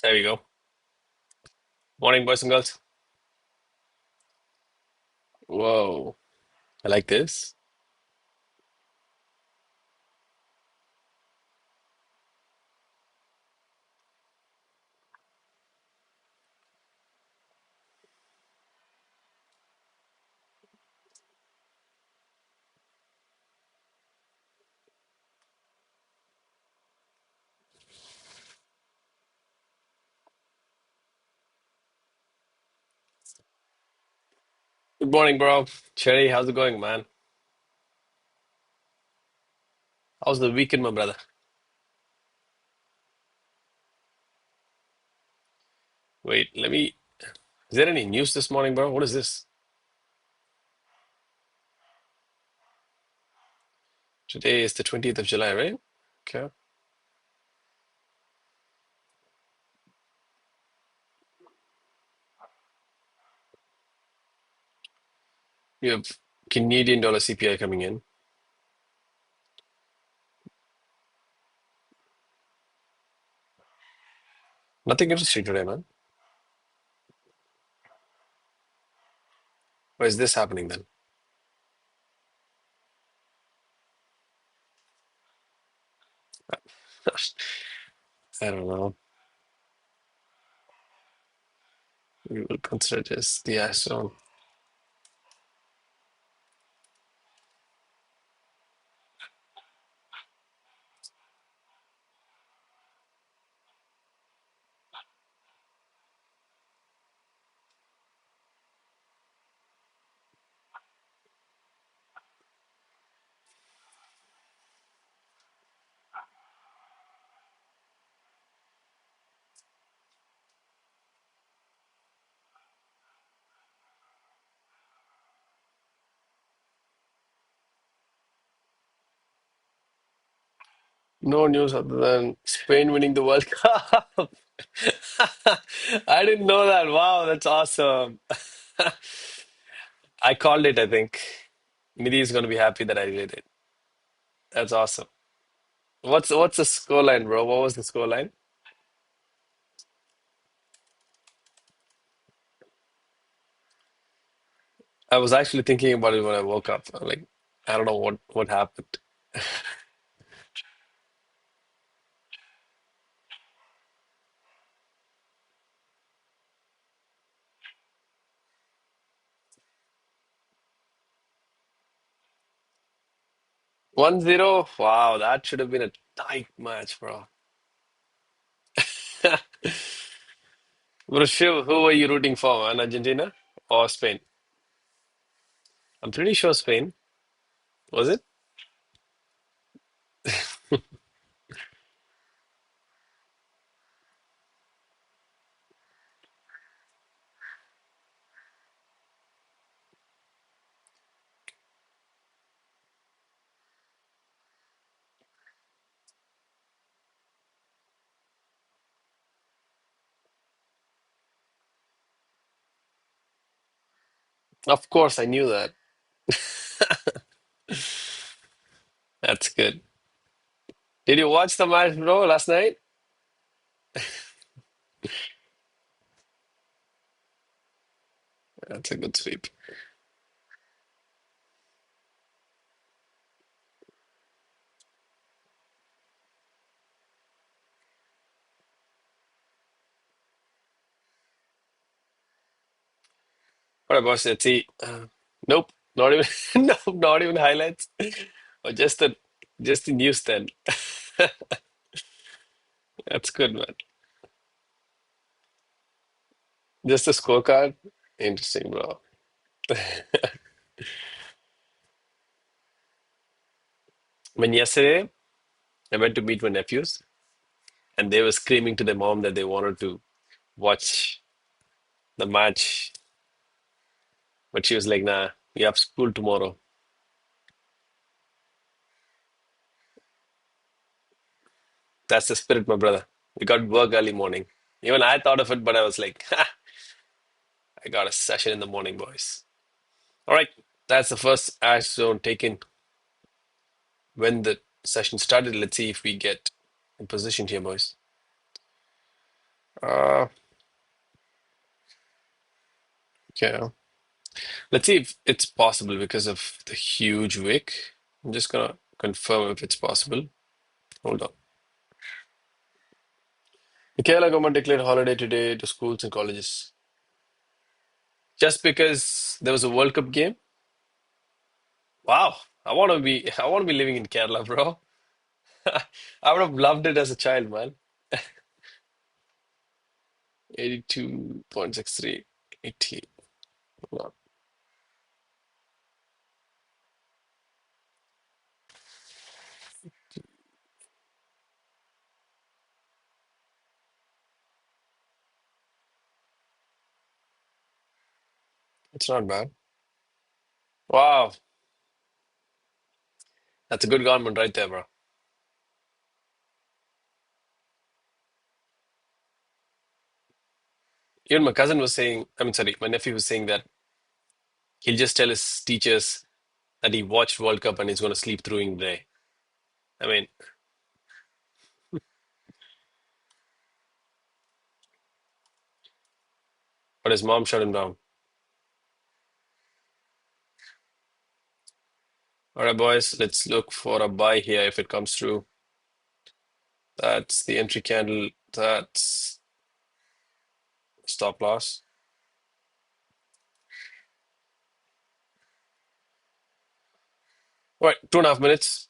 There we go. Morning, boys and girls. Whoa, I like this. Good morning, bro. Cherry, how's it going, man? How's the weekend, my brother? Wait, let me. Is there any news this morning, bro? What is this? Today is the 20th of July, right? Okay. You have Canadian dollar CPI coming in. Nothing interesting today, man. Why is this happening then? I don't know. We will consider this the zone. No news other than Spain winning the World Cup. I didn't know that. Wow, that's awesome. I called it, I think. Nidhi is going to be happy that I did it. That's awesome. What's the score line, bro? What was the score line? I was actually thinking about it when I woke up. I'm like, I don't know what happened. 1-0. Wow, that should have been a tight match, bro. Bro, Shiv, who were you rooting for, man? Argentina or Spain? I'm pretty sure Spain. Was it? Of course, I knew that. That's good. Did you watch the match, bro, last night? That's a good sweep. All right, boss. Let's see. Nope, not even. Nope, not even highlights. Or just the news then. That's good, man. Just a scorecard. Interesting, bro. When yesterday I went to meet my nephews, and they were screaming to their mom that they wanted to watch the match, but she was like, "Nah, we have school tomorrow." That's the spirit, my brother. We got work early morning. Even I thought of it, but I was like, ha, I got a session in the morning, boys. All right, that's the first ash zone taken when the session started. Let's see if we get in position here, boys. Uh, okay. Let's see if it's possible because of the huge wick. I'm just gonna confirm if it's possible. Hold on. The Kerala government declared holiday today to schools and colleges. Just because there was a World Cup game? Wow. I want to be living in Kerala, bro. I would have loved it as a child, man. 82.63. 80. No, it's not bad. Wow. That's a good government right there, bro. Even my cousin was saying, I mean, sorry, my nephew was saying that he'll just tell his teachers that he watched World Cup and he's going to sleep through in the day. I mean, but his mom shut him down. All right, boys, let's look for a buy here if it comes through. That's the entry candle. That's stop loss. All right, 2.5 minutes.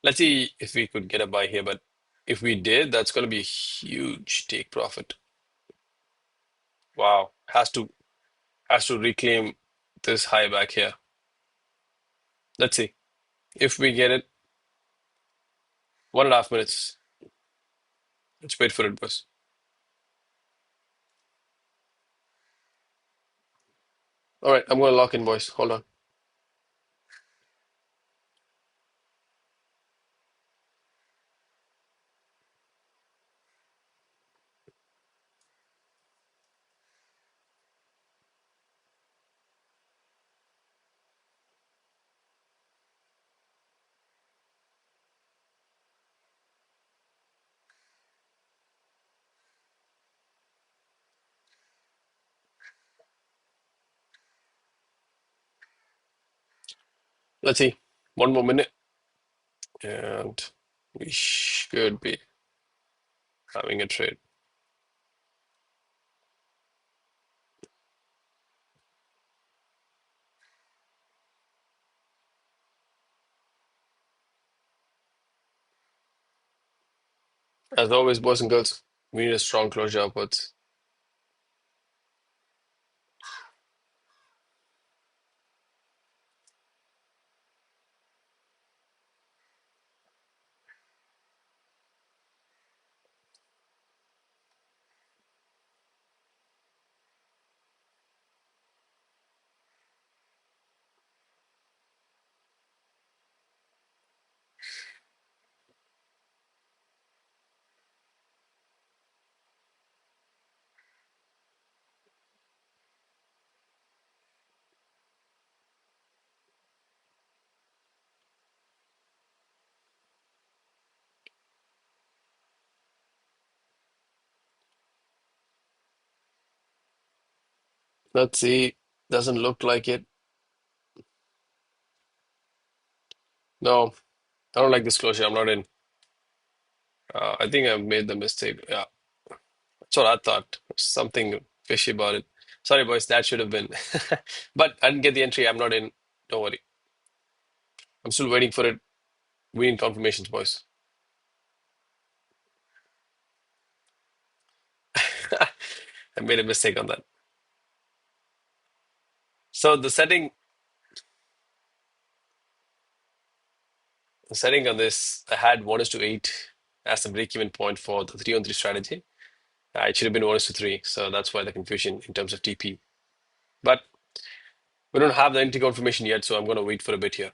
Let's see if we could get a buy here, but if we did, that's going to be a huge take profit. Wow, has to reclaim this high back here. Let's see if we get it. 1.5 minutes. Let's wait for it, boys. All right, I'm going to lock in, boys. Hold on. Let's see. One more minute, and we should be having a trade. As always, boys and girls, we need a strong closure upwards. Let's see. Doesn't look like it. No, I don't like this closure. I'm not in. I think I made the mistake. Yeah, that's what I thought. Something fishy about it. Sorry, boys. That should have been. But I didn't get the entry. I'm not in. Don't worry. I'm still waiting for it. We need confirmations, boys. I made a mistake on that. So the setting on this, I had 1:8 as the break-even point for the 3-on-3 strategy. It should have been 1:3, so that's why the confusion in terms of TP. But we don't have the entry confirmation yet, so I'm going to wait for a bit here.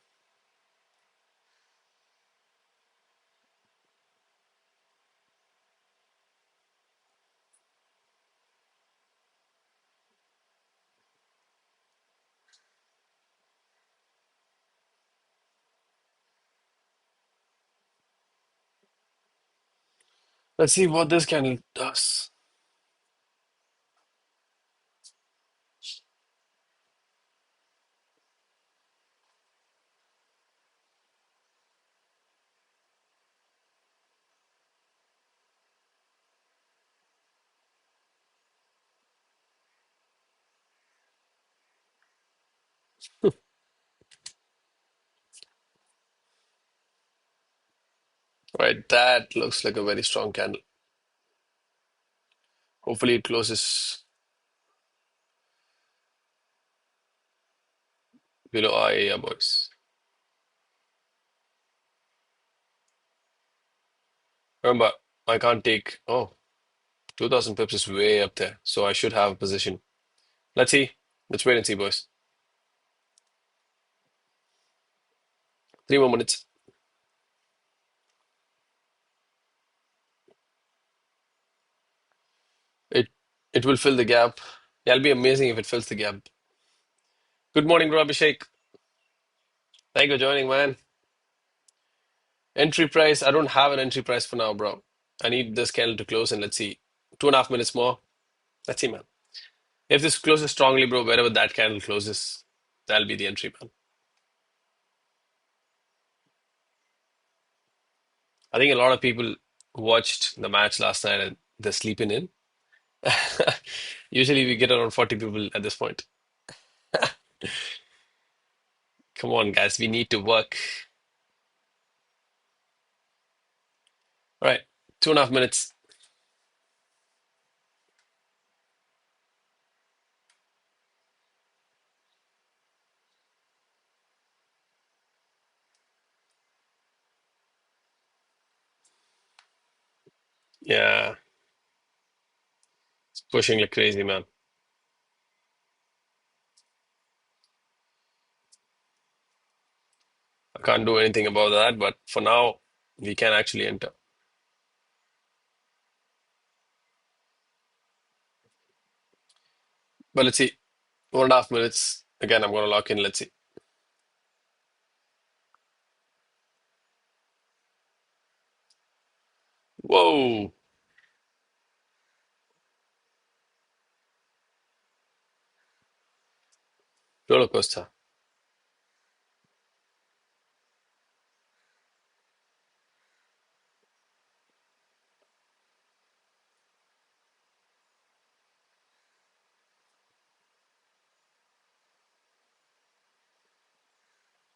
Let's see what this candle does. Right, that looks like a very strong candle. Hopefully it closes below our area, boys. Remember, I can't take, 2000 pips is way up there, so I should have a position. Let's see. Let's wait and see, boys. 3 more minutes. It it will fill the gap. Yeah, it'll be amazing if it fills the gap. Good morning, bro, Abhishek. Thank you for joining, man. Entry price. I don't have an entry price for now, bro. I need this candle to close, and let's see. 2.5 minutes more. Let's see, man. If this closes strongly, bro, wherever that candle closes, that'll be the entry, man. I think a lot of people watched the match last night and they're sleeping in. Usually we get around 40 people at this point. Come on, guys, we need to work. All right, 2.5 minutes. Yeah, it's pushing like crazy, man. I can't do anything about that, but for now, we can actually enter. But let's see. 1.5 minutes. Again, I'm going to lock in. Let's see. Whoa, roller coaster.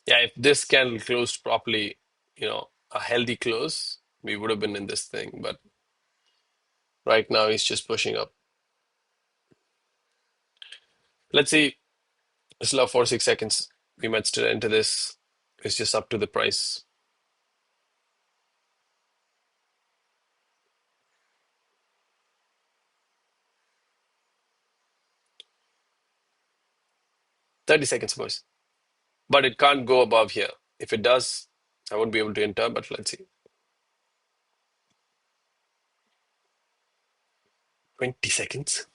Yeah, if this can close properly, a healthy close, we would have been in this thing. But right now, he's just pushing up. Let's see. Still have 46 seconds. We might still enter this. It's just up to the price. 30 seconds, boys. But it can't go above here. If it does, I won't be able to enter, but let's see. 20 seconds.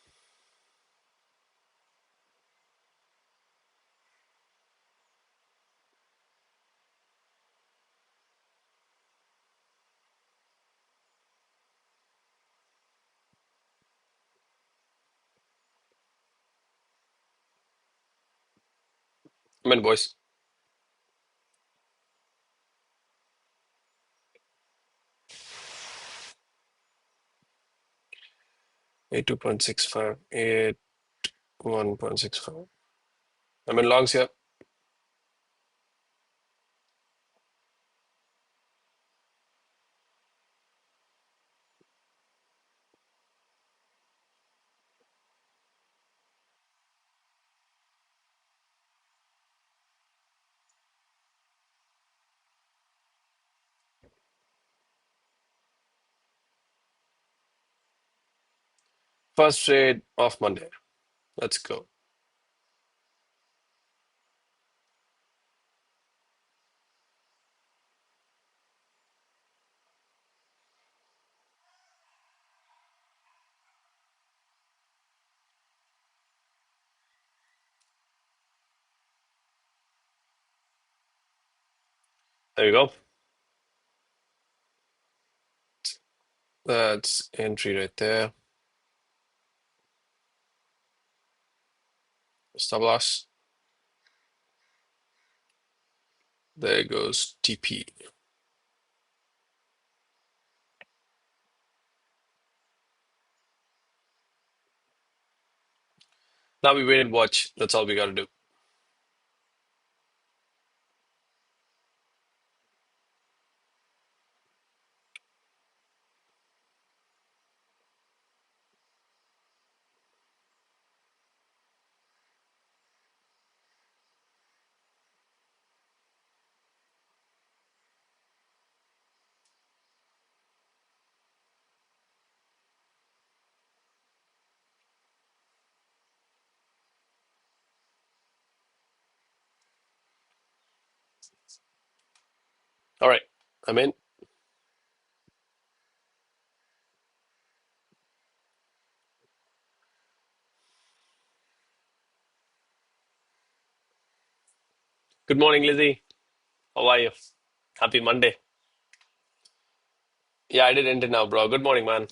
Come on, boys. 82.65, 81.65. I'm in longs here. First trade of Monday. Let's go. There you go. That's entry right there. Stop loss. There goes TP. Now we wait and watch. That's all we got to do. All right. I'm in. Good morning, Lizzie. How are you? Happy Monday. Yeah, I did enter now, bro. Good morning, man.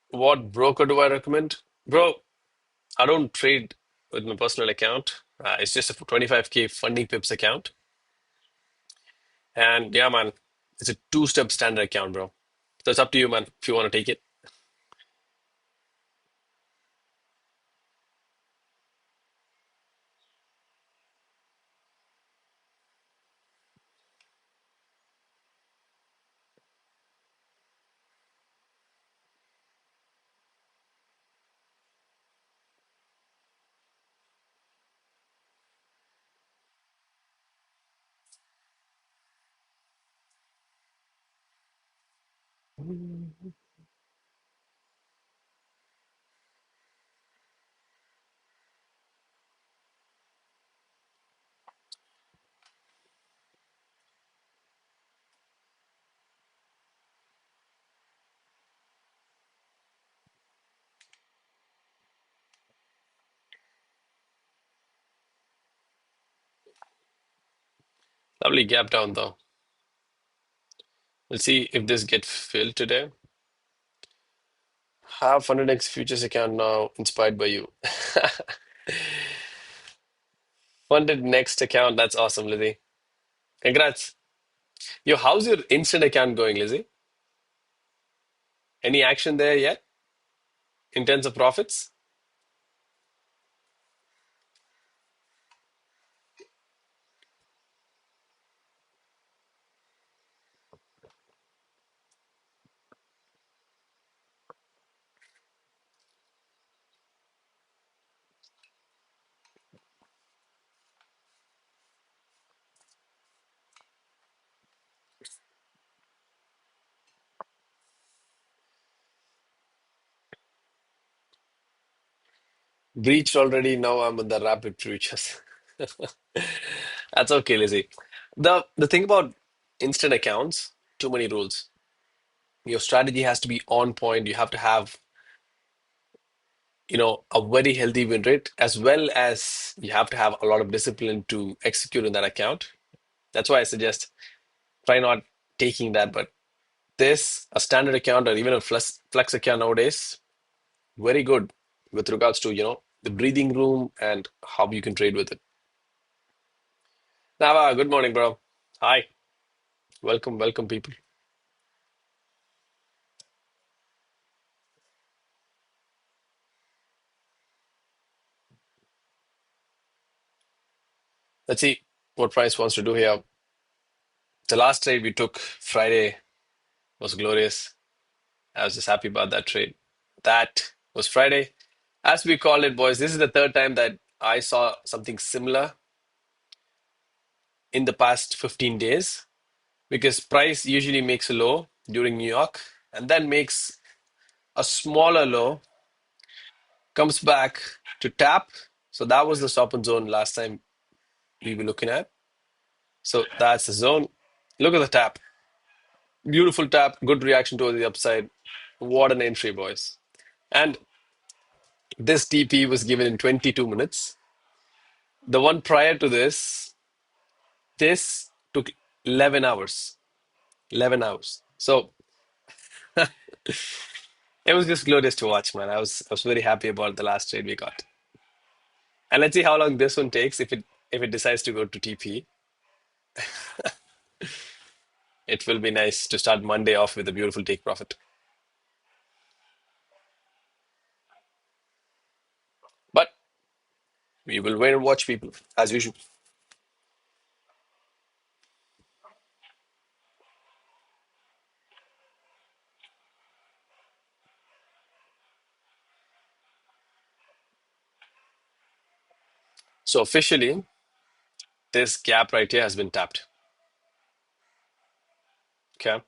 What broker do I recommend? Bro, I don't trade with my personal account. It's just a 25K funding pips account. And yeah, man, it's a two-step standard account, bro. So it's up to you, man, if you want to take it. Lovely gap down, though. Let's see if this gets filled today. Have funded X futures account now, inspired by you. Funded next account. That's awesome, Lizzie. Congrats. Yo, how's your instant account going, Lizzie? Any action there yet in terms of profits? Breached already. Now I'm in the rapid futures. That's okay, Lizzie. The thing about instant accounts, too many rules. Your strategy has to be on point. You have to have, a very healthy win rate, as well as you have to have a lot of discipline to execute in that account. That's why I suggest try not taking that. But this, a standard account or even a flex account nowadays, very good with regards to, the breathing room and how you can trade with it. Nava, good morning, bro. Hi. Welcome, welcome, people. Let's see what Price wants to do here. The last trade we took Friday was glorious. I was just happy about that trade. That was Friday. As we call it, boys, this is the third time that I saw something similar in the past 15 days because price usually makes a low during New York and then makes a smaller low, comes back to tap. So that was the stop and zone last time we were looking at. So that's the zone. Look at the tap. Beautiful tap, good reaction to the upside. What an entry, boys. And this TP was given in 22 minutes. The one prior to this This took 11 hours. 11 hours. So it was just glorious to watch, man. I was very happy about the last trade we got. And let's see how long this one takes. If it decides to go to TP, it will be nice to start Monday off with a beautiful take profit. But we will wait and watch, people, as usual. So officially, this gap right here has been tapped. Okay.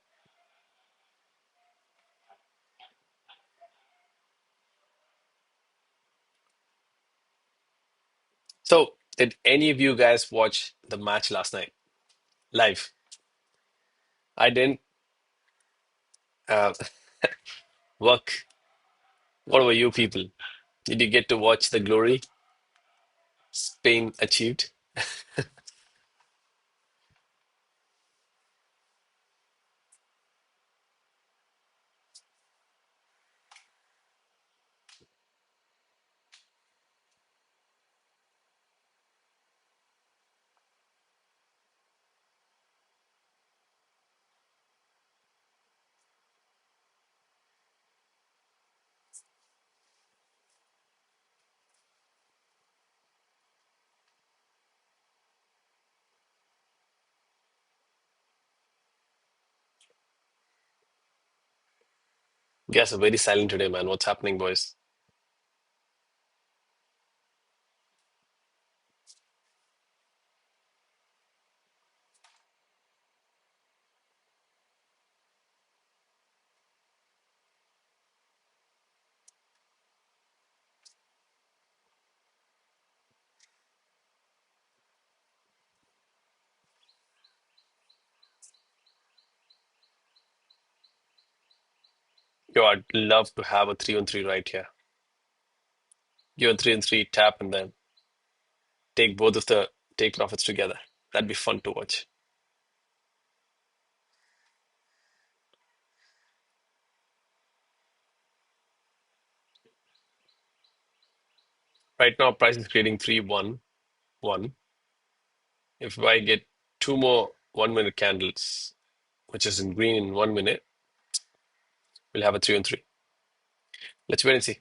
So did any of you guys watch the match last night live? I didn't. Uh, work. What about you people? Did you get to watch the glory Spain achieved? You guys are very silent today, man. What's happening, boys? Yo, I'd love to have a 3-on-3 right here. You on 3-on-3 tap and then take both of the take profits together. That'd be fun to watch. Right now, price is creating 3-1-1. If I get two more 1 minute candles, which is in green in 1 minute, we'll have a 3-on-3. Let's wait and see.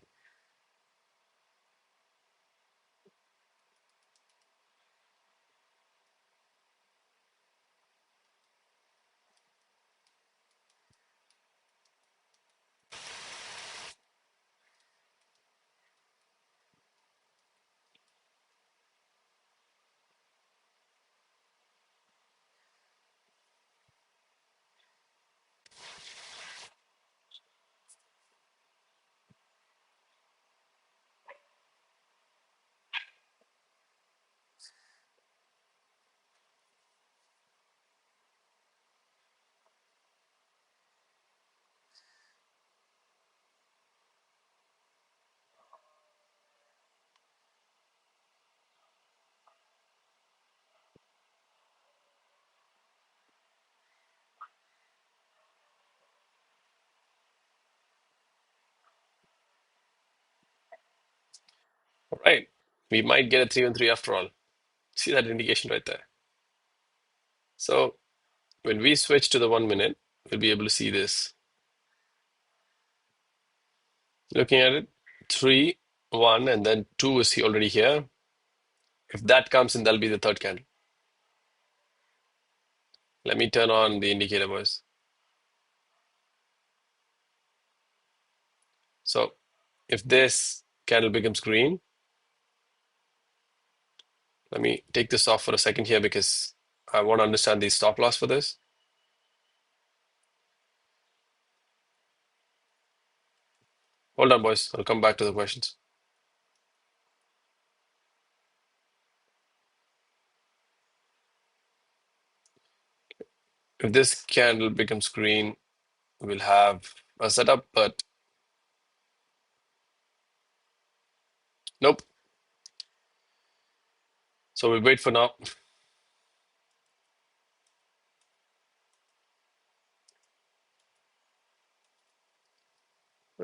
All right. We might get a 3-on-3 after all. See that indication right there. So when we switch to the 1 minute, we'll be able to see this. Looking at it, 3, 1, and then 2 is already here. If that comes in, that'll be the third candle. Let me turn on the indicator, boys. So if this candle becomes green, let me take this off for a second here because I want to understand the stop loss for this. Hold on, boys. I'll come back to the questions. If this candle becomes green, we'll have a setup, but nope. So we'll wait for now.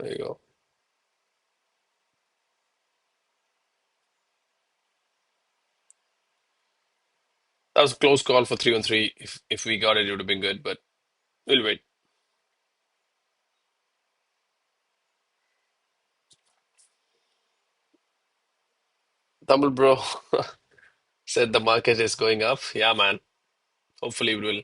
There you go. That was a close call for 3 on 3. If we got it, it would have been good, but we'll wait. Double bro said the market is going up. Yeah, man. Hopefully it will.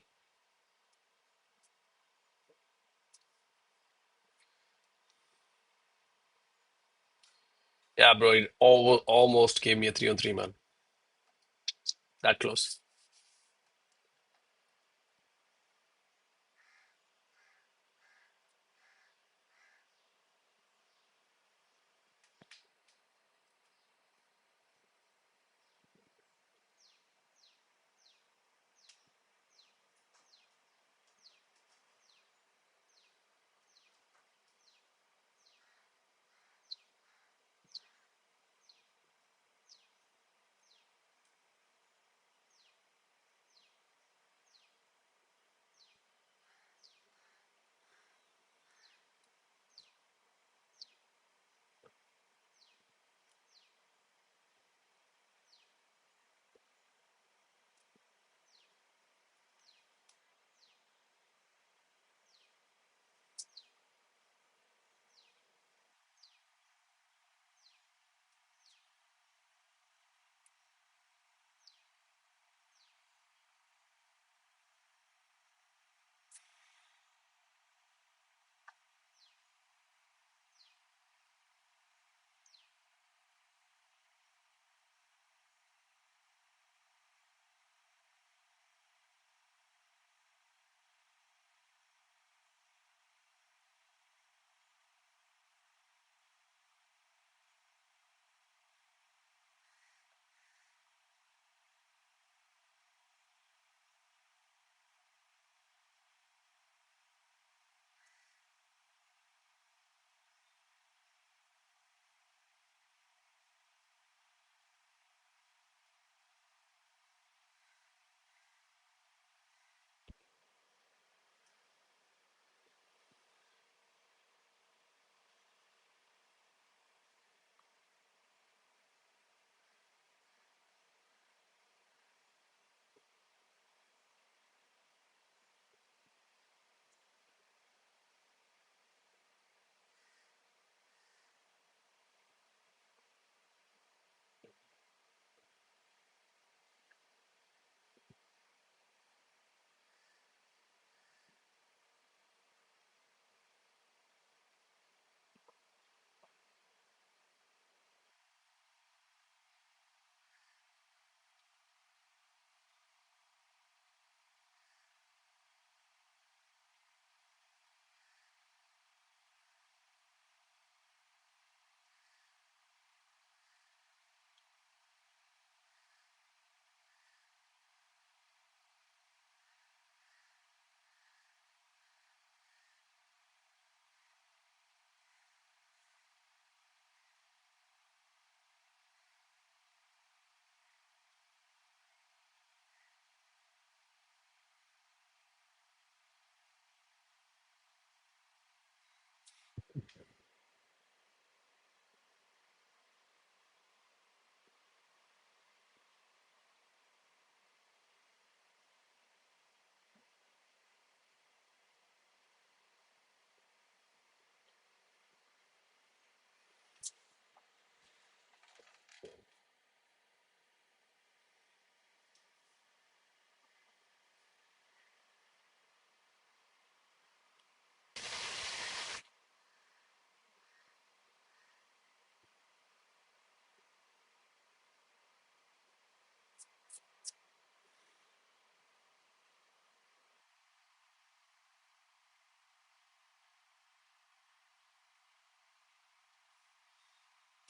Yeah, bro. It almost gave me a 3 on 3, man. That close.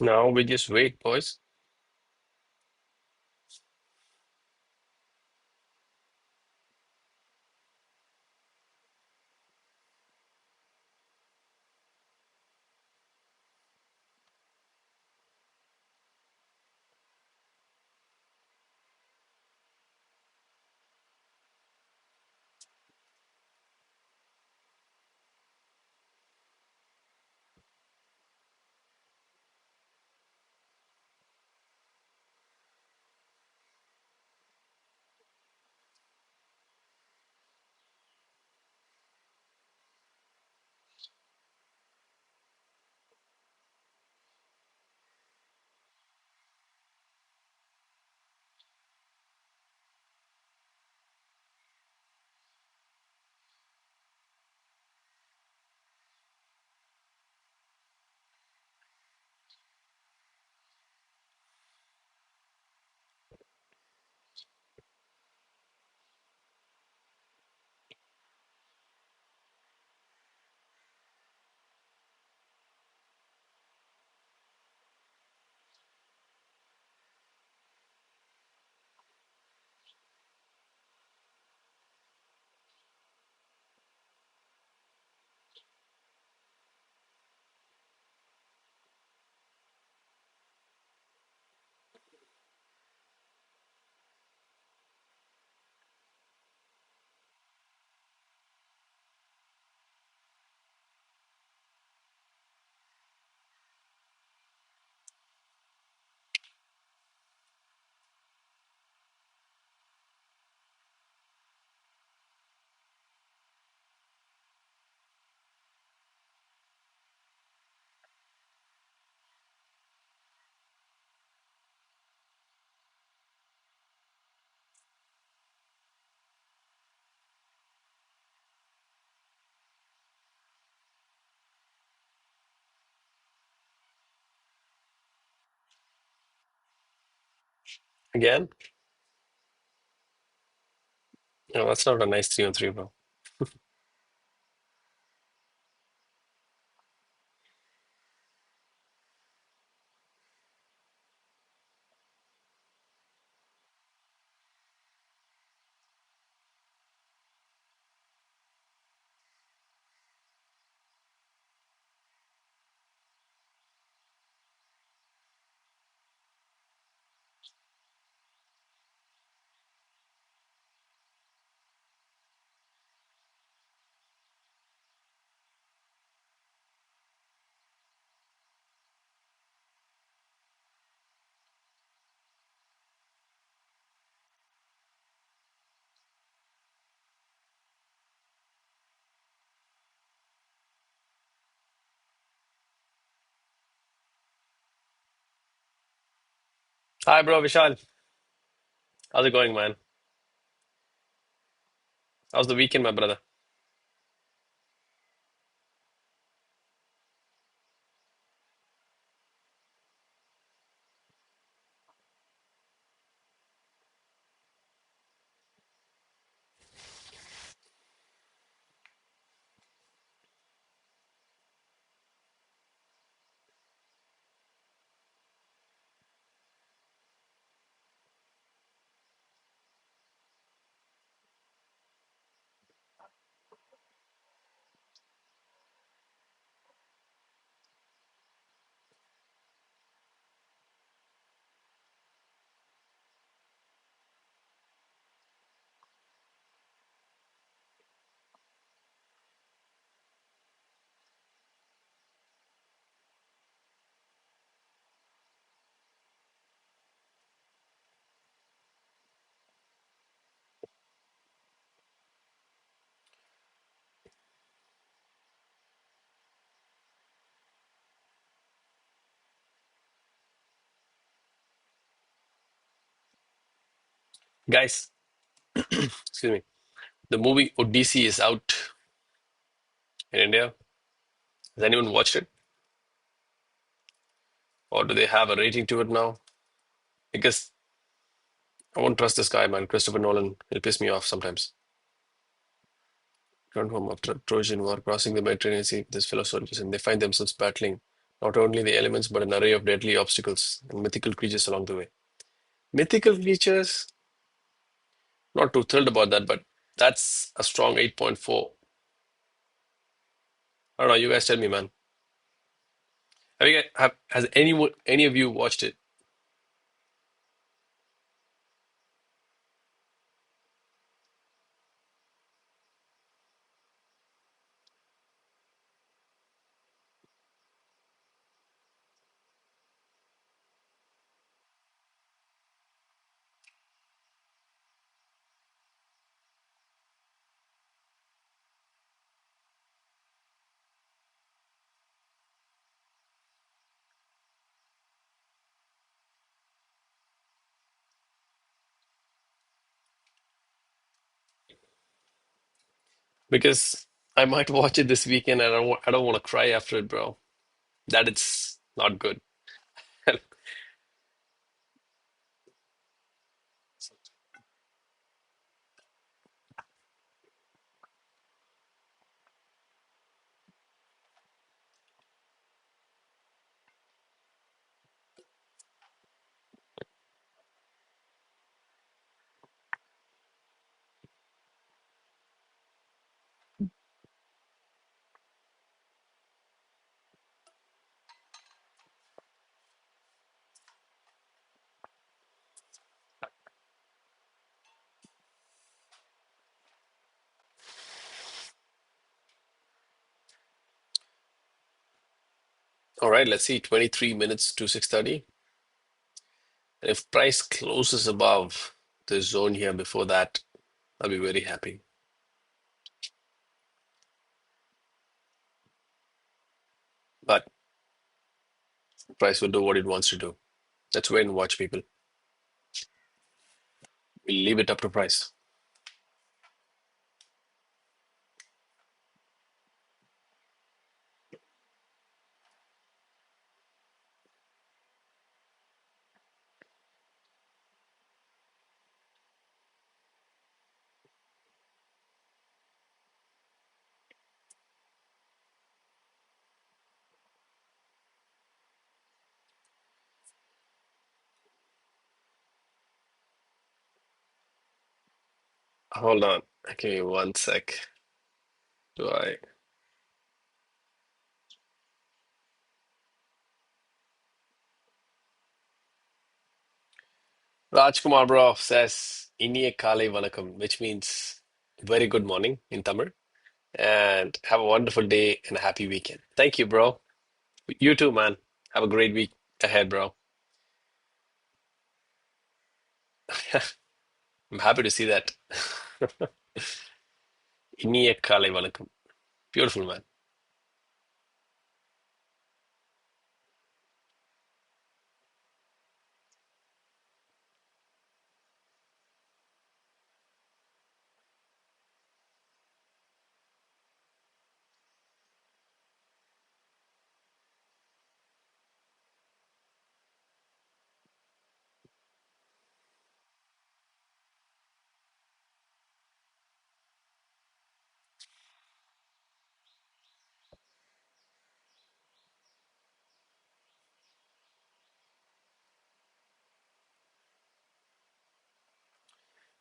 Now we just wait, boys. Again? No, that's not a nice 3 on 3, bro. Hi, bro, Vishal. How's it going, man? How's the weekend, my brother? Guys, excuse me. The movie Odyssey is out in India. Has anyone watched it? Or do they have a rating to it now? Because I won't trust this guy, man. Christopher Nolan. He'll piss me off sometimes. Return home after a Trojan War, crossing the Mediterranean Sea with his fellow soldiers, and they find themselves battling not only the elements but an array of deadly obstacles and mythical creatures along the way. Mythical creatures, not too thrilled about that, but that's a strong 8.4. I don't know, you guys tell me, man. Has any of you watched it? Because I might watch it this weekend and I don't want to cry after it, bro. That it's not good. All right, let's see. 23 minutes to 6:30. And if price closes above the zone here before that, I'll be very happy. But price will do what it wants to do. Let's wait and watch, people. We'll leave it up to price. Hold on. Give me one sec. Do I? Rajkumar bro says Iniye Kale Vanakkam, which means very good morning in Tamil. And have a wonderful day and a happy weekend. Thank you, bro. You too, man. Have a great week ahead, bro. I'm happy to see that. Iniye Kale Vanakkam. Beautiful, man.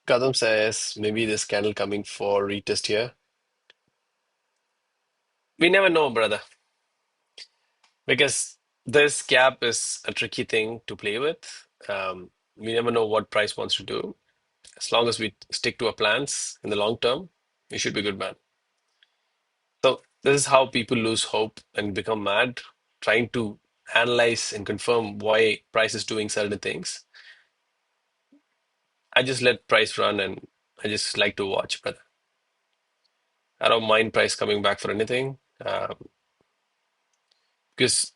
Kadam says maybe this candle coming for retest here. We never know, brother, because this gap is a tricky thing to play with. We never know what price wants to do. As long as we stick to our plans in the long term, we should be good, man. So this is how people lose hope and become mad, trying to analyze and confirm why price is doing certain things. I just let price run and I just like to watch, but I don't mind price coming back for anything because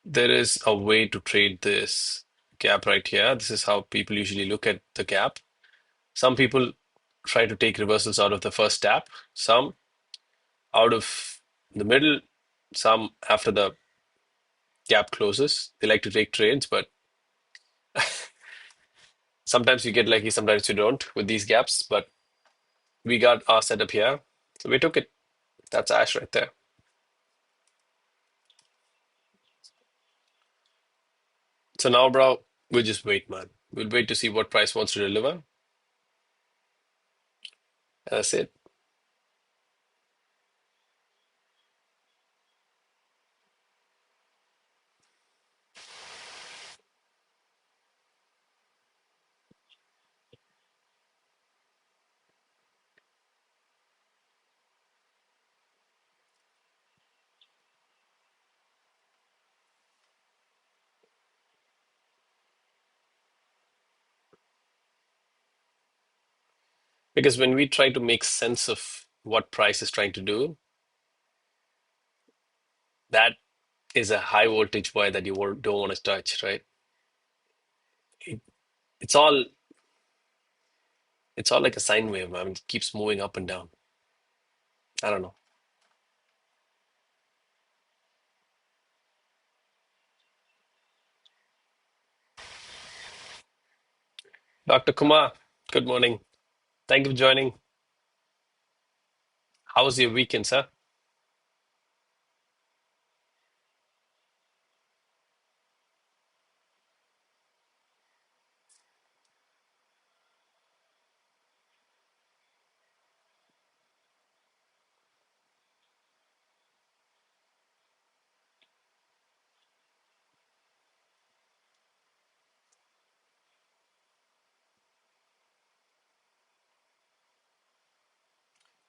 there is a way to trade this gap right here. This is how people usually look at the gap. Some people try to take reversals out of the first tap, some out of the middle, some after the gap closes. They like to take trades, but sometimes you get lucky, sometimes you don't with these gaps. But we got our setup here. So we took it. That's Ash right there. So now, bro, we'll just wait, man. We'll wait to see what price wants to deliver. And that's it. Because when we try to make sense of what price is trying to do, that is a high voltage wire that you don't want to touch, right? It, it's all it's all like a sine wave, man. It keeps moving up and down. I don't know. Dr. Kumar, good morning. Thank you for joining. How was your weekend, sir?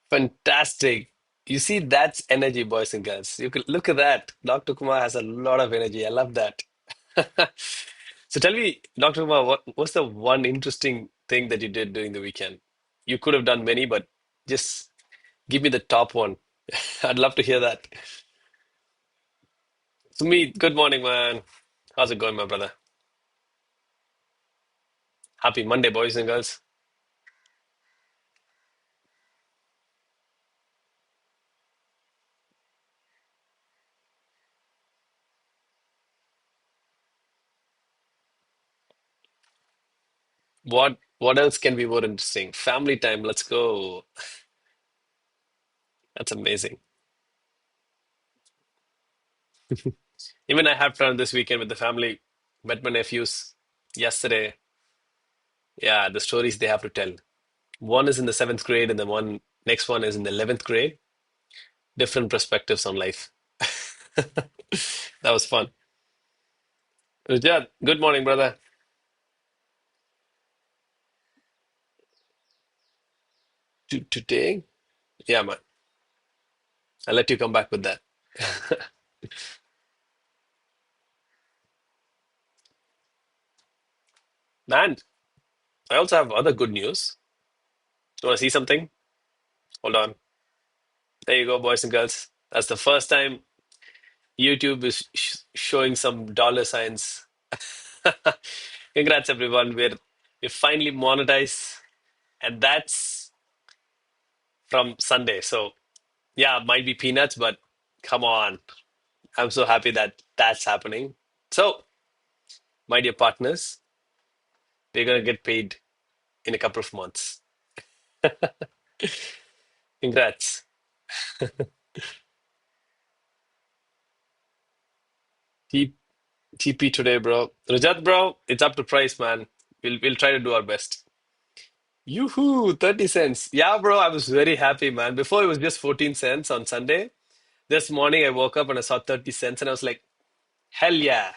Fantastic. You see, that's energy, boys and girls. You can look at that. Dr. Kumar has a lot of energy. I love that. So tell me, Dr. Kumar, what's the one interesting thing that you did during the weekend? You could have done many, but just give me the top one. I'd love to hear that. So me, good morning, man. How's it going, my brother? Happy Monday, boys and girls. What else can be more interesting? Family time, let's go. That's amazing. Even I have fun this weekend with the family. Met my nephews yesterday. Yeah, the stories they have to tell. One is in the seventh grade, and the one next one is in the 11th grade. Different perspectives on life. That was fun. Rajat, good morning, brother. Today? Yeah, man. I'll let you come back with that. Man, I also have other good news. You want to see something? Hold on. There you go, boys and girls. That's the first time YouTube is showing some dollar signs. Congrats, everyone. We're finally monetized, and that's from Sunday. So yeah, might be peanuts, but come on. I'm so happy that that's happening. So, my dear partners, we're gonna get paid in a couple of months. Congrats. T TP today, bro. Rajat, bro, it's up to price, man. We'll try to do our best. Yoo-hoo, 30 cents. Yeah, bro, I was very happy, man. Before it was just 14 cents on Sunday. This morning I woke up and I saw 30 cents and I was like, hell yeah.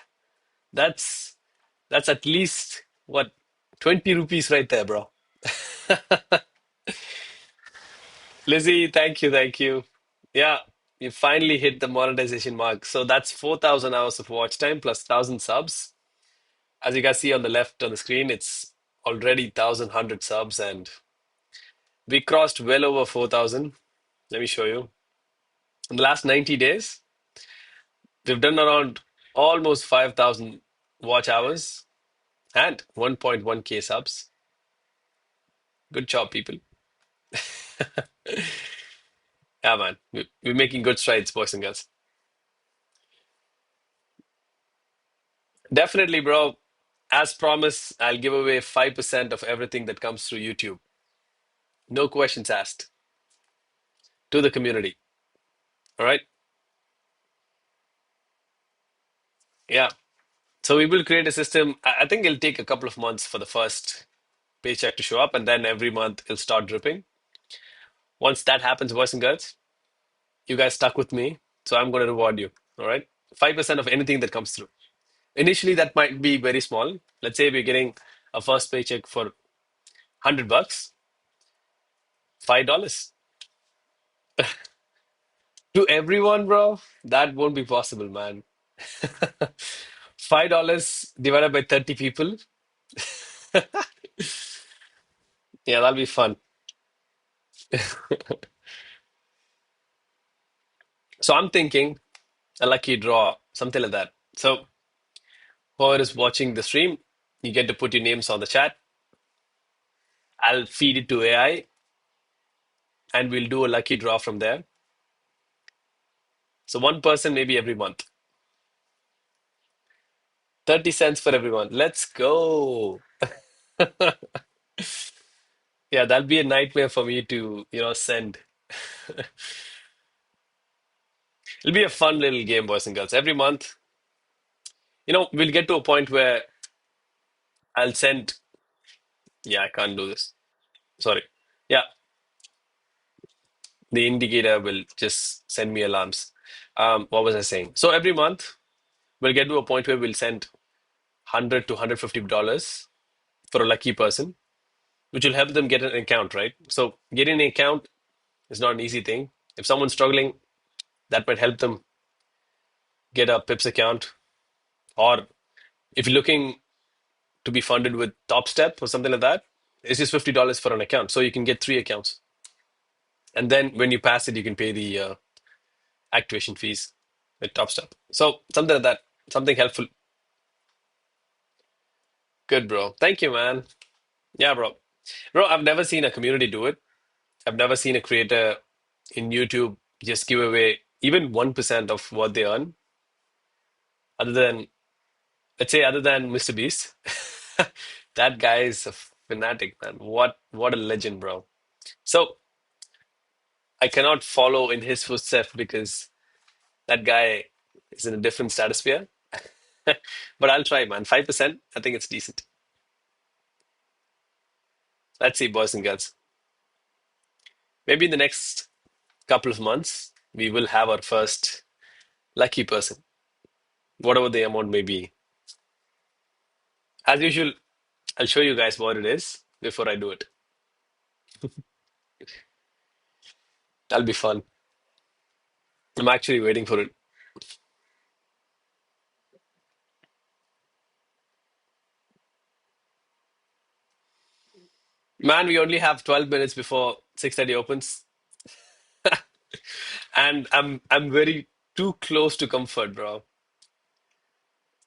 That's that's at least what 20 rupees right there, bro. Lizzie, thank you, thank you. Yeah, you finally hit the monetization mark. So that's 4,000 hours of watch time plus 1,000 subs. As you guys see on the left on the screen, it's already 1,100 subs and we crossed well over 4,000. Let me show you. In the last 90 days, we've done around almost 5,000 watch hours and 1.1K subs. Good job, people. Yeah, man. We're making good strides, boys and girls. Definitely, bro. As promised, I'll give away 5% of everything that comes through YouTube. No questions asked to the community. All right? Yeah. So we will create a system. I think it'll take a couple of months for the first paycheck to show up, and then every month it'll start dripping. Once that happens, boys and girls, you guys stuck with me. So I'm going to reward you. All right? 5% of anything that comes through. Initially, that might be very small. Let's say we're getting a first paycheck for 100 bucks, $5. To everyone, bro, that won't be possible, man. $5 divided by 30 people. Yeah, that'll be fun. So I'm thinking a lucky draw, something like that. So whoever is watching the stream, you get to put your names on the chat. I'll feed it to AI and we'll do a lucky draw from there. So one person maybe every month. 30 cents for everyone. Let's go. Yeah, that'll be a nightmare for me to, send. It'll be a fun little game, boys and girls. Every month, we'll get to a point where I'll send. Yeah, I can't do this. Sorry. Yeah, the indicator will just send me alarms. What was I saying? So every month, we'll get to a point where we'll send 100 to $150 for a lucky person, which will help them get an account, right? So getting an account is not an easy thing. If someone's struggling, that might help them get a Pips account. Or if you're looking to be funded with Top Step or something like that, it's just $50 for an account. So you can get three accounts. And then when you pass it, you can pay the activation fees with Top Step. So something like that, something helpful. Good, bro. Thank you, man. Yeah, bro. Bro, I've never seen a community do it. I've never seen a creator in YouTube just give away even 1% of what they earn, other than, let's say, other than Mr. Beast. That guy is a fanatic, man. What a legend, bro. So I cannot follow in his footsteps because that guy is in a different stratosphere. But I'll try, man. 5%, I think it's decent. Let's see, boys and girls. Maybe in the next couple of months, we will have our first lucky person, whatever the amount may be. As usual, I'll show you guys what it is before I do it. That'll be fun. I'm actually waiting for it. Man, we only have 12 minutes before 6:30 opens, and I'm very too close to comfort, bro.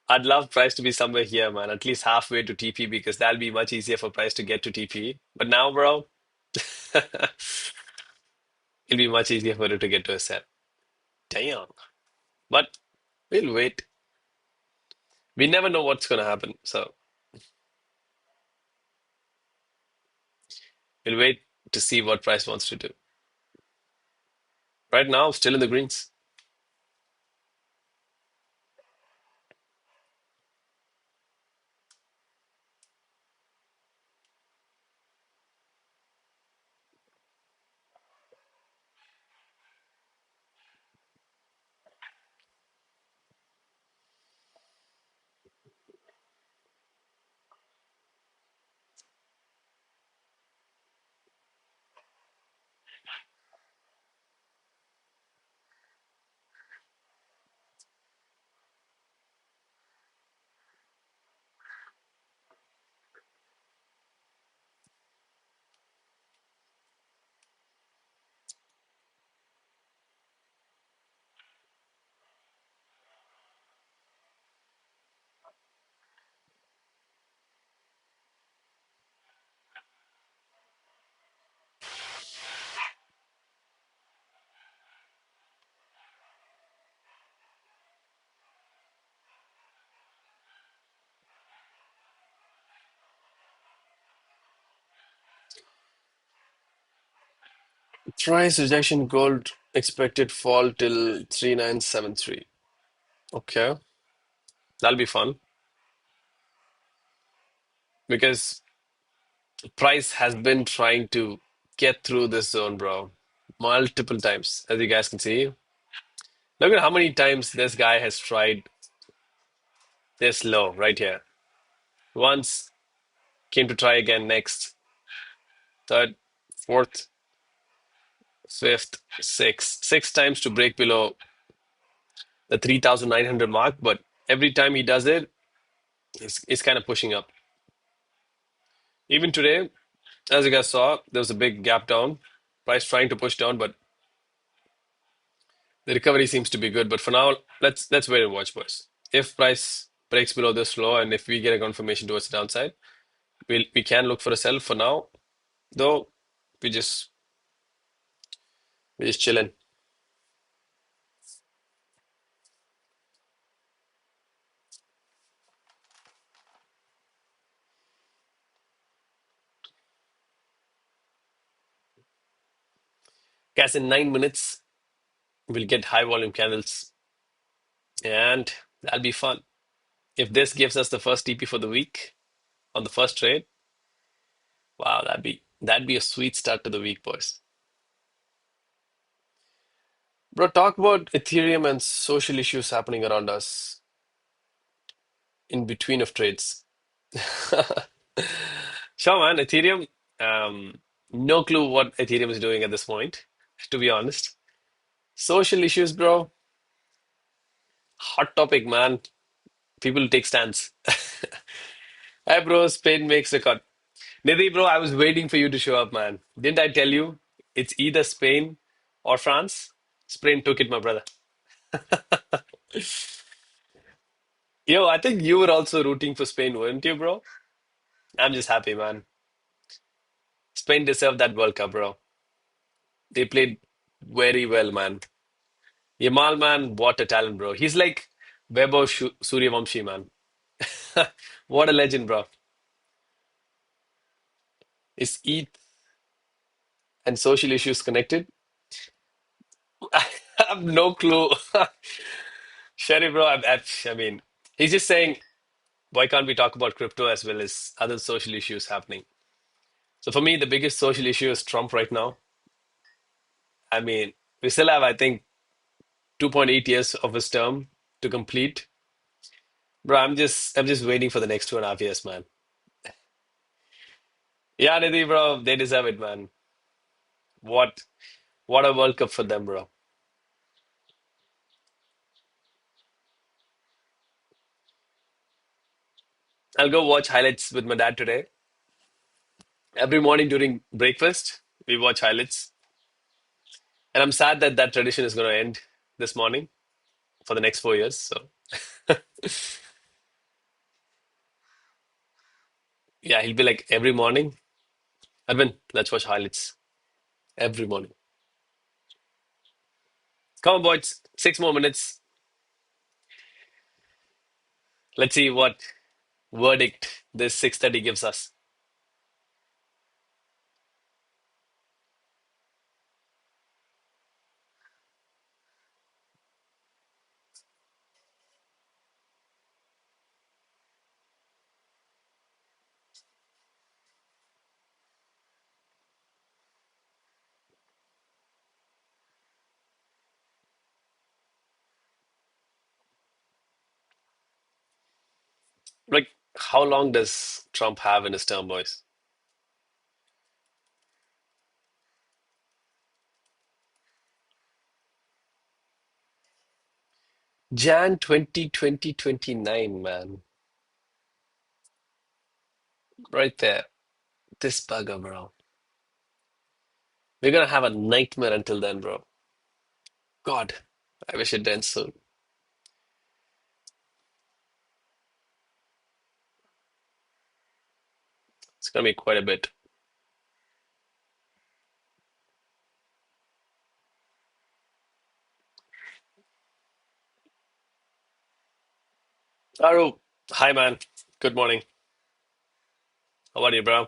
I'd love Price to be somewhere here, man, at least halfway to TP because that'll be much easier for Price to get to TP. But now, bro, it'll be much easier for it to get to a set. Damn. But we'll wait. We never know what's gonna happen, so we'll wait to see what Price wants to do. Right now, still in the greens. Price rejection gold expected fall till 3973. Okay, that'll be fun because Price has been trying to get through this zone, bro, multiple times. As you guys can see, look at how many times this guy has tried this low right here. Once, came to try again next, third, fourth, fifth, sixth, six times to break below the 3,900 mark. But every time he does it, it's kind of pushing up. Even today, as you guys saw, there was a big gap down. Price trying to push down, but the recovery seems to be good. But for now, let's wait and watch, boys. If price breaks below this low, and if we get a confirmation towards the downside, we can look for a sell. For now, though, we just we just chilling. Guys, in 9 minutes, we'll get high volume candles, and that'll be fun. If this gives us the first TP for the week on the first trade, wow, that'd be a sweet start to the week, boys. Bro, talk about Ethereum and social issues happening around us in between of trades. Sure, man. Ethereum, no clue what Ethereum is doing at this point, to be honest. Social issues, bro, hot topic, man. People take stands. Hi, bro. Spain makes a cut. Nidhi, bro, I was waiting for you to show up, man. Didn't I tell you it's either Spain or France? Spain took it, my brother. Yo, I think you were also rooting for Spain, weren't you, bro? I'm just happy, man. Spain deserved that World Cup, bro. They played very well, man. Yamal, man, what a talent, bro. He's like Vaibhav Suryavamshi, man. What a legend, bro. Is ETH and social issues connected? I have no clue. Sherry, bro, I mean, he's just saying, why can't we talk about crypto as well as other social issues happening? So for me, the biggest social issue is Trump right now. I mean, we still have, I think, 2.8 years of his term to complete. Bro, I'm just waiting for the next 2.5 years, man. Yeah, Nidhi, bro, they deserve it, man. What what a World Cup for them, bro. I'll go watch highlights with my dad today. Every morning during breakfast, we watch highlights. And I'm sad that that tradition is going to end this morning for the next 4 years. So, yeah, he'll be like every morning, Arvind, let's watch highlights every morning. Come on, boys, 6 more minutes. Let's see what verdict this 6:30 gives us. Like, how long does Trump have in his term, boys? Jan 2029, man. Right there. This bugger, bro. We're gonna have a nightmare until then, bro. God, I wish it ends soon. It's gonna be quite a bit. Aru, hi, man. Good morning. How are you, bro?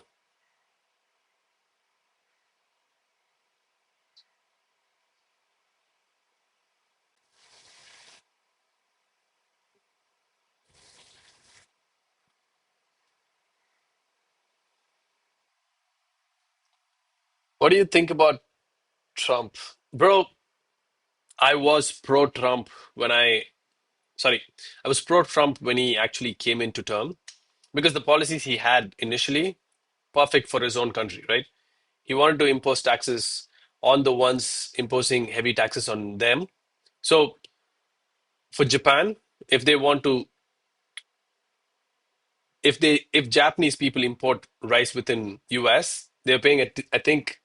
What do you think about Trump? Bro, I was pro-Trump when sorry, I was pro-Trump when he actually came into term because the policies he had initially, perfect for his own country, right? He wanted to impose taxes on the ones imposing heavy taxes on them. So for Japan, if they want to, if Japanese people import rice within US, they're paying, I think,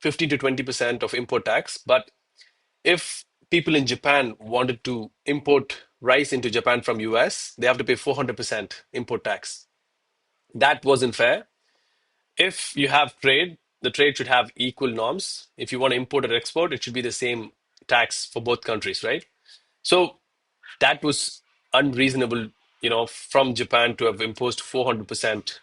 15 to 20% of import tax. But if people in Japan wanted to import rice into Japan from US, they have to pay 400% import tax. That wasn't fair. If you have trade, the trade should have equal norms. If you want to import or export, it should be the same tax for both countries, right? So that was unreasonable, from Japan to have imposed 400%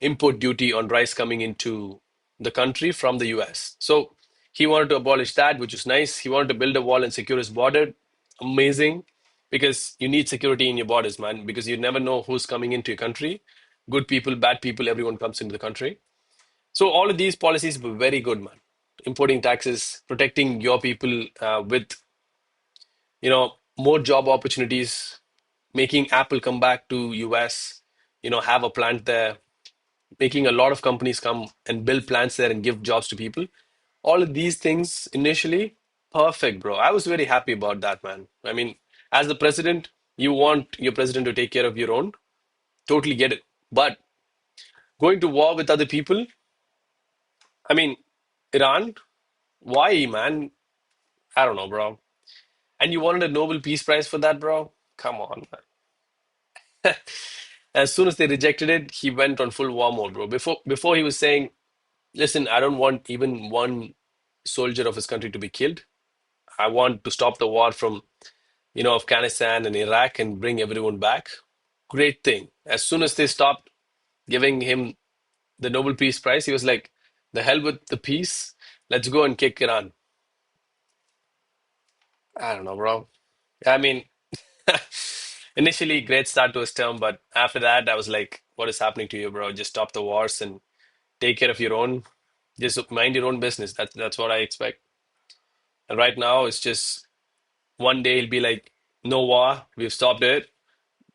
import duty on rice coming into the country from the US. So he wanted to abolish that, which is nice. He wanted to build a wall and secure his border. Amazing, because you need security in your borders, man, because you never know who's coming into your country. Good people, bad people, everyone comes into the country. So all of these policies were very good, man. Importing taxes, protecting your people with more job opportunities, making Apple come back to US, have a plant there, making a lot of companies come and build plants there and give jobs to people. All of these things initially, perfect, bro. I was very happy about that, man. I mean, as the president, you want your president to take care of your own. Totally get it. But going to war with other people, I mean, Iran, why, man? I don't know, bro. And you wanted a Nobel Peace Prize for that, bro? Come on, man. As soon as they rejected it, he went on full war mode, bro. Before he was saying, listen, I don't want even one soldier of his country to be killed. I want to stop the war from, Afghanistan and Iraq and bring everyone back. Great thing. As soon as they stopped giving him the Nobel Peace Prize, he was like, the hell with the peace. Let's go and kick Iran. I don't know, bro. I mean, initially, great start to his term, but after that, I was like, what is happening to you, bro? Just stop the wars and take care of your own. Just mind your own business. That's what I expect. And right now, it's just one day it'll be like, no war, we've stopped it,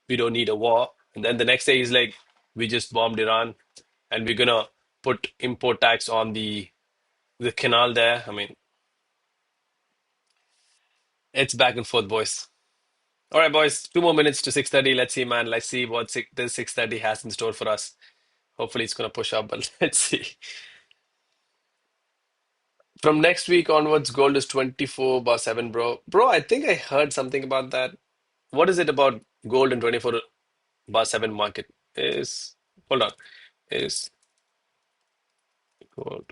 we don't need a war. And then the next day is like, we just bombed Iran and we're gonna put import tax on the canal there. I mean, it's back and forth, boys. All right, boys, 2 more minutes to 6:30. Let's see, man. Let's see what this 6:30 has in store for us. Hopefully, it's gonna push up, but let's see. From next week onwards, gold is 24 bar 7, bro. Bro, I think I heard something about that. What is it about gold and 24 bar 7 market? Is hold on. Is gold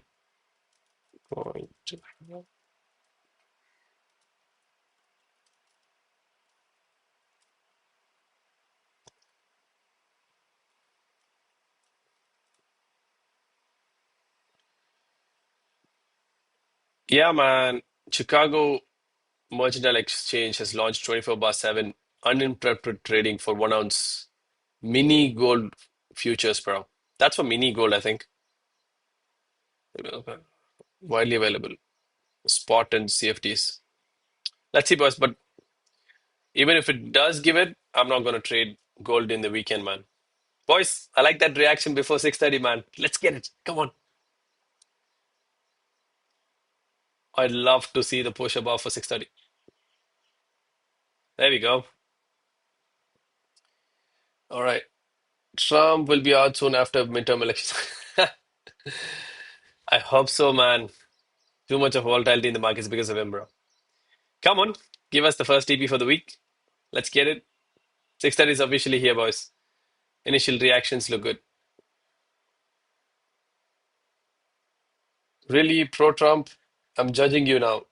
going to Yeah, man. Chicago Mercantile Exchange has launched 24 bar 7 uninterrupted trading for 1 ounce mini gold futures, bro. That's for mini gold, I think. Okay. Widely available. Spot and CFDs. Let's see, boys. But even if it does give it, I'm not going to trade gold in the weekend, man. Boys, I like that reaction before 6:30, man. Let's get it. Come on. I'd love to see the push above for 6:30. There we go. All right. Trump will be out soon after midterm elections. I hope so, man. Too much of volatility in the markets because of him, bro. Come on. Give us the first TP for the week. Let's get it. 6:30 is officially here, boys. Initial reactions look good. Really pro Trump? I'm judging you now.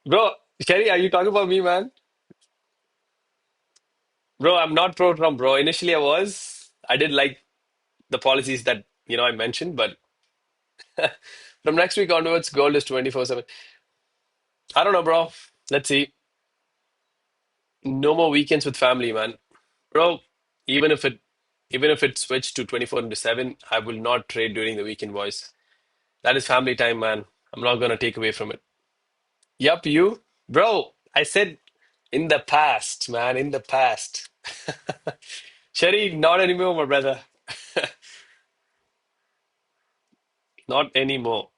Bro, Sherry, are you talking about me, man? Bro, I'm not pro Trump, bro. Initially, I was. I did like the policies that, I mentioned, but from next week onwards, gold is 24/7. I don't know, bro. Let's see. No more weekends with family, man. Bro, even if it even if it switched to 24 into 7, I will not trade during the weekend, boys. That is family time, man. I'm not gonna take away from it. Yup, you. Bro, I said in the past, man, in the past. Sherry, not anymore, my brother. Not anymore.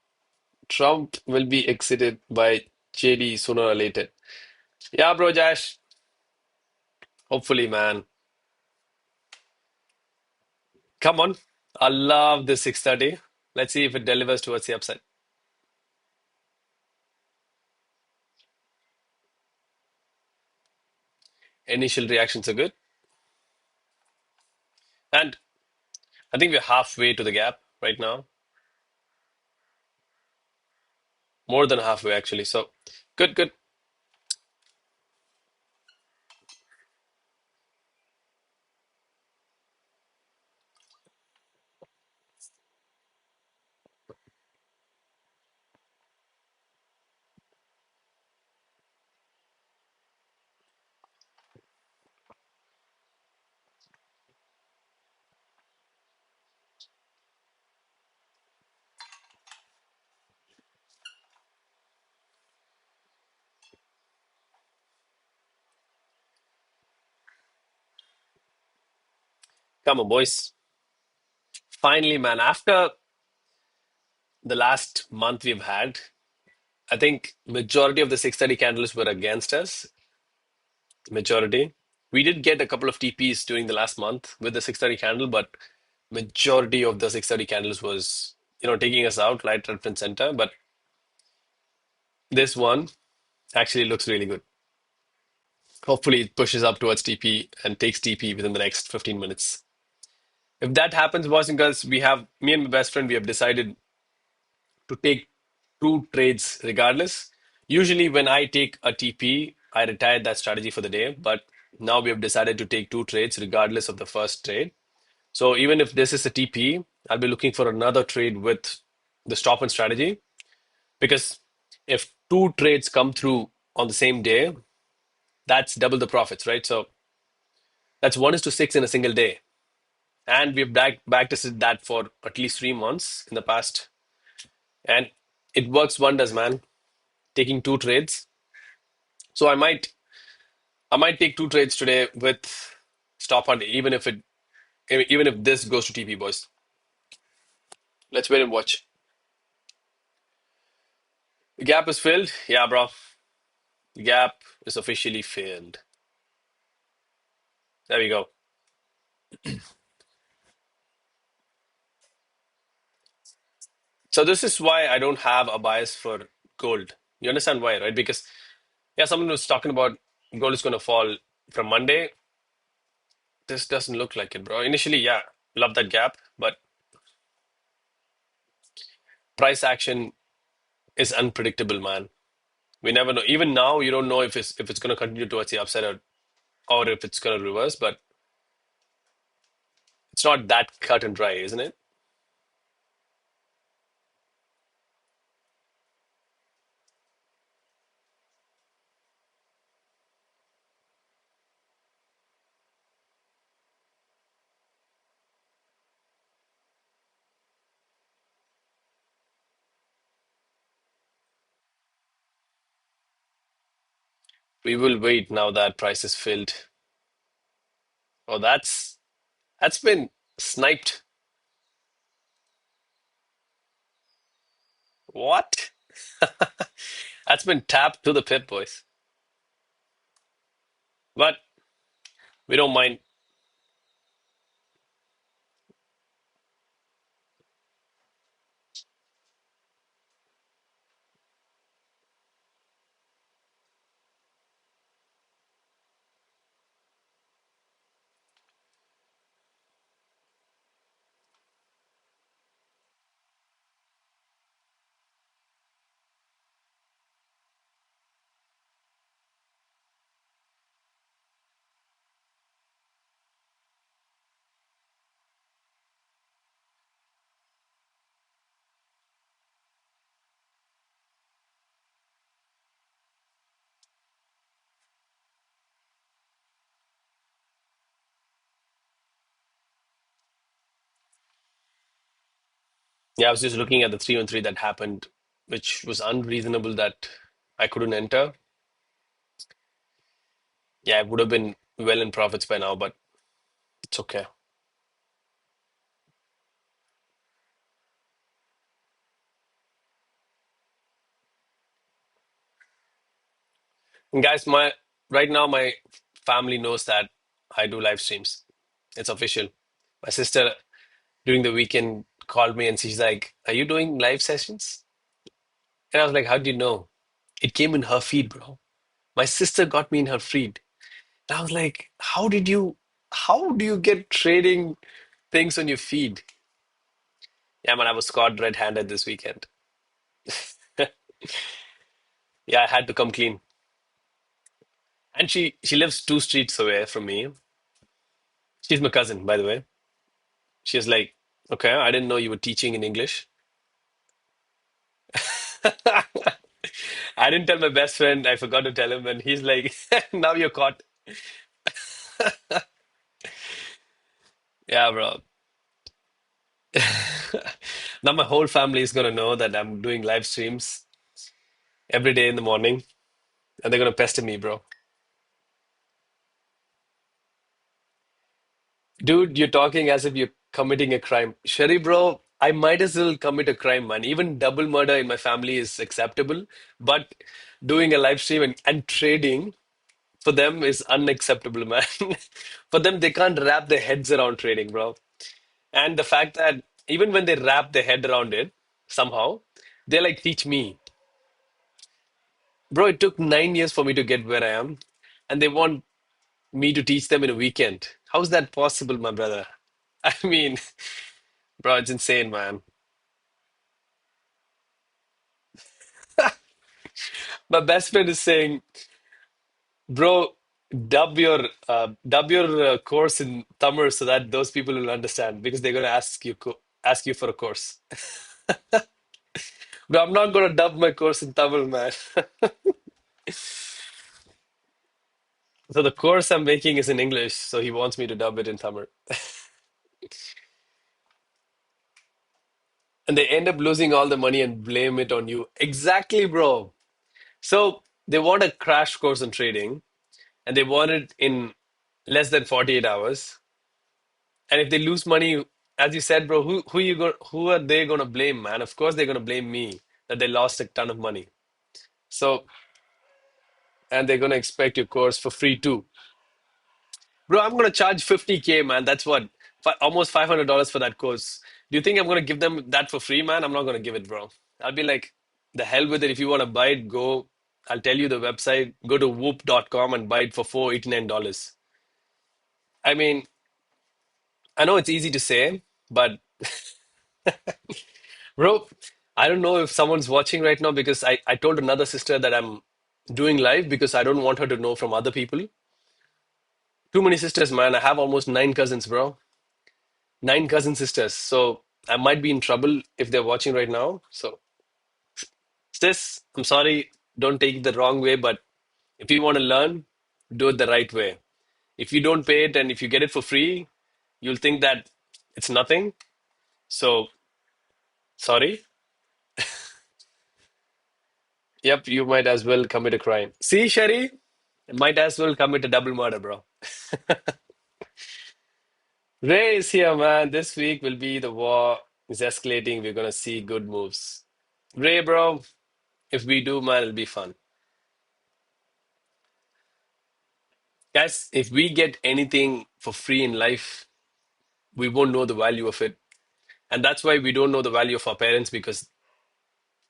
Trump will be exited by JD sooner or later. Yeah, bro, Josh. Hopefully, man. Come on. I love this 6:30. Let's see if it delivers towards the upside. Initial reactions are good. And I think we're halfway to the gap right now. More than halfway, actually. So good, good. Come on, boys. Finally, man, after the last month we've had, I think majority of the 6:30 candles were against us. Majority. We did get a couple of TPs during the last month with the 6:30 candle, but majority of the 6:30 candles was, taking us out right, left, and center. But this one actually looks really good. Hopefully, it pushes up towards TP and takes TP within the next 15 minutes. If that happens, boys and girls, me and my best friend, we have decided to take two trades regardless. Usually, when I take a TP, I retire that strategy for the day. But now we have decided to take two trades regardless of the first trade. So even if this is a TP, I'll be looking for another trade with the stop and strategy because if two trades come through on the same day, that's double the profits, right? So that's 1:6 in a single day. And we've backtested that for at least 3 months in the past. And it works wonders, man. Taking two trades. So I might take two trades today with stop hunt, even if this goes to TP, boys. Let's wait and watch. The gap is filled. Yeah, bro. The gap is officially filled. There we go. So this is why I don't have a bias for gold. You understand why, right? Because yeah, someone was talking about gold is going to fall from Monday. This doesn't look like it, bro. Initially, yeah, love that gap, but price action is unpredictable, man. We never know. Even now, you don't know if it's going to continue towards the upside or if it's going to reverse, but it's not that cut and dry, isn't it? We will wait now that price is filled. Oh, that's been sniped. What? That's been tapped to the pip, boys. But we don't mind. Yeah, I was just looking at the 3 on 3 that happened, which was unreasonable that I couldn't enter. Yeah, I would have been well in profits by now, but it's okay. And guys, my right now my family knows that I do live streams. It's official. My sister during the weekend called me and she's like, "Are you doing live sessions?" And I was like, "How do you know?" It came in her feed, bro. My sister got me in her feed. And I was like, how do you get trading things on your feed? Yeah, man, I was caught red-handed this weekend. Yeah, I had to come clean. And she lives 2 streets away from me. She's my cousin, by the way. She's like, okay, I didn't know you were teaching in English. I didn't tell my best friend. I forgot to tell him, and he's like, now you're caught. Yeah, bro. Now my whole family is gonna know that I'm doing live streams every day in the morning, and they're gonna pester me, bro. Dude, you're talking as if you're committing a crime. Sherry, bro, I might as well commit a crime, man. Even double murder in my family is acceptable, but doing a live stream and trading for them is unacceptable, man. For them, they can't wrap their heads around trading, bro. And the fact that even when they wrap their head around it, somehow, they like teach me. Bro, it took 9 years for me to get where I am, and they want me to teach them in a weekend. How's that possible, my brother? I mean, bro, it's insane, man. My best friend is saying, bro, dub your course in Tamil so that those people will understand because they're gonna ask you for a course. Bro, I'm not gonna dub my course in Tamil, man. So the course I'm making is in English, so he wants me to dub it in Tamil. And they end up losing all the money and blame it on you. Exactly, bro. So they want a crash course in trading and they want it in less than 48 hours. And if they lose money, as you said, bro, who are they gonna blame, man? Of course they're gonna blame me that they lost a ton of money. So and they're gonna expect your course for free too. Bro, I'm gonna charge 50K, man. That's what almost $500 for that course. Do you think I'm gonna give them that for free, man? I'm not gonna give it, bro. I'll be like, the hell with it. If you wanna buy it, go. I'll tell you the website. Go to whoop.com and buy it for $489. I mean, I know it's easy to say, but bro, I don't know if someone's watching right now because I told another sister that I'm doing live because I don't want her to know from other people. Too many sisters, man. I have almost nine cousins, bro. Nine cousin sisters. So I might be in trouble if they're watching right now. So, sis, I'm sorry. Don't take it the wrong way, but if you want to learn, do it the right way. If you don't pay it and if you get it for free, you'll think that it's nothing. So, sorry. Yep, you might as well commit a crime. See, Sherry? Might as well commit a double murder, bro. Ray is here, man. This week will be the war is escalating. We're gonna see good moves. Ray, bro, if we do, man, it'll be fun. Guys, if we get anything for free in life, we won't know the value of it. And that's why we don't know the value of our parents because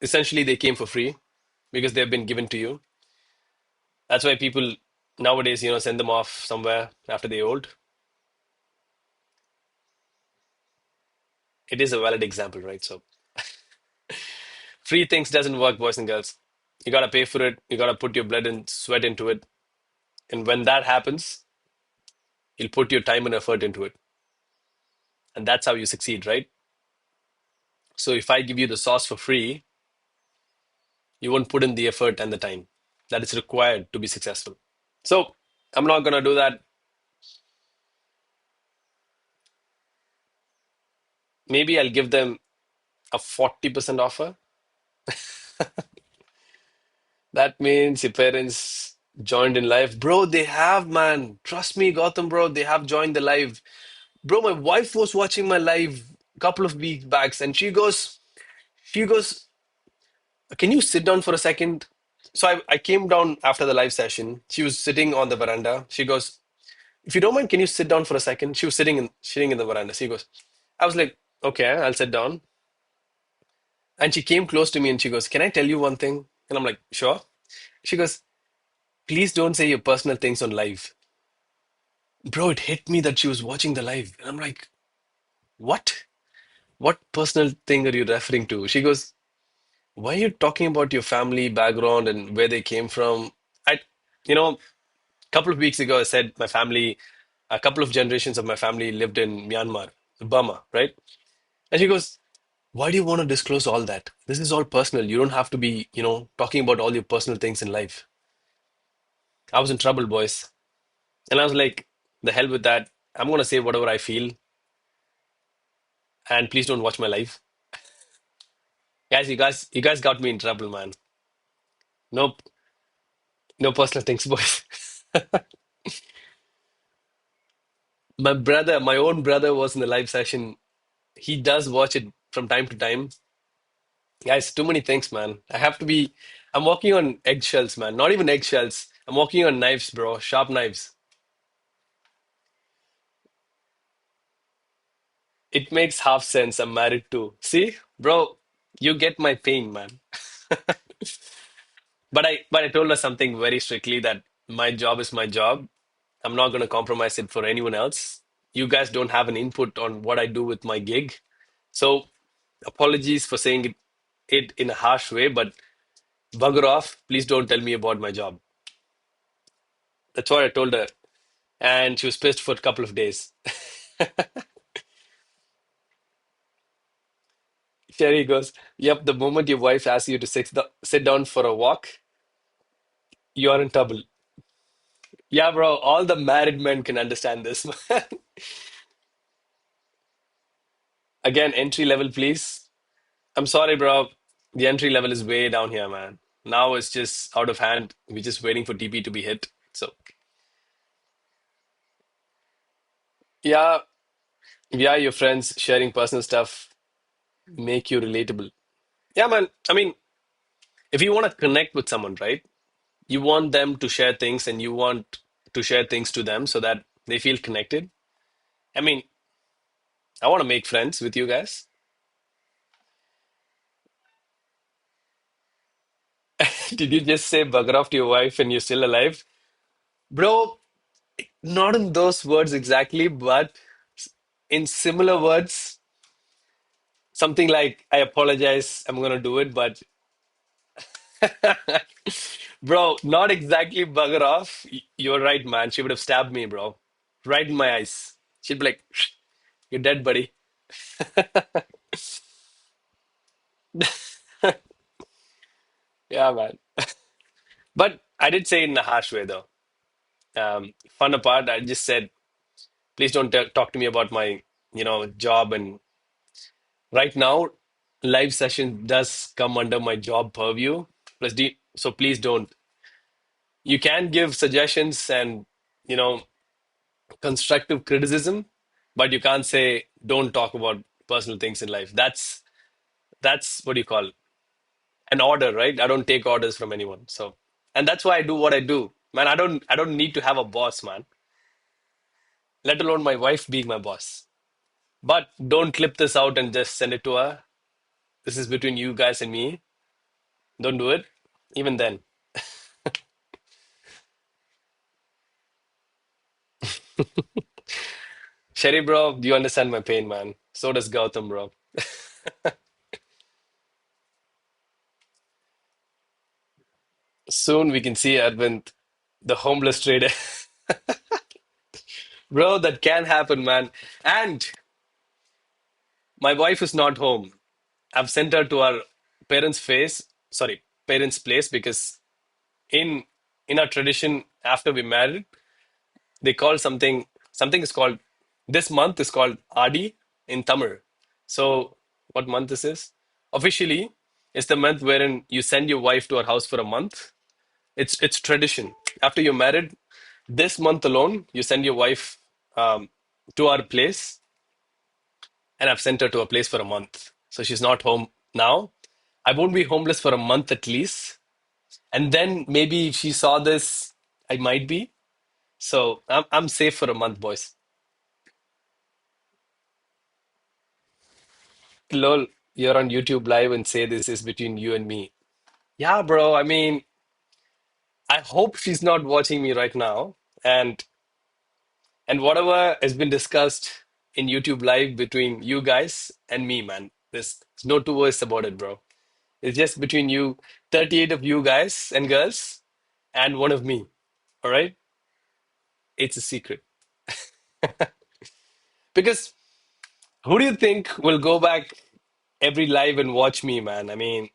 essentially they came for free because they've been given to you. That's why people nowadays, send them off somewhere after they're old. It is a valid example, right? So free things doesn't work, boys and girls. You gotta pay for it. You gotta put your blood and sweat into it. And when that happens, you'll put your time and effort into it. And that's how you succeed, right? So if I give you the sauce for free, you won't put in the effort and the time that is required to be successful. So I'm not gonna do that. Maybe I'll give them a 40% offer. That means your parents joined in live. Bro, they have, man. Trust me, Gotham, bro. They have joined the live. Bro, my wife was watching my live a couple of weeks back and she goes, can you sit down for a second? So I came down after the live session. She was sitting on the veranda. She goes, if you don't mind, can you sit down for a second? She was sitting in the veranda. She goes, I was like, okay, I'll sit down. And she came close to me and she goes, can I tell you one thing? And I'm like, sure. She goes, please don't say your personal things on live. Bro, it hit me that she was watching the live. And I'm like, what? What personal thing are you referring to? She goes, why are you talking about your family background and where they came from? I, a couple of weeks ago, I said my family, a couple of generations of my family lived in Myanmar, Burma, right? And she goes, why do you want to disclose all that? This is all personal. You don't have to be, talking about all your personal things in life. I was in trouble, boys. And I was like, the hell with that. I'm going to say whatever I feel. And please don't watch my live. You guys got me in trouble, man. Nope. No personal things, boys. My own brother was in the live session. He does watch it from time to time. Guys, too many things, man. I'm walking on eggshells, man. Not even eggshells. I'm walking on knives, bro. Sharp knives. It makes half sense. I'm married too. See, bro, you get my pain, man. But I told her something very strictly that my job is my job. I'm not going to compromise it for anyone else. You guys don't have an input on what I do with my gig. So apologies for saying it in a harsh way, but bugger off. Please don't tell me about my job. That's what I told her. And she was pissed for a couple of days. Sherry goes, yep, the moment your wife asks you to sit down for a walk, you're in trouble. Yeah, bro, all the married men can understand this, man. Again, entry level, please. I'm sorry, bro. The entry level is way down here, man. Now it's just out of hand. We're just waiting for TP to be hit. So, yeah, yeah, your friends sharing personal stuff make you relatable. Yeah, man. I mean, if you want to connect with someone, right? You want them to share things and you want to share things to them so that they feel connected. I mean, I want to make friends with you guys. Did you just say bugger off to your wife and you're still alive? Bro, not in those words exactly, but in similar words, something like, I apologize, I'm gonna do it, but bro, not exactly bugger off. You're right, man. She would have stabbed me, bro. Right in my eyes. She'd be like, you're dead, buddy. Yeah, man. But I did say it in a harsh way, though. Fun apart, I just said, please don't talk to me about my, job. And right now, live session does come under my job purview. So please don't. You can give suggestions and, you know, constructive criticism, but you can't say don't talk about personal things in life. That's what you call an order, right? I don't take orders from anyone. So, and that's why I do what I do. Man, I don't need to have a boss, man, let alone my wife being my boss. But don't clip this out and just send it to her. This is between you guys and me. Don't do it. Even then. Sherry, bro, you understand my pain, man. So does Gautam, bro. Soon we can see Arvind, the homeless trader. Bro, that can happen, man. And my wife is not home. I've sent her to our parents' place because in in our tradition, after we married, they call something is called this month is called Adi in Tamil. So what month this is? Officially, it's the month wherein you send your wife to our house for a month. It's tradition. After you're married, this month alone, you send your wife to our place, and I've sent her to a place for a month. So she's not home now. I won't be homeless for a month at least. And then maybe if she saw this, I might be. So I'm safe for a month, boys. Lol, you're on YouTube live and say this is between you and me. Yeah, bro. I mean, I hope she's not watching me right now. And whatever has been discussed in YouTube live between you guys and me, man. There's no two ways about it, bro. It's just between you, 38 of you guys and girls, and one of me. All right? It's a secret. Because who do you think will go back every live and watch me, man? I mean,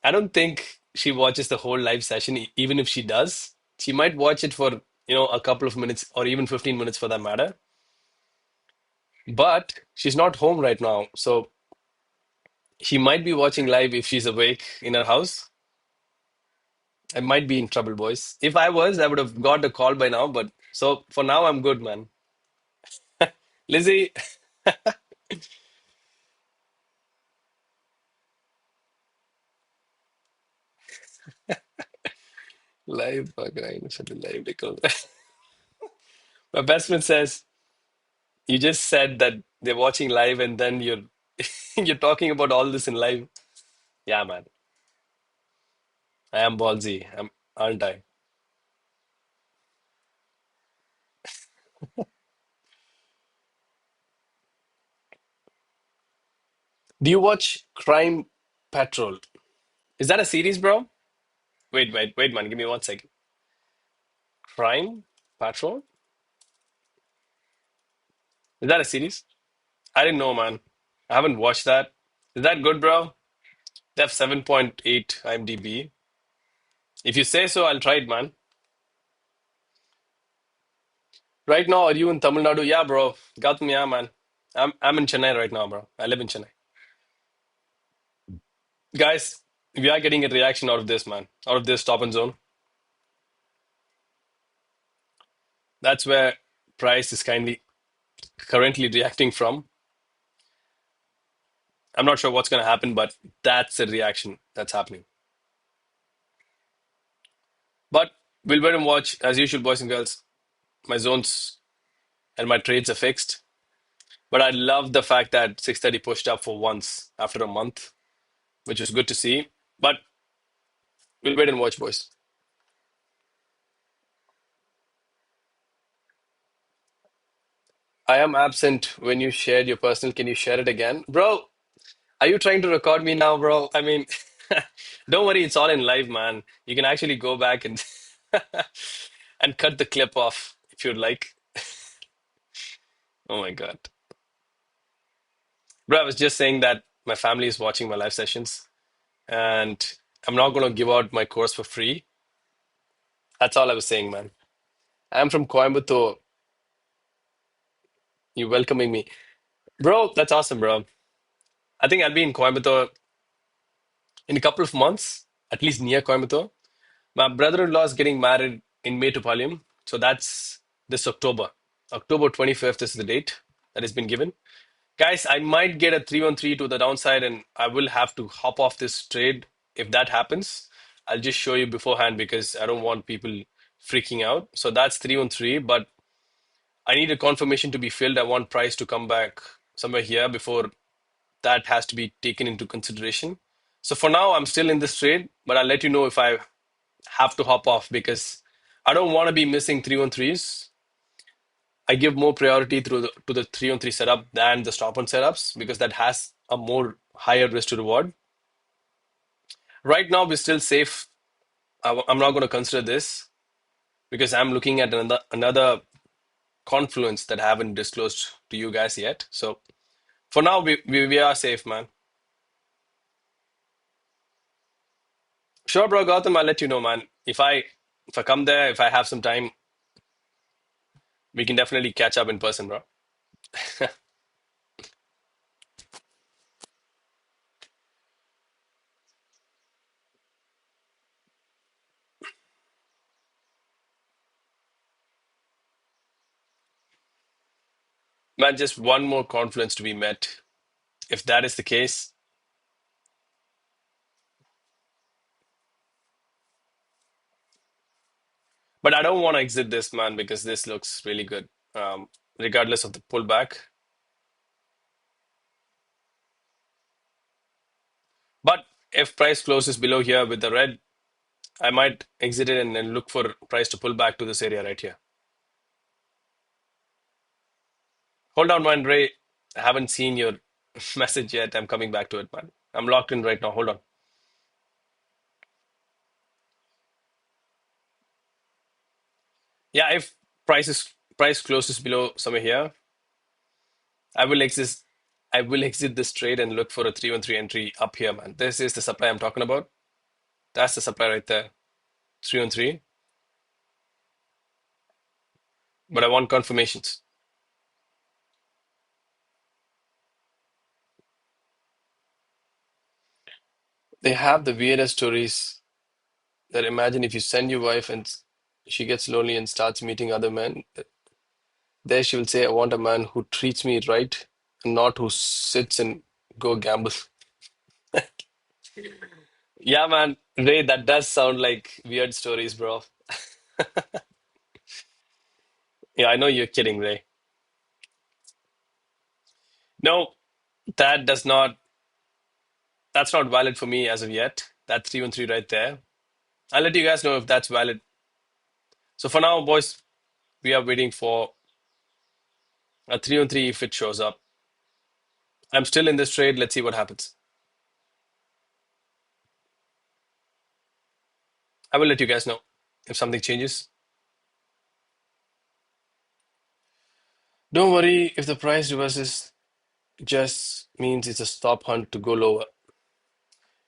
I don't think she watches the whole live session, even if she does. She might watch it for, a couple of minutes or even 15 minutes for that matter. But she's not home right now. So she might be watching live if she's awake in her house. I might be in trouble, boys. If I was, I would have got a call by now. But so for now, I'm good, man. Lizzie, live, grind, live, because my best friend says, you just said that they're watching live and then you're you're talking about all this in live. Yeah, man. I am ballsy. Aren't I? Do you watch Crime Patrol? Is that a series, bro? Wait, man. Give me 1 second. Crime Patrol? Is that a series? I didn't know, man. I haven't watched that. Is that good, bro? They have 7.8 IMDb. If you say so, I'll try it, man. Right now, are you in Tamil Nadu? Yeah, bro. Gautam, yeah, man. I'm in Chennai right now, bro. I live in Chennai. Guys, we are getting a reaction out of this, man. Out of this stop and zone. That's where price is kindly currently reacting from. I'm not sure what's going to happen, but that's the reaction that's happening. But we'll wait and watch. As usual, boys and girls, my zones and my trades are fixed. But I love the fact that 630 pushed up for once after a month, which was good to see. But we'll wait and watch, boys. I am absent when you shared your personal. Can you share it again? Bro, are you trying to record me now, bro? I mean, don't worry, it's all in live, man. You can actually go back and and cut the clip off if you'd like. Oh my God. Bro, I was just saying that my family is watching my live sessions and I'm not going to give out my course for free. That's all I was saying, man. I'm from Coimbatore. You welcoming me. Bro, that's awesome, bro. I think I'll be in Coimbatore in a couple of months, at least near Coimbatore. My brother-in-law is getting married in Mettupalayam. So that's this October. October 25th is the date that has been given. Guys, I might get a 313 to the downside and I will have to hop off this trade if that happens. I'll just show you beforehand because I don't want people freaking out. So that's 313, but I need a confirmation to be filled. I want price to come back somewhere here before that has to be taken into consideration. So for now, I'm still in this trade, but I'll let you know if I have to hop off because I don't want to be missing 313s. I give more priority to the 313 setup than the stop on setups because that has a more higher risk to reward. Right now, we're still safe. I'm not going to consider this because I'm looking at another confluence that I haven't disclosed to you guys yet. So for now, we are safe, man. Sure, bro, Gautam, I'll let you know, man. If I come there, if I have some time, we can definitely catch up in person, bro. Man, just one more confluence to be met. If that is the case, but I don't want to exit this, man, because this looks really good, regardless of the pullback. But if price closes below here with the red, I might exit it and then look for price to pull back to this area right here. Hold on, man, Ray. I haven't seen your message yet. I'm coming back to it, man. I'm locked in right now. Hold on. Yeah, if price closes below somewhere here, I will exit. I will exit this trade and look for a 313 entry up here, man. This is the supply I'm talking about. That's the supply right there, 313. But I want confirmations. They have the weirdest stories that imagine if you send your wife and she gets lonely and starts meeting other men, there she will say, I want a man who treats me right and not who sits and go gamble. Yeah, man. Ray, that does sound like weird stories, bro. Yeah, I know you're kidding, Ray. No, that does not, that's not valid for me as of yet. That 313 right there. I'll let you guys know if that's valid. So for now, boys, we are waiting for a 313 if it shows up. I'm still in this trade. Let's see what happens. I will let you guys know if something changes. Don't worry if the price reverses, just means it's a stop hunt to go lower.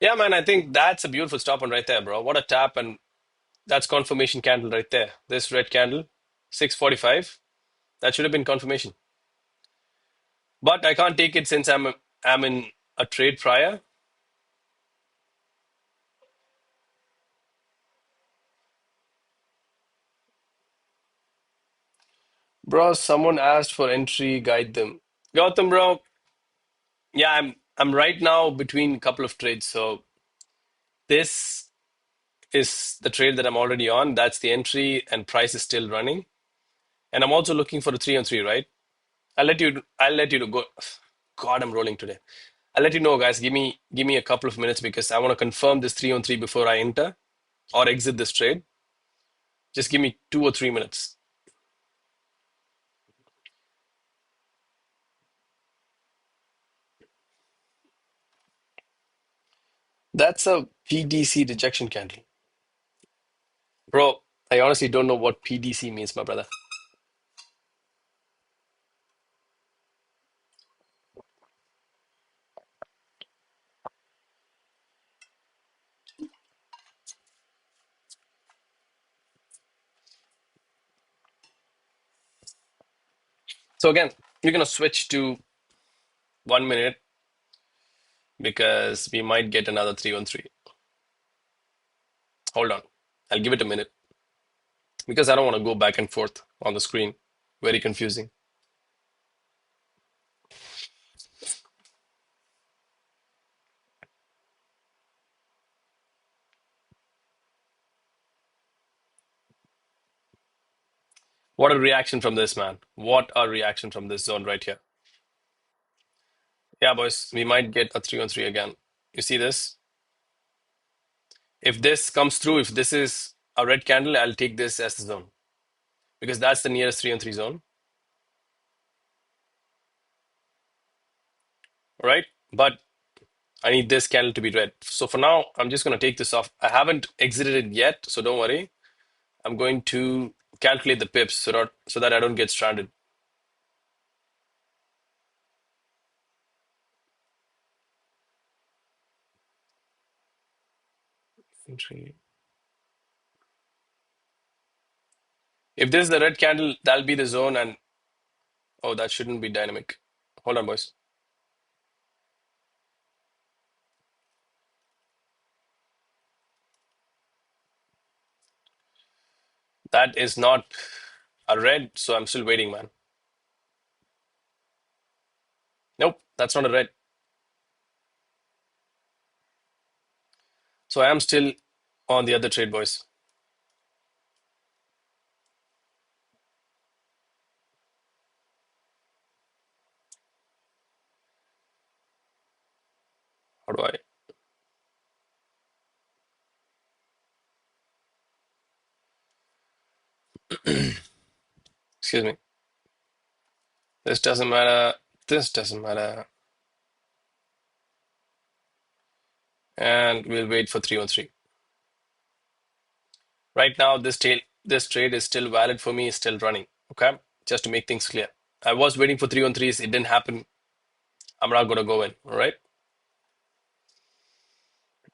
Yeah, man, I think that's a beautiful stop hunt right there, bro. What a tap, and that's confirmation candle right there. This red candle, 645. That should have been confirmation. But I can't take it since I'm in a trade prior. Bro, someone asked for entry, guide them. Gautam, bro. Yeah, I'm right now between a couple of trades. So this is the trade that I'm already on. That's the entry, and price is still running. And I'm also looking for a 3 on 3, right? I'll let you go. God, I'm rolling today. I'll let you know, guys. Give me a couple of minutes because I want to confirm this 3 on 3 before I enter or exit this trade. Just give me 2 or 3 minutes. That's a PDC rejection candle. Bro, I honestly don't know what PDC means, my brother. So again, we're gonna switch to 1 minute because we might get another 3 on 3. Hold on. I'll give it a minute because I don't want to go back and forth on the screen. Very confusing. What a reaction from this, man. What a reaction from this zone right here. Yeah, boys, we might get a 3 on 3 again. You see this? If this comes through, if this is a red candle, I'll take this as the zone because that's the nearest 3 on 3 zone. All right. But I need this candle to be red. So for now, I'm just going to take this off. I haven't exited it yet, so don't worry. I'm going to calculate the pips so that I don't get stranded. If this is the red candle, that'll be the zone. And oh, that shouldn't be dynamic. Hold on, boys. That is not a red, so I'm still waiting, man. Nope, that's not a red. So I am still on the other trade, boys. How do I? Excuse me. This doesn't matter. This doesn't matter. And we'll wait for 3 on 3. Right now, this trade is still valid for me, is still running. Okay, just to make things clear. I was waiting for 3 on 3s. It didn't happen. I'm not gonna go in. All right.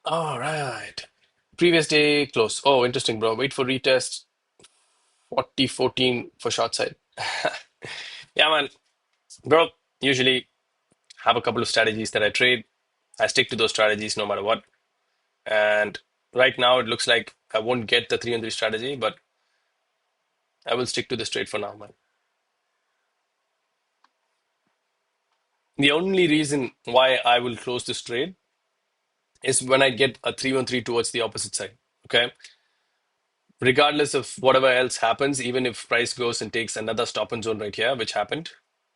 All right. Previous day close. Oh, interesting, bro. Wait for retest. 40-14 for short side. Yeah, man. Bro, usually have a couple of strategies that I trade. I stick to those strategies no matter what. And right now, it looks like I won't get the 3 on 3 strategy, but I will stick to this trade for now, man. The only reason why I will close this trade is when I get a 3 on 3 towards the opposite side. Okay. Regardless of whatever else happens, even if price goes and takes another stop and zone right here, which happened,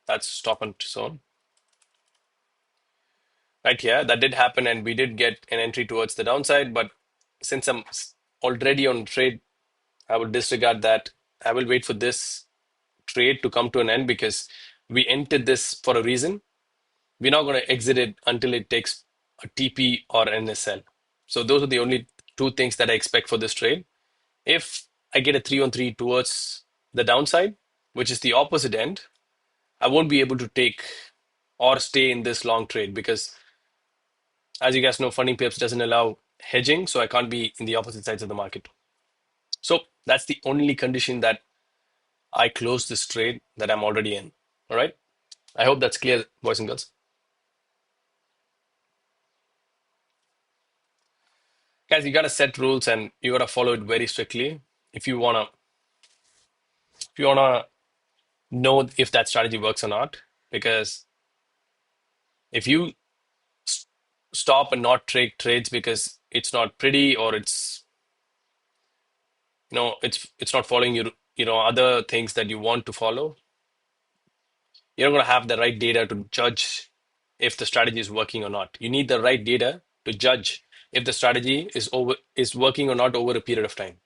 that's stop and zone right here. That did happen, and we did get an entry towards the downside. But since I'm already on trade, I will disregard that. I will wait for this trade to come to an end because we entered this for a reason. We're not going to exit it until it takes a TP or NSL. So those are the only two things that I expect for this trade. If I get a 3 on 3 towards the downside, which is the opposite end, I won't be able to take or stay in this long trade because, as you guys know, funding pips doesn't allow hedging, so I can't be in the opposite sides of the market. So that's the only condition that I close this trade that I'm already in. All right. I hope that's clear, boys and girls. Guys, you gotta set rules and you gotta follow it very strictly if you wanna know if that strategy works or not. Because if you s- stop and not trade trades because it's not pretty, or it's, it's not following your, other things that you want to follow, you're not going to have the right data to judge if the strategy is working or not. You need the right data to judge if the strategy is working or not over a period of time.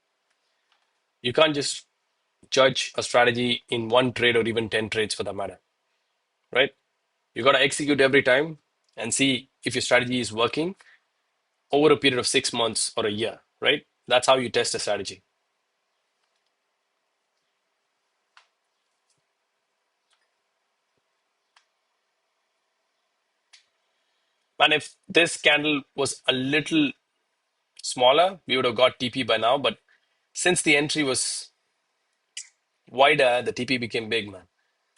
You can't just judge a strategy in one trade or even 10 trades for that matter, right? You got to execute every time and see if your strategy is working over a period of 6 months or a year, right? That's how you test a strategy. And if this candle was a little smaller, we would have got TP by now. But since the entry was wider, the TP became big, man.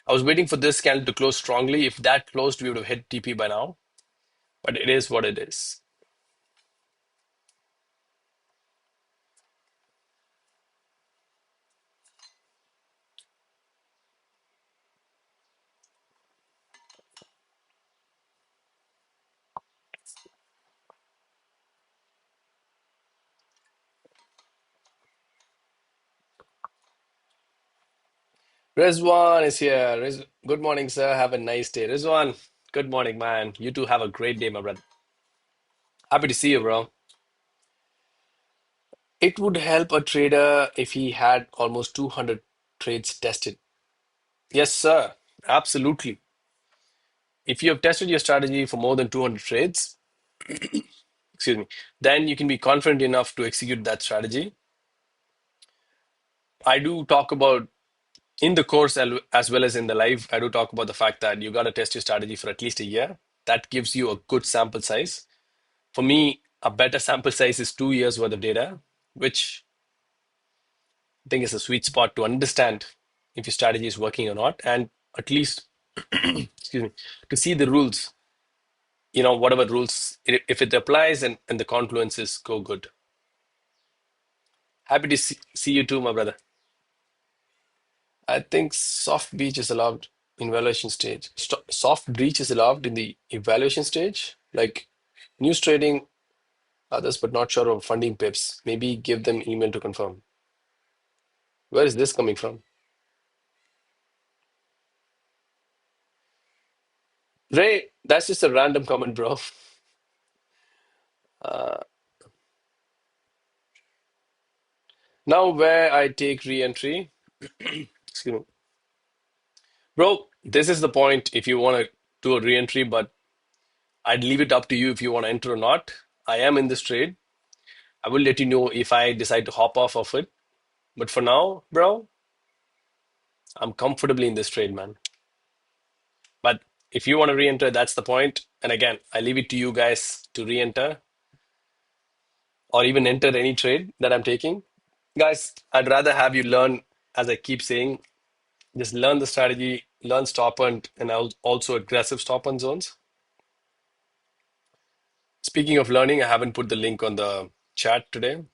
I was waiting for this candle to close strongly. If that closed, we would have hit TP by now. But it is what it is. Rizwan is here. Good morning, sir. Have a nice day. Rizwan, good morning, man. You too have a great day, my brother. Happy to see you, bro. It would help a trader if he had almost 200 trades tested. Yes, sir. Absolutely. If you have tested your strategy for more than 200 trades, excuse me, then you can be confident enough to execute that strategy. I do talk about in the course as well as in the live, I do talk about the fact that you got to test your strategy for at least a year. That gives you a good sample size. For me, a better sample size is 2 years worth of data, which I think is a sweet spot to understand if your strategy is working or not, and at least, excuse me, to see the rules, whatever rules, if it applies and the confluences go good. Happy to see you too, my brother. I think soft beach is allowed in evaluation stage. Soft breach is allowed in the evaluation stage, like news trading, others, but not sure of funding pips. Maybe give them email to confirm. Where is this coming from? Ray, that's just a random comment, bro. Uh, Now where I take re-entry, excuse me. Bro, this is the point if you want to do a re-entry, but I'd leave it up to you if you want to enter or not. I am in this trade. I will let you know if I decide to hop off of it. But for now, bro, I'm comfortably in this trade, man. But if you want to re-enter, that's the point. And again, I leave it to you guys to re-enter or even enter any trade that I'm taking. Guys, I'd rather have you learn, as I keep saying, just learn the strategy, learn stop and also aggressive stop on zones. Speaking of learning, I haven't put the link on the chat today.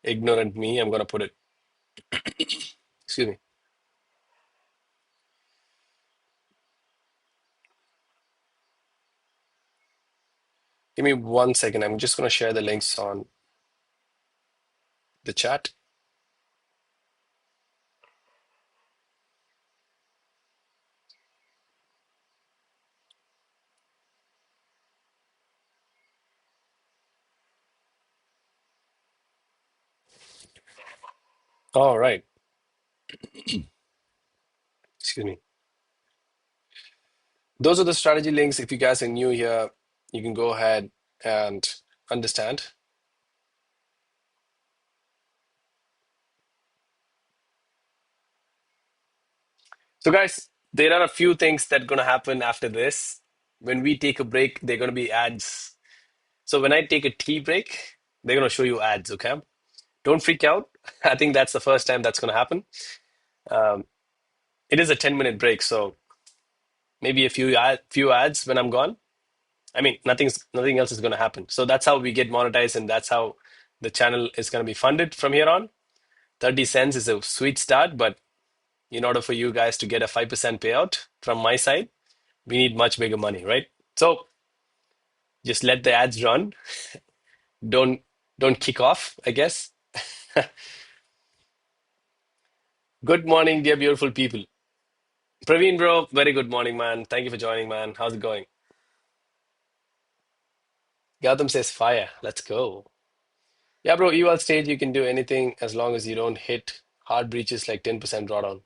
Ignorant me, I'm going to put it. Excuse me. Give me 1 second. I'm just going to share the links on the chat. All right. Excuse me. Those are the strategy links. If you guys are new here, you can go ahead and understand. So, guys, there are a few things that are going to happen after this. When we take a break, they're going to be ads. So, when I take a tea break, they're going to show you ads, okay? Don't freak out. I think that's the first time that's going to happen. Um, it is a 10-minute break, so maybe a few ads when I'm gone. I mean, nothing else is going to happen. So that's how we get monetized, and that's how the channel is going to be funded from here on. 30 cents is a sweet start, but in order for you guys to get a 5% payout from my side, we need much bigger money, right? So just let the ads run. Don't don't kick off, I guess. Good morning, dear beautiful people. Praveen, bro, very good morning, man. Thank you for joining, man. How's it going? Gautam says fire. Let's go. Yeah, bro, eval stage, you can do anything as long as you don't hit hard breaches like 10% drawdown.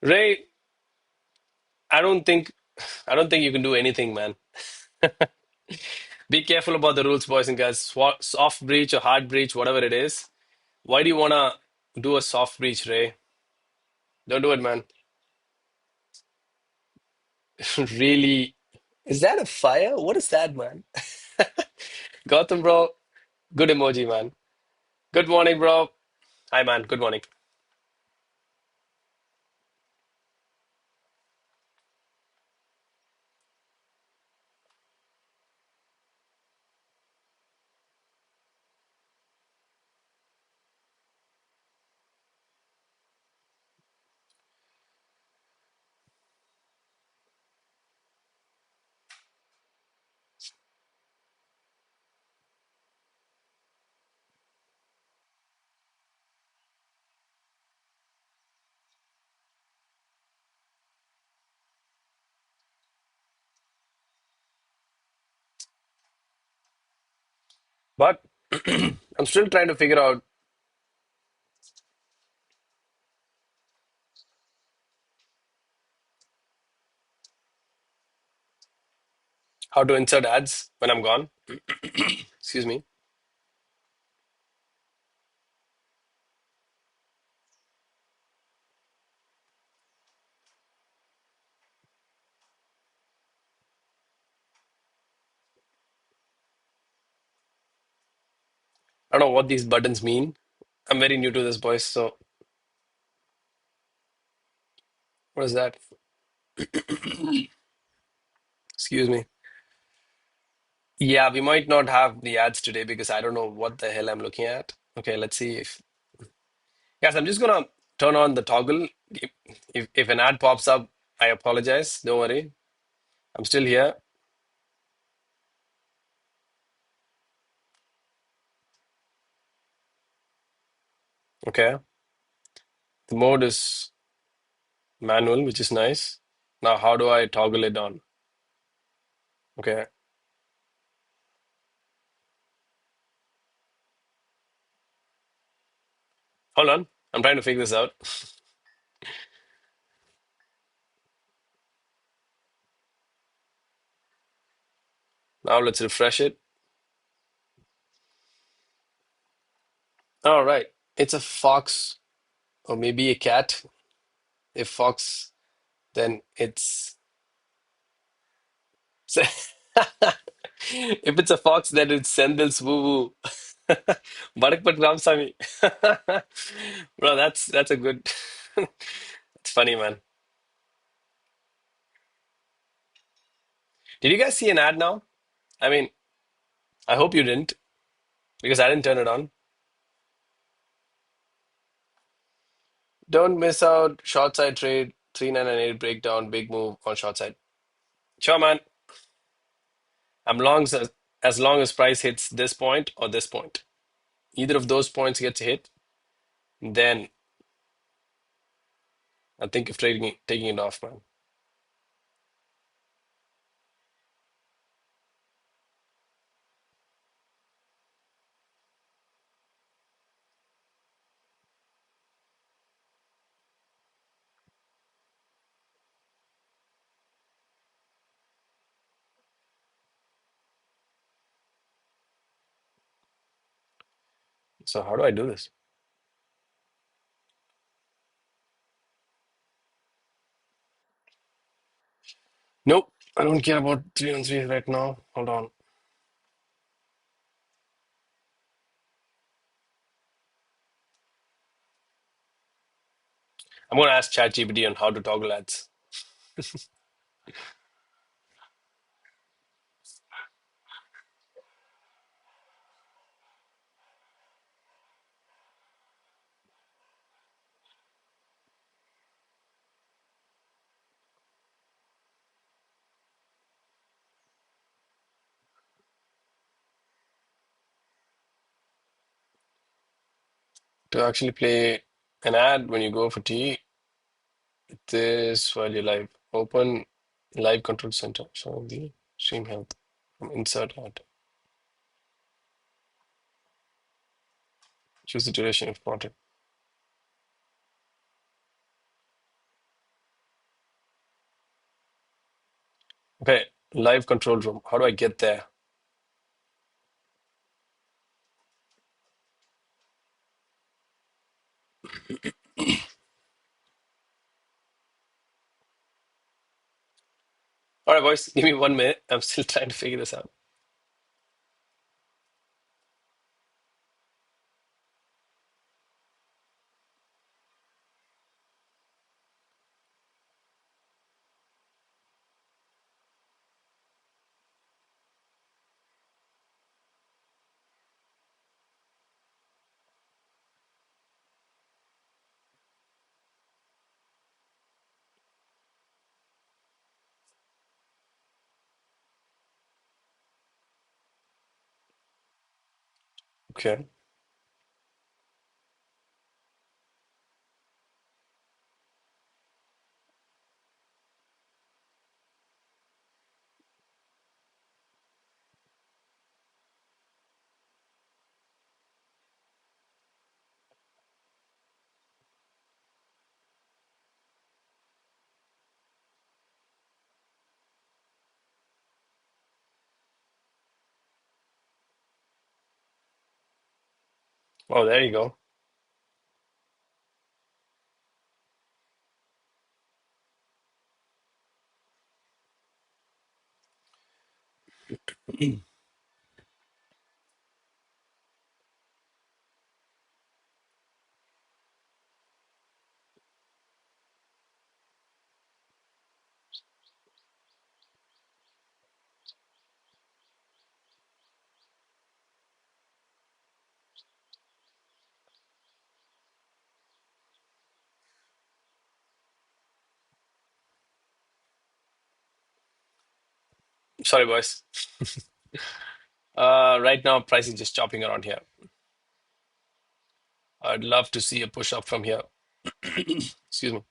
Ray, I don't think I don't think you can do anything, man. Be careful about the rules, boys and girls. Soft breach or hard breach, whatever it is. Why do you wanna do a soft breach, Ray? Don't do it, man. Really? Is that a fire? What is that, man? Gotham, bro. Good emoji, man. Good morning, bro. Hi, man. Good morning. But I'm still trying to figure out how to insert ads when I'm gone. Excuse me. I don't know what these buttons mean. I'm very new to this, boys. So what is that? Excuse me. Yeah, we might not have the ads today because I don't know what the hell I'm looking at. Okay, let's see if. Yes, I'm just gonna turn on the toggle. If an ad pops up, I apologize. Don't worry. I'm still here. Okay. The mode is manual, which is nice. Now, how do I toggle it on? Okay. Hold on. I'm trying to figure this out. Now let's refresh it. All right. It's a fox or maybe a cat. If fox, then it's if it's a fox, then it's Senthil's woo woo. Badakpat Ramsamy. Bro, that's a good it's funny, man. Did you guys see an ad now? I mean, I hope you didn't, because I didn't turn it on. Don't miss out short side trade, 3998 breakdown, big move on short side. Sure, man. I'm long as long as price hits this point or this point. Either of those points gets hit, then I think of taking it off, man. So how do I do this? Nope, I don't care about 3 on 3 right now. Hold on. I'm gonna ask ChatGPT on how to toggle ads. To actually play an ad when you go for tea, this while you live. Open live control center. Showing the stream health from insert ad. Choose the duration if wanted. Okay, live control room. How do I get there? All right, boys, give me 1 minute. I'm still trying to figure this out. Okay. Oh, there you go. Sorry, boys. Right now, price is just chopping around here. I'd love to see a push up from here. Excuse me.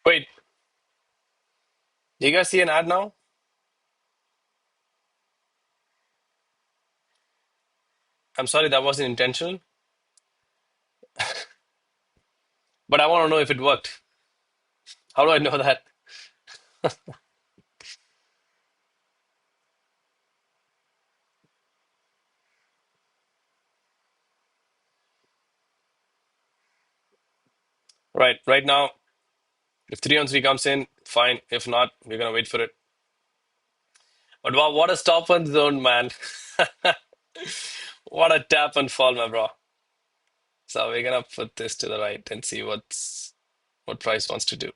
Wait, do you guys see an ad now? I'm sorry, that wasn't intentional, but I want to know if it worked. How do I know that? Right now, if 3 on 3 comes in, fine. If not, we're gonna wait for it. But wow, what a stop and zone, man. What a tap and fall, my bro. So we're gonna put this to the right and see what's. what price wants to do.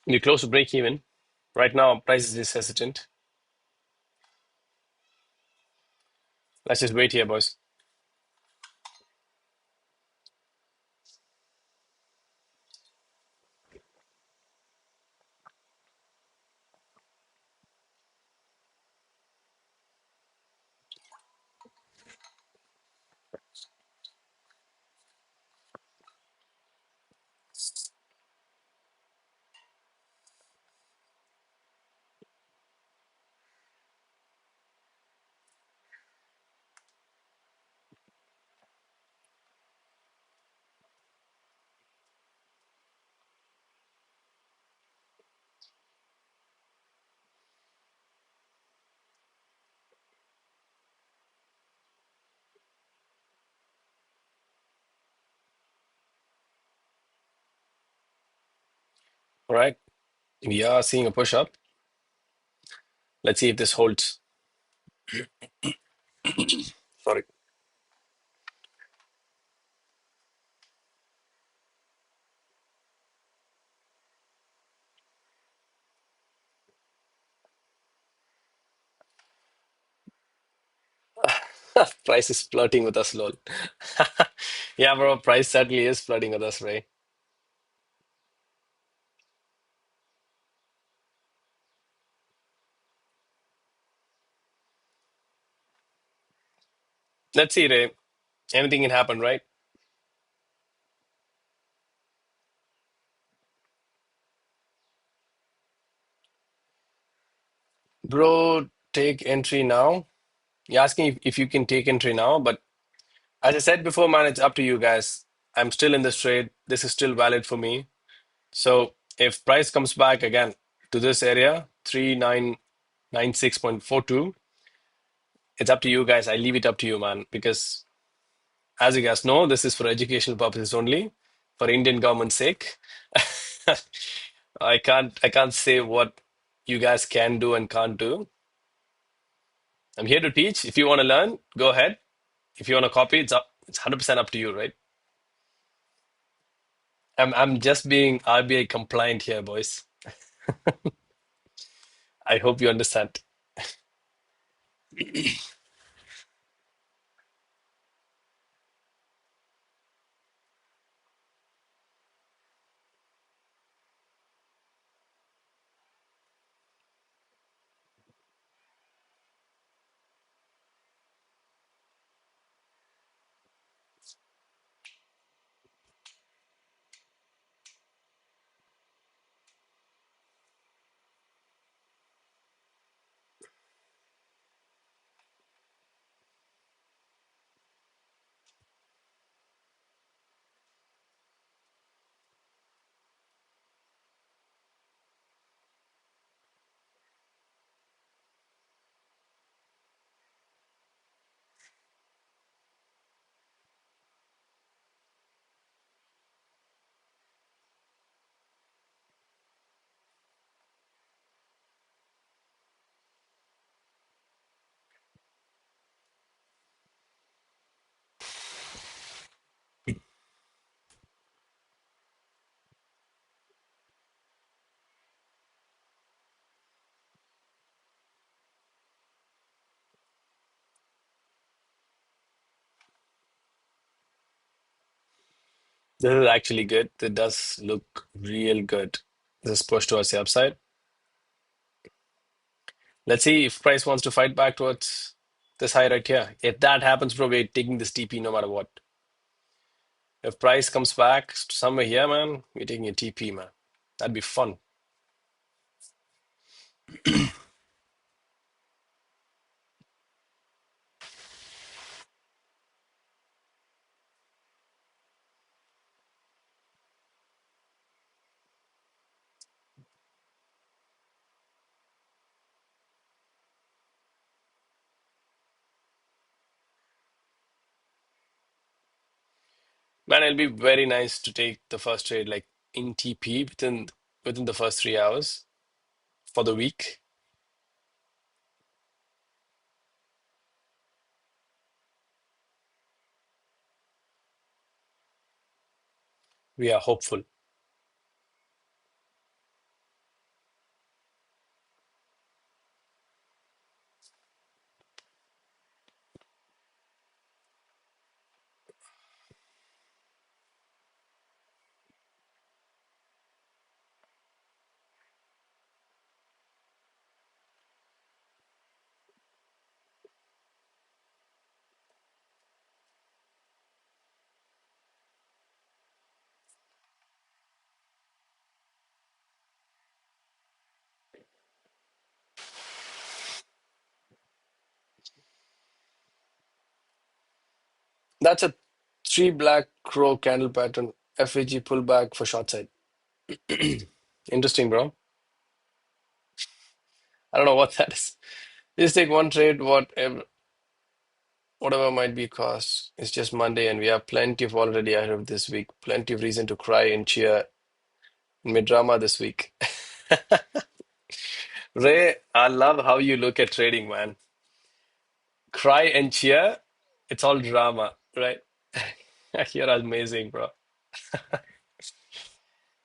You close to break even. Right now, price is hesitant. Let's just wait here, boys. All right. We are seeing a push up. Let's see if this holds. Sorry. Price is flirting with us, lol. Yeah, bro. Price certainly is flirting with us, right? Let's see, Ray. Anything can happen, right? Bro, take entry now. You're asking if you can take entry now, but as I said before, man, it's up to you guys. I'm still in this trade. This is still valid for me. So if price comes back again to this area, 3996.42, it's up to you guys. I leave it up to you, man, because as you guys know, this is for educational purposes only, for Indian government's sake. I can't say what you guys can do and can't do. I'm here to teach. If you want to learn, go ahead. If you want to copy, it's 100% up to you, right? I'm just being RBI compliant here, boys. I hope you understand. This is actually good. It does look real good. This is push towards the upside. Let's see if price wants to fight back towards this high right here. If that happens, bro, we're taking this TP no matter what. If price comes back somewhere here, man, we're taking a TP, man. That'd be fun. Man, it'll be very nice to take the first trade like in TP within the first 3 hours for the week. We are hopeful. That's a three black crow candle pattern. FAG pullback for short side. Interesting, bro. I don't know what that is. Just take one trade, whatever might be cost. It's just Monday, and we have plenty of already ahead of this week. Plenty of reason to cry and cheer mid drama this week. Ray, I love how you look at trading, man. Cry and cheer, it's all drama, right? You're amazing, bro.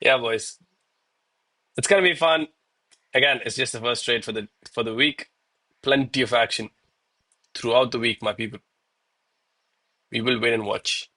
Yeah, boys. It's gonna be fun. Again, it's just the first trade for the week. Plenty of action throughout the week, my people. We will wait and watch.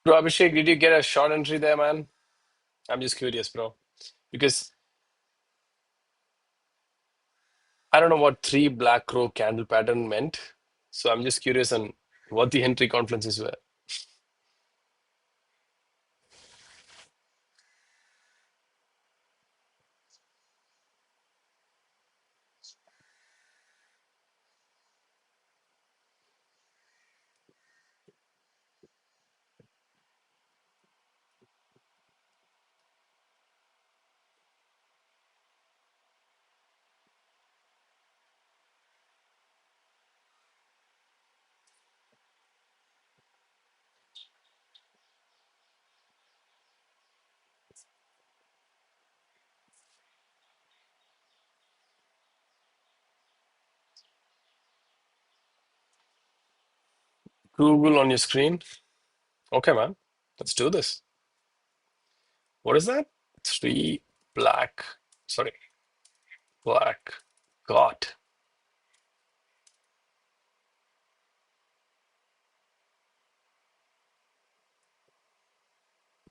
Bro, Abhishek, did you get a short entry there, man? I'm just curious, bro. Because I don't know what three black crow candle pattern meant. So I'm just curious on what the entry confluences were. Google on your screen. Okay, man. Let's do this. What is that? Three black, sorry, black. God.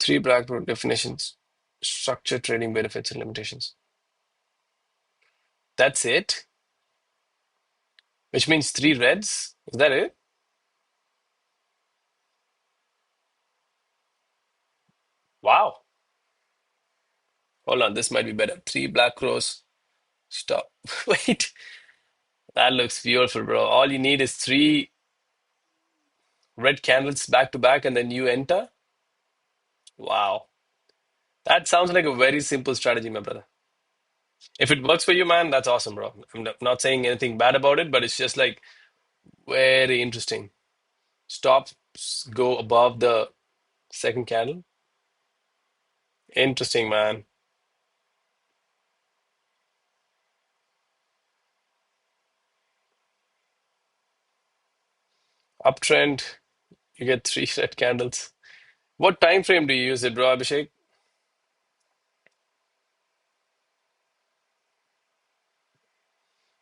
Three black root definitions, structure trading benefits and limitations. That's it? Which means three reds? Is that it? Wow. Hold on, this might be better. Three black crows. Stop. Wait, that looks beautiful, bro. All you need is three red candles back to back, and then you enter. Wow. That sounds like a very simple strategy, my brother. If it works for you, man, that's awesome, bro. I'm not saying anything bad about it, but it's just like very interesting. Stops go above the second candle. Interesting, man. Uptrend, you get three red candles. What time frame do you use it, bro, Abhishek?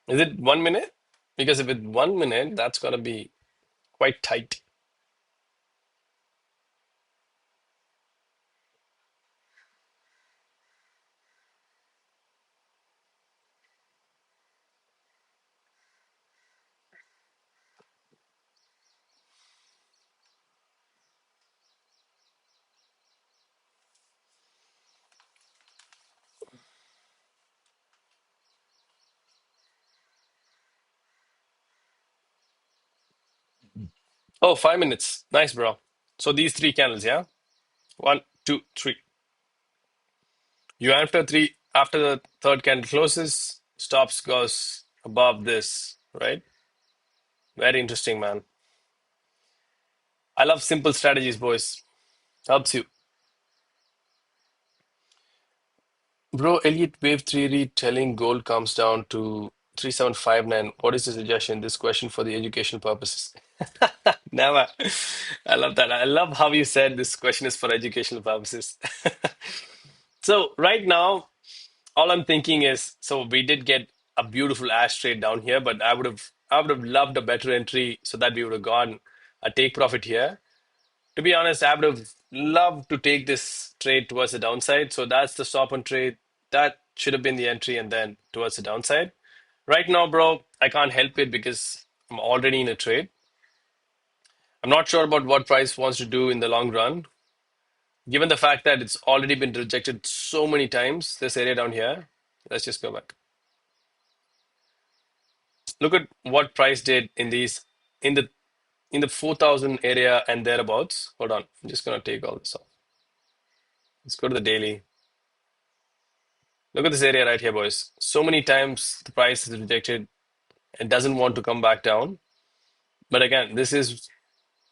Is it 1 minute? Because if it's 1 minute, that's gonna be quite tight. Oh, 5 minutes. Nice, bro. So these three candles, yeah? One, two, three. You after three, after the third candle closes, stops goes above this, right? Very interesting, man. I love simple strategies, boys. Helps you. Bro, Elliott Wave Theory telling gold comes down to 3759. What is the suggestion? This question for the educational purposes. Never. I love that. I love how you said this question is for educational purposes. So right now, all I'm thinking is, so we did get a beautiful ash trade down here, but I would have loved a better entry so that we would have gone a take profit here. To be honest, I would have loved to take this trade towards the downside. So that's the stop on trade. That should have been the entry and then towards the downside. Right now, bro, I can't help it because I'm already in a trade. I'm not sure about what price wants to do in the long run. Given the fact that it's already been rejected so many times, this area down here, let's just go back. Look at what price did in these in the 4,000 area and thereabouts. Hold on, I'm just gonna take all this off. Let's go to the daily. Look at this area right here, boys. So many times the price is rejected and doesn't want to come back down. But again, this is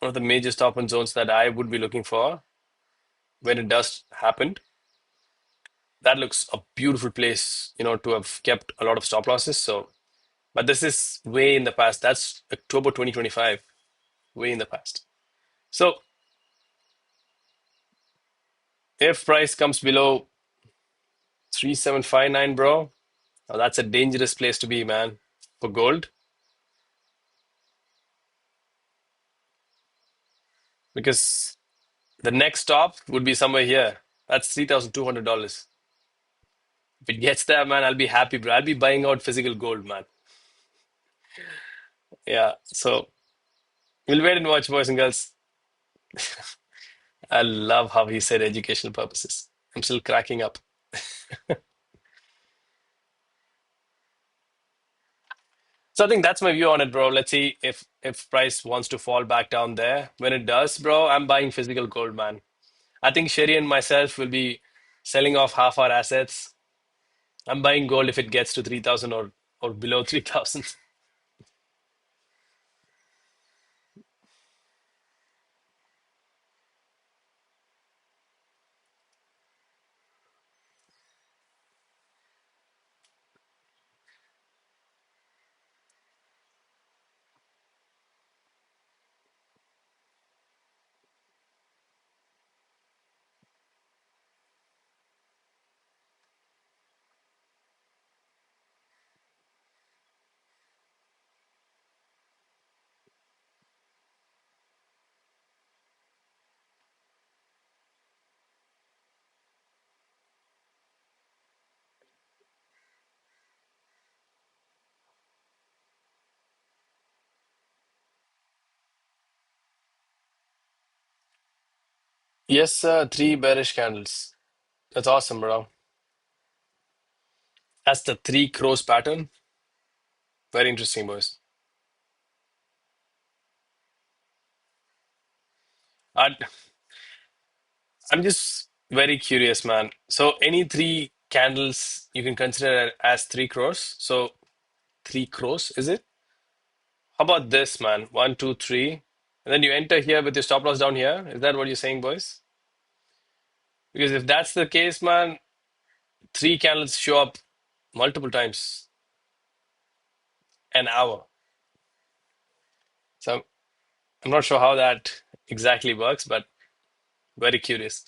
one of the major stop and zones that I would be looking for when it does happen. That looks a beautiful place, to have kept a lot of stop losses. So, but this is way in the past. That's October 2025, way in the past. So if price comes below 3759, bro, now that's a dangerous place to be, man, for gold. Because the next stop would be somewhere here. That's $3,200. If it gets there, man, I'll be happy, bro. I'll be buying out physical gold, man. Yeah. So we'll wait and watch, boys and girls. I love how he said educational purposes. I'm still cracking up. So I think that's my view on it, bro. Let's see if price wants to fall back down there. When it does, bro, I'm buying physical gold, man. I think Sherry and myself will be selling off half our assets. I'm buying gold if it gets to 3,000 or below 3,000. Yes, sir. Three bearish candles. That's awesome, bro. That's the three crows pattern. Very interesting, boys. I, I'm just very curious, man. So any three candles you can consider as three crows. So three crows, is it? How about this, man? One, two, three. And then you enter here with your stop loss down here. Is that what you're saying, boys? Because if that's the case, man, three candles show up multiple times an hour. So I'm not sure how that exactly works, but very curious.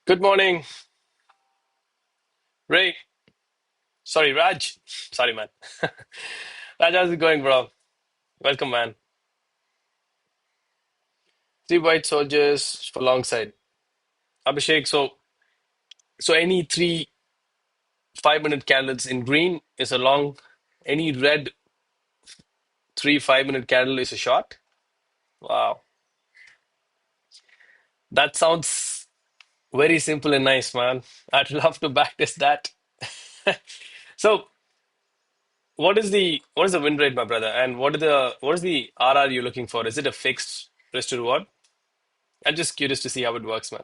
Good morning, Ray. Sorry, Raj. Sorry, man. Raj, how's it going, bro? Welcome, man. Three white soldiers for long side. Abhishek, so any three 5 minute candles in green is a long, any red three 5 minute candle is a short. Wow. That sounds very simple and nice, man. I'd love to backtest that. So what is the win rate, my brother? And what is the RR you're looking for? Is it a fixed risk to reward? I'm just curious to see how it works, man.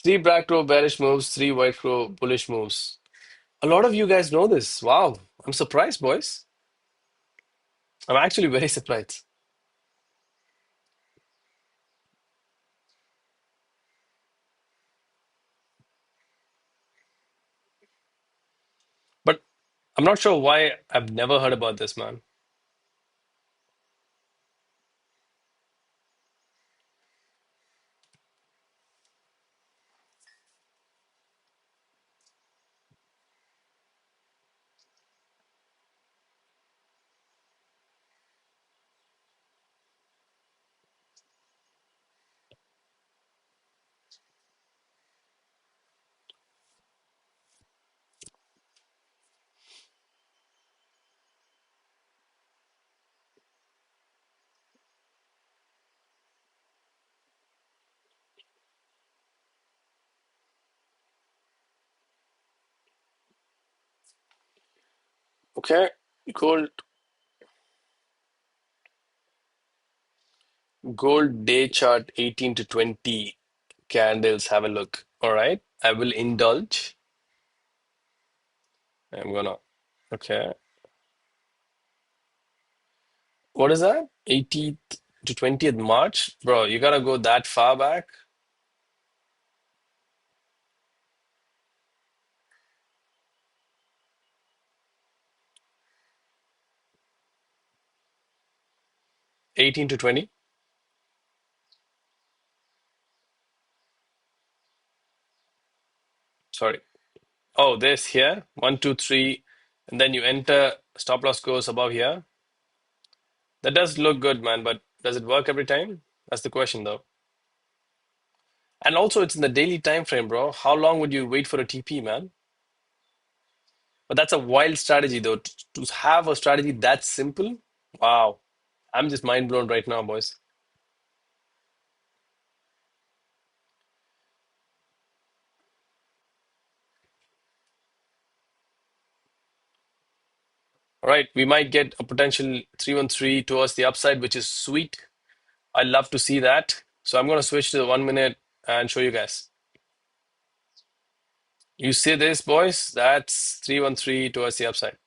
Three black crow bearish moves, three white crow bullish moves. A lot of you guys know this. Wow. I'm surprised, boys. I'm actually very surprised. But I'm not sure why I've never heard about this, man. Okay. Gold gold day chart 18 to 20 candles. Have a look. All right. I will indulge. I'm gonna okay. What is that? 18th to 20th March? Bro, you gotta go that far back. 18 to 20. Sorry. Oh, this here. One, two, three. And then you enter, stop loss goes above here. That does look good, man, but does it work every time? That's the question, though. And also, it's in the daily time frame, bro. How long would you wait for a TP, man? But that's a wild strategy, though. To have a strategy that simple, wow. I'm just mind blown right now, boys. All right, we might get a potential 313 towards the upside, which is sweet. I love to see that. So I'm going to switch to the 1 minute and show you guys. You see this, boys? That's 313 towards the upside.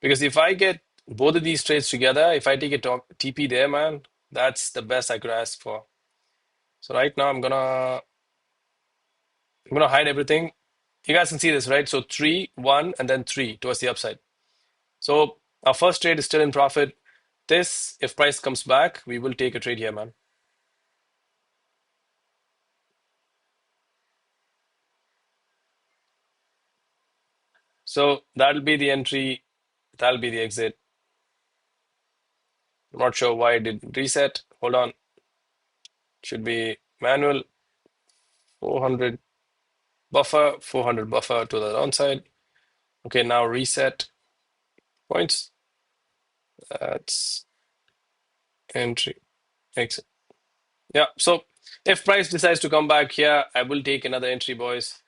Because if I get both of these trades together, if I take a TP there, man, that's the best I could ask for. So right now I'm gonna hide everything. You guys can see this, right? So 3, 1, and then 3 towards the upside. So our first trade is still in profit. This, if price comes back, we will take a trade here, man. So that'll be the entry, that'll be the exit. I'm not sure why it didn't reset. Hold on. Should be manual 400. buffer, 400 buffer to the downside. Okay, now reset points. That's entry, exit. Yeah, so if price decides to come back here, I will take another entry, boys.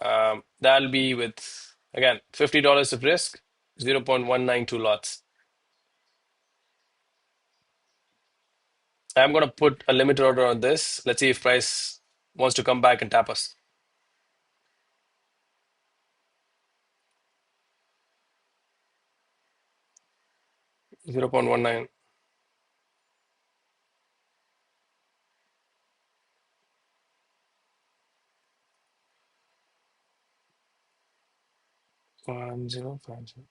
That'll be with, again, $50 of risk, 0.192 lots. I'm going to put a limit order on this. Let's see if price wants to come back and tap us. 0.19. One zero five zero.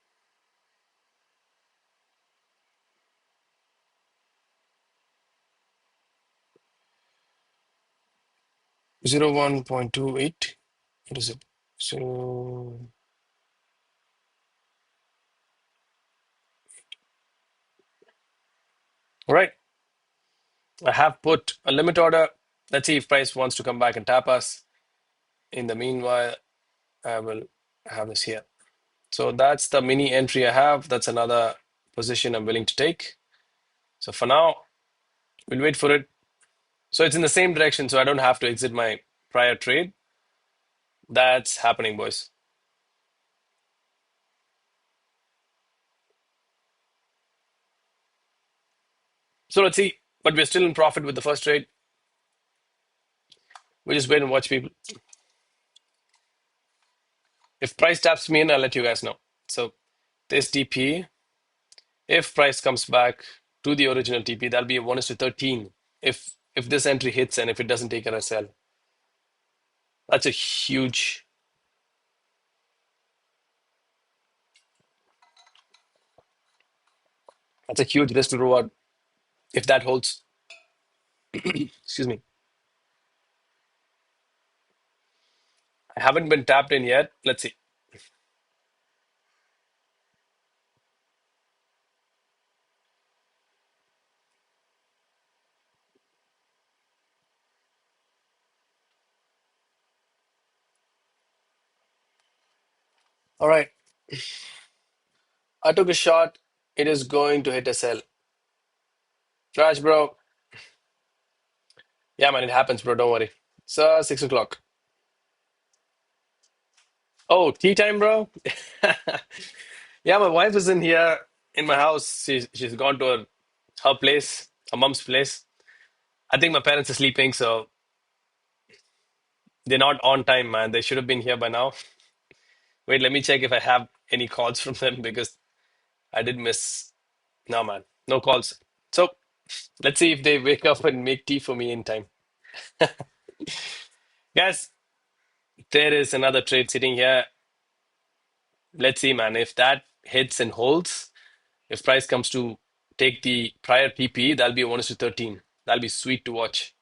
1.28. What is it? So, all right. I have put a limit order. Let's see if price wants to come back and tap us. In the meanwhile, I will have this here. So that's the mini entry I have. That's another position I'm willing to take. So for now, we'll wait for it. So it's in the same direction, so I don't have to exit my prior trade. That's happening, boys. So let's see. But we're still in profit with the first trade. We just wait and watch, people. If price taps me in, I'll let you guys know. So this TP, if price comes back to the original TP, that'll be a 1:13. If this entry hits and if it doesn't take an SL, that's a huge, risk to reward if that holds. Excuse me. I haven't been tapped in yet. Let's see. All right. I took a shot. It is going to hit SL. Trash, bro. Yeah, man, it happens, bro. Don't worry. It's 6 o'clock. Oh, tea time, bro? Yeah, my wife is in here in my house. She's gone to her place, her mom's place. I think my parents are sleeping, so they're not on time, man. They should have been here by now. Wait, let me check if I have any calls from them because I did miss. No, man, no calls. So let's see if they wake up and make tea for me in time. Guys, there is another trade sitting here. Let's see, man. If that hits and holds, if price comes to take the prior TP, that'll be a 1:13. That'll be sweet to watch.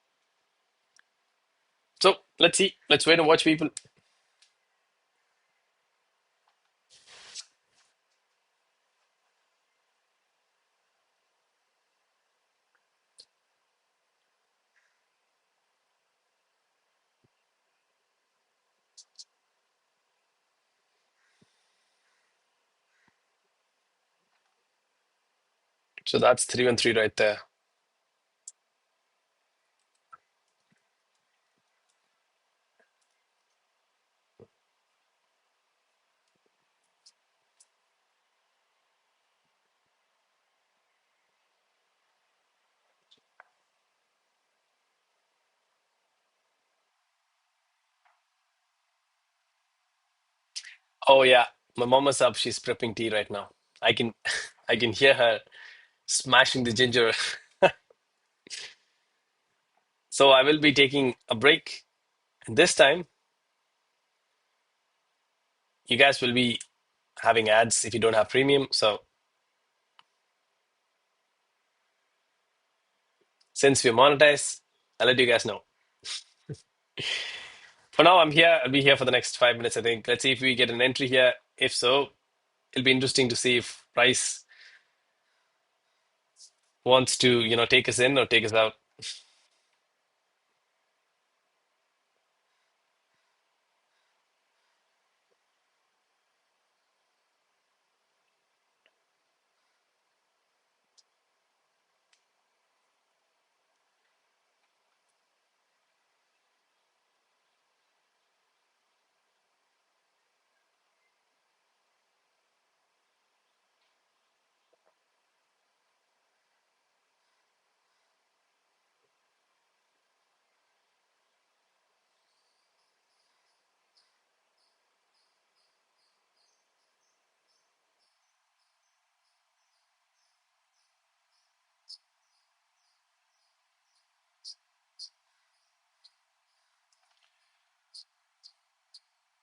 So let's see. Let's wait and watch, people. So that's 313 right there. Oh yeah, my mom is up. She's prepping tea right now. I can, I can hear her smashing the ginger. So I will be taking a break. And this time, you guys will be having ads if you don't have premium. So since we're monetized, I'll let you guys know. For now, I'm here. I'll be here for the next 5 minutes, I think. Let's see if we get an entry here. If so, it'll be interesting to see if price wants to, take us in or take us out.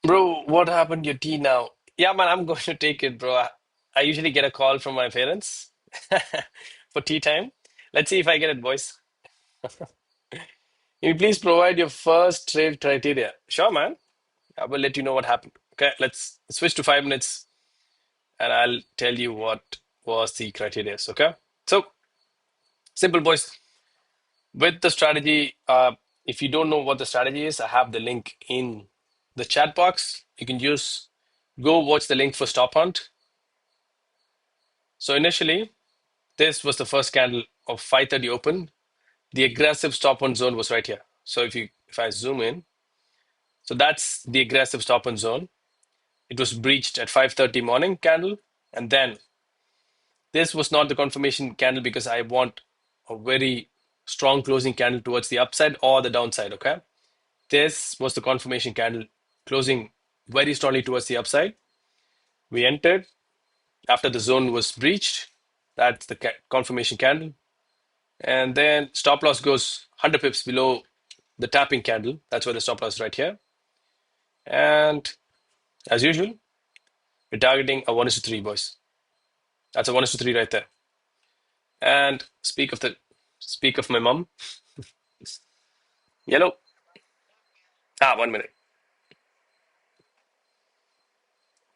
Bro, what happened to your tea now? Yeah, man, I'm going to take it, bro. I usually get a call from my parents for tea time. Let's see if I get it, boys. Can you please provide your first trade criteria? Sure, man. I will let you know what happened. Okay, let's switch to 5 minutes and I'll tell you what was the criteria. Okay, so simple, boys. With the strategy, if you don't know what the strategy is, I have the link in the chat box. You can use go watch the link for stop hunt. So initially, this was the first candle of 5:30 open. The aggressive stop hunt zone was right here. So if I zoom in, so that's the aggressive stop hunt zone. It was breached at 5:30 morning candle, and then this was not the confirmation candle because I want a very strong closing candle towards the upside or the downside. Okay, this was the confirmation candle closing very strongly towards the upside. We entered after the zone was breached. That's the confirmation candle. And then stop loss goes 100 pips below the tapping candle. That's where the stop loss is right here. And as usual, we're targeting a 1:3, boys. That's a 1:3 right there. And speak of my mom. Yellow. 1 minute.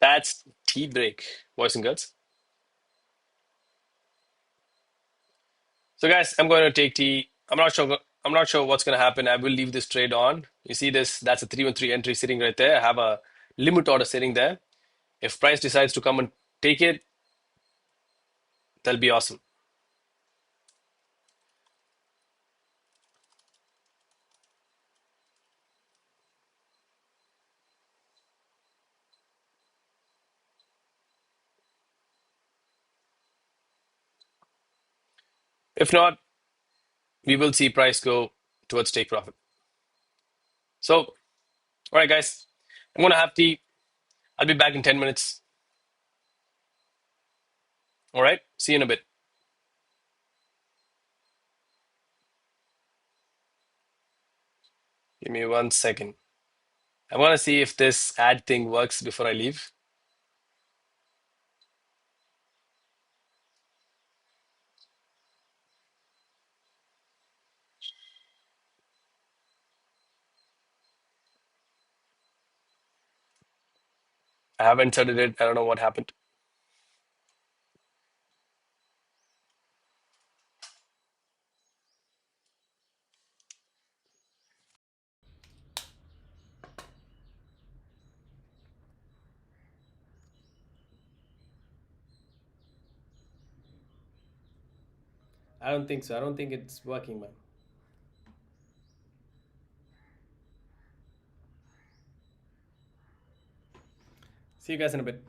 That's tea break, boys and girls. So guys, I'm going to take tea. I'm not sure what's going to happen. I will leave this trade on. You see this? That's a 313 entry sitting right there. I have a limit order sitting there. If price decides to come and take it, that'll be awesome. If not, we will see price go towards take profit. So, all right, guys, I'm going to have tea. I'll be back in 10 minutes. All right, see you in a bit. Give me 1 second. I want to see if this ad thing works before I leave. I haven't inserted it. I don't know what happened. I don't think so. I don't think it's working, man. See you guys in a bit.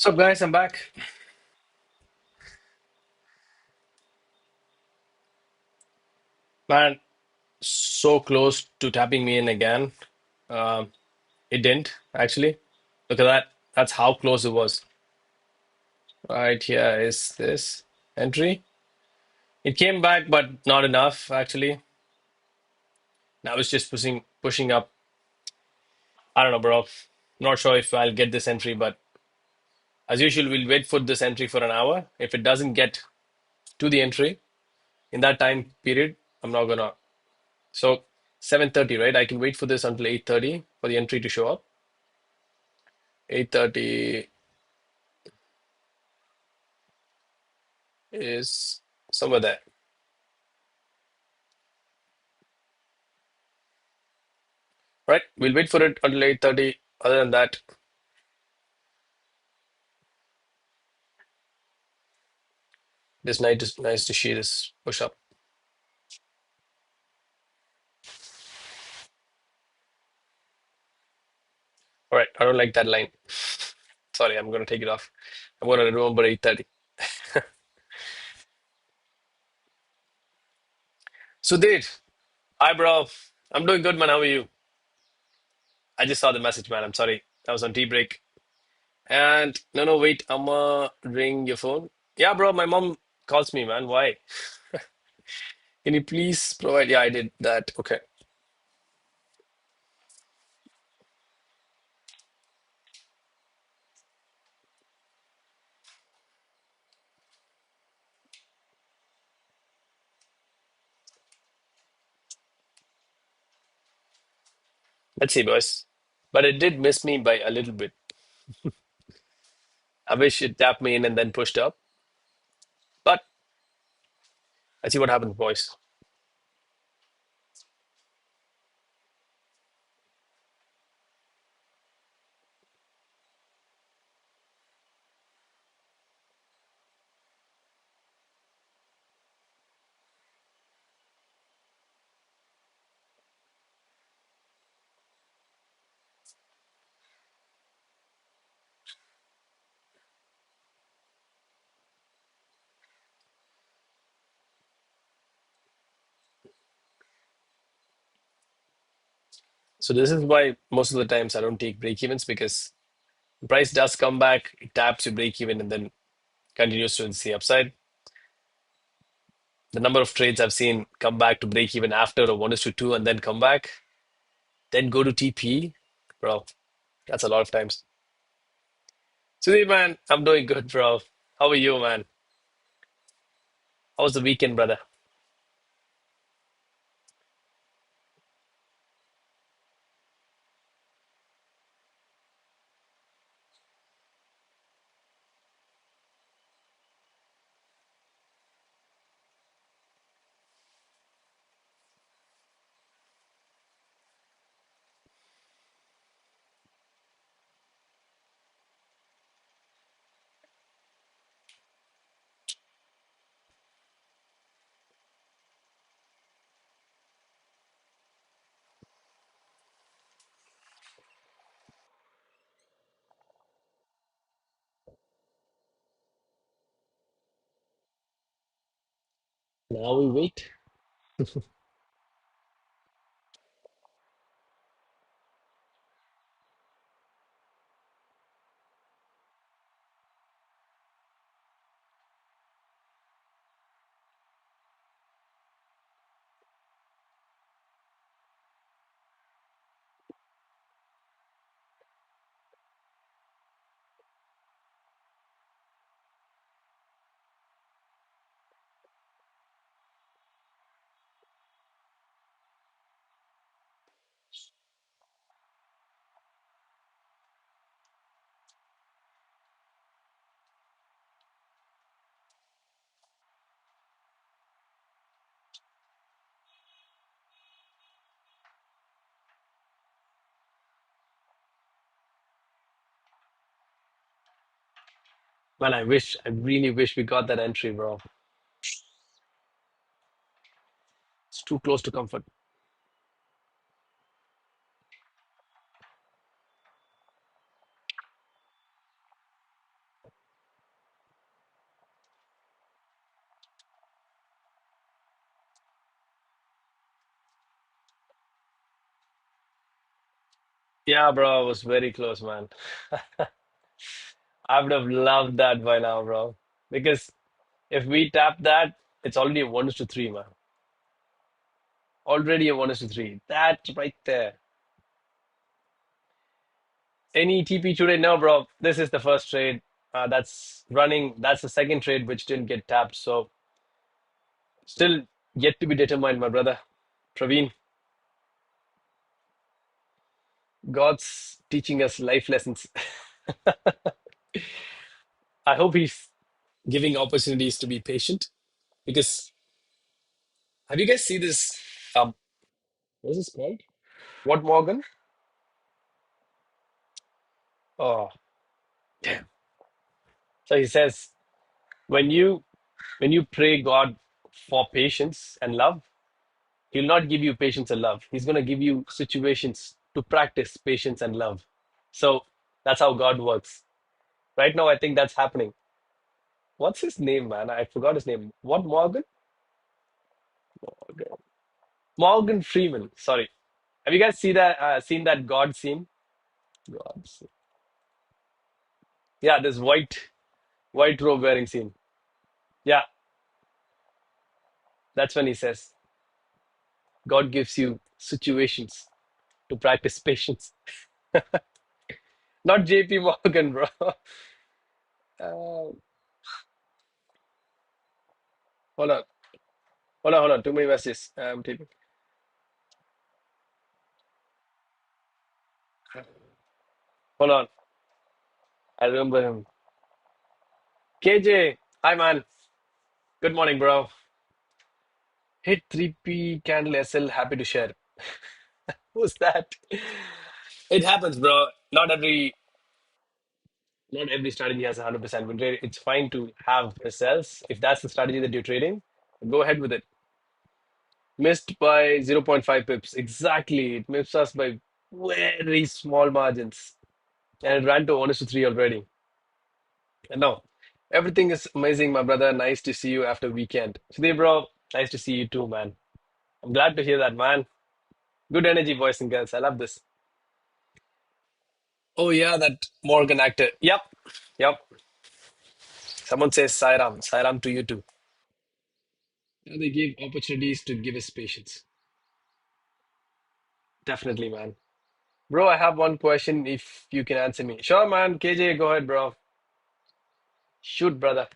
What's up, guys? I'm back. Man, so close to tapping me in again. Um, it didn't, actually. Look at that. That's how close it was. Right here is this entry. It came back, but not enough, actually. Now it's just pushing up. I don't know, bro. Not sure if I'll get this entry, but as usual, we'll wait for this entry for an hour. If it doesn't get to the entry in that time period, I'm not gonna. So 7:30, right? I can wait for this until 8:30 for the entry to show up. 8:30 is somewhere there. Right? We'll wait for it until 8:30. Other than that, this night is nice to see this push up. All right, I don't like that line. Sorry, I'm gonna take it off. I'm gonna remember 8:30. Sudhir, hi bro. I'm doing good, man. How are you? I just saw the message, man. I'm sorry. I was on tea break. And no, wait, I'ma ring your phone. Yeah, bro, my mom calls me, man. Why? Can you please provide? Yeah, I did that. Okay. Let's see, boys. But it did miss me by a little bit. I wish it tapped me in and then pushed up. But let's see what happens, boys. So this is why most of the times I don't take break evens because the price does come back, it taps your break even and then continues to the upside. The number of trades I've seen come back to break even after a 1 is to 2 and then come back, then go to TP. Bro, that's a lot of times. Sudeep, man, I'm doing good, bro. How are you, man? How was the weekend, brother? Now we wait. Man, I really wish we got that entry, bro. It's too close to comfort. Yeah, bro, I was very close, man. I would have loved that by now, bro. Because if we tap that, it's already a 1 to 3, man. Already a 1 to 3. That right there. Any TP today? No, bro. This is the first trade that's running. That's the second trade which didn't get tapped. So still yet to be determined, my brother. Praveen, God's teaching us life lessons. I hope he's giving opportunities to be patient because have you guys see this? What's this called? What Morgan? Oh, damn. So he says when you pray God for patience and love, He'll not give you patience and love. He's going to give you situations to practice patience and love. So that's how God works. Right now, I think that's happening. What's his name, man? I forgot his name. What Morgan? Morgan, Morgan Freeman. Sorry. Have you guys seen that God scene? God scene. Yeah, this white robe wearing scene. Yeah, that's when he says God gives you situations to practice patience. Not JP Morgan, bro. Hold on. Hold on. Too many messages. I'm taking. Hold on. I remember him. KJ. Hi, man. Good morning, bro. Hit 3P candle SL. Happy to share. Who's that? It happens, bro. Not every strategy has 100% win rate. It's fine to have SLs. If that's the strategy that you're trading, go ahead with it. Missed by zero point 0.5 pips. Exactly. It missed us by very small margins. And it ran to 1 to 3 already. And no, everything is amazing, my brother. Nice to see you after weekend. Today, bro, nice to see you too, man. I'm glad to hear that, man. Good energy, boys and girls. I love this. Oh, yeah, that Morgan actor. Yep. Yep. Someone says Sairam. Sairam to you too. Yeah, they give opportunities to give us patience. Definitely, man. Bro, I have one question if you can answer me. Sure, man. KJ, go ahead, bro. Shoot, brother.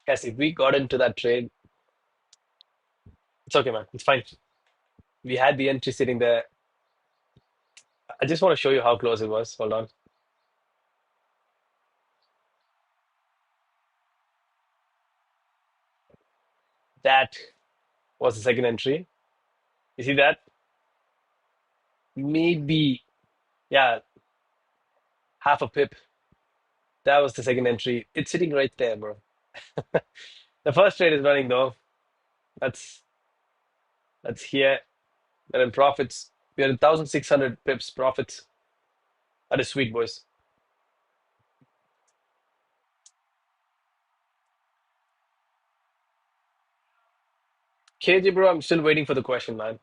Yes, if we got into that trade, it's okay, man. It's fine. We had the entry sitting there. I just want to show you how close it was. Hold on. That was the second entry. You see that? Maybe, yeah, half a pip. That was the second entry. It's sitting right there, bro. The first trade is running though. That's that's here. And in profits, we are 1,600 pips profits. That is sweet, boys. KJ, bro, I'm still waiting for the question, man.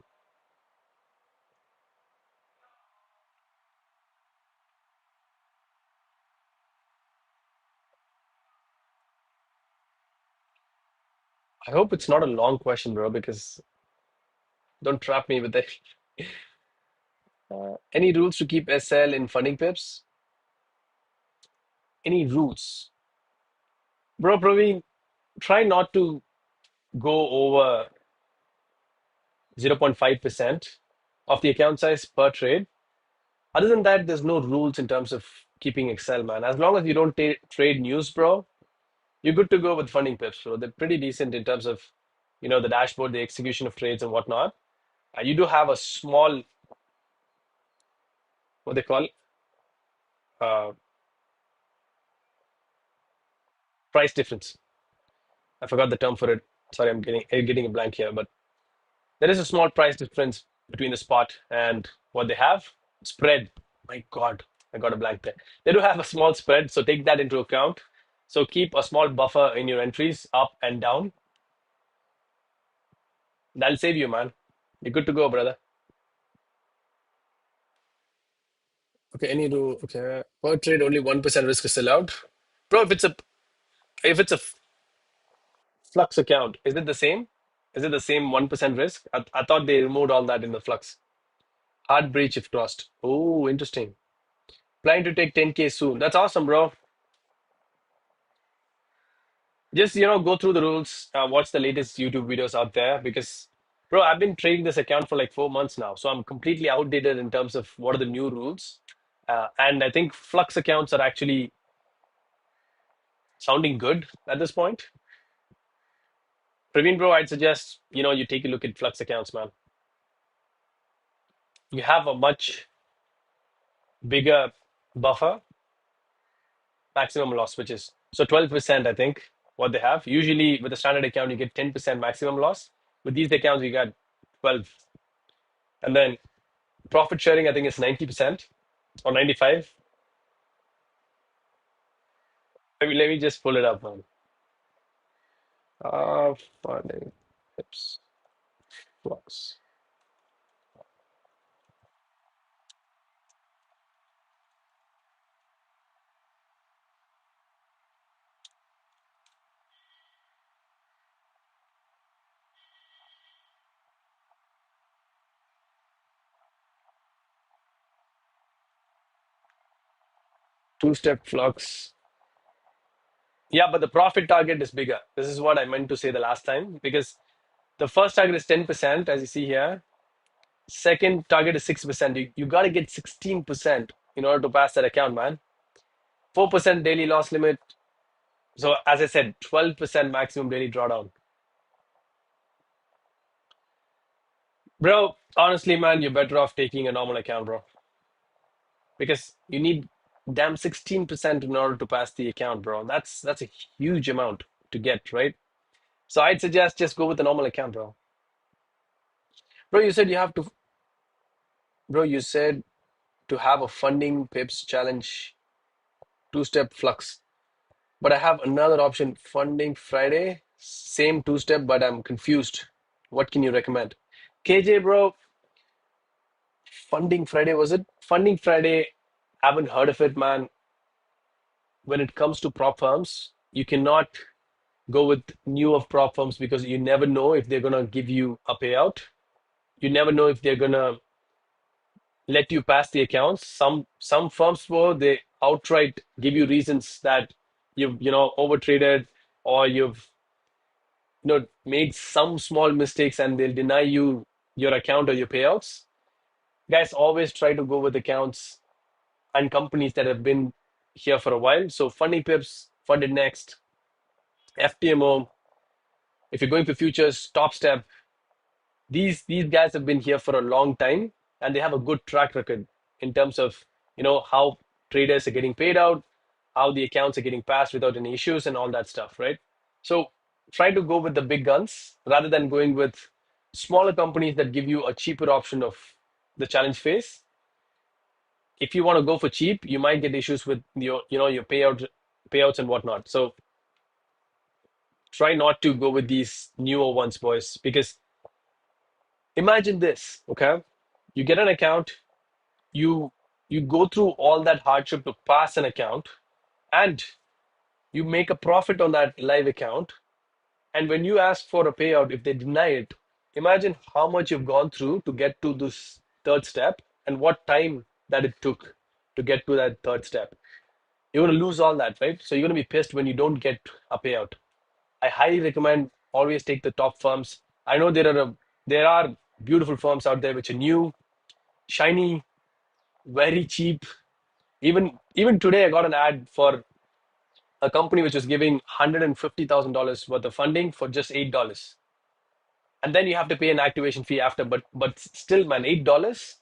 I hope it's not a long question, bro, because don't trap me with it. Any rules to keep SL in funding pips? Any rules? Bro, Praveen, try not to go over 0.5% of the account size per trade. Other than that, there's no rules in terms of keeping Excel, man. As long as you don't trade news, bro, you're good to go with funding pips, bro. They're pretty decent in terms of, the dashboard, the execution of trades and whatnot. You do have a small, what they call, uh, price difference. I forgot the term for it. Sorry, I'm getting a blank here, but there is a small price difference. between the spot and what they have. Spread. My God, I got a blank there. They do have a small spread, so take that into account. So keep a small buffer in your entries up and down. That'll save you, man. You're good to go, brother. Okay, any rule? Okay, per trade only 1% risk is allowed, bro. If it's a flux account, is it the same? Is it the same 1% risk? I thought they removed all that in the flux. Hard breach if crossed. Oh, interesting. Planning to take 10K soon. That's awesome, bro. Just go through the rules, watch the latest YouTube videos out there because, bro, I've been trading this account for like 4 months now, so I'm completely outdated in terms of what are the new rules. And I think flux accounts are actually sounding good at this point. Praveen, bro, I'd suggest you take a look at flux accounts, man. You have a much bigger buffer, maximum loss, which is so 12%, I think, what they have. Usually with a standard account, you get 10% maximum loss. With these accounts, you got 12. And then profit sharing, I think, is 90% or 95. Let me just pull it up, man. Funding tips flux. Two-step flux. Yeah, but the profit target is bigger. This is what I meant to say the last time because the first target is 10%, as you see here. Second target is 6%. You got to get 16% in order to pass that account, man. 4% daily loss limit. So, as I said, 12% maximum daily drawdown. Bro, honestly, man, you're better off taking a normal account, bro. Because you need damn 16% in order to pass the account, bro. That's a huge amount to get, right? So I'd suggest just go with the normal account, bro. Bro, you said you have to, bro, you said to have a funding pips challenge two-step flux. But I have another option, funding Friday, same two-step, but I'm confused. What can you recommend? KJ, bro, funding Friday, was it? Funding Friday, haven't heard of it, man. When it comes to prop firms, you cannot go with new of prop firms because you never know if they're gonna give you a payout. You never know if they're gonna let you pass the accounts. Some firms, bro, they outright give you reasons that you've overtraded or you've made some small mistakes and they'll deny you your account or your payouts. Guys, always try to go with accounts and companies that have been here for a while. So Funding Pips, Funded Next, FTMO. If you're going for futures, Top Step, these guys have been here for a long time and they have a good track record in terms of how traders are getting paid out, how the accounts are getting passed without any issues and all that stuff, right? So try to go with the big guns rather than going with smaller companies that give you a cheaper option of the challenge phase. If you want to go for cheap, you might get issues with your payouts and whatnot. So try not to go with these newer ones, boys, because imagine this, okay? You get an account, you you go through all that hardship to pass an account, and you make a profit on that live account. And when you ask for a payout, if they deny it, imagine how much you've gone through to get to this third step and what time that it took to get to that third step. You're going to lose all that, right? So you're going to be pissed when you don't get a payout. I highly recommend always take the top firms. I know there are beautiful firms out there which are new, shiny, very cheap. Even today, I got an ad for a company which was giving $150,000 worth of funding for just $8, and then you have to pay an activation fee after. But still, man, $8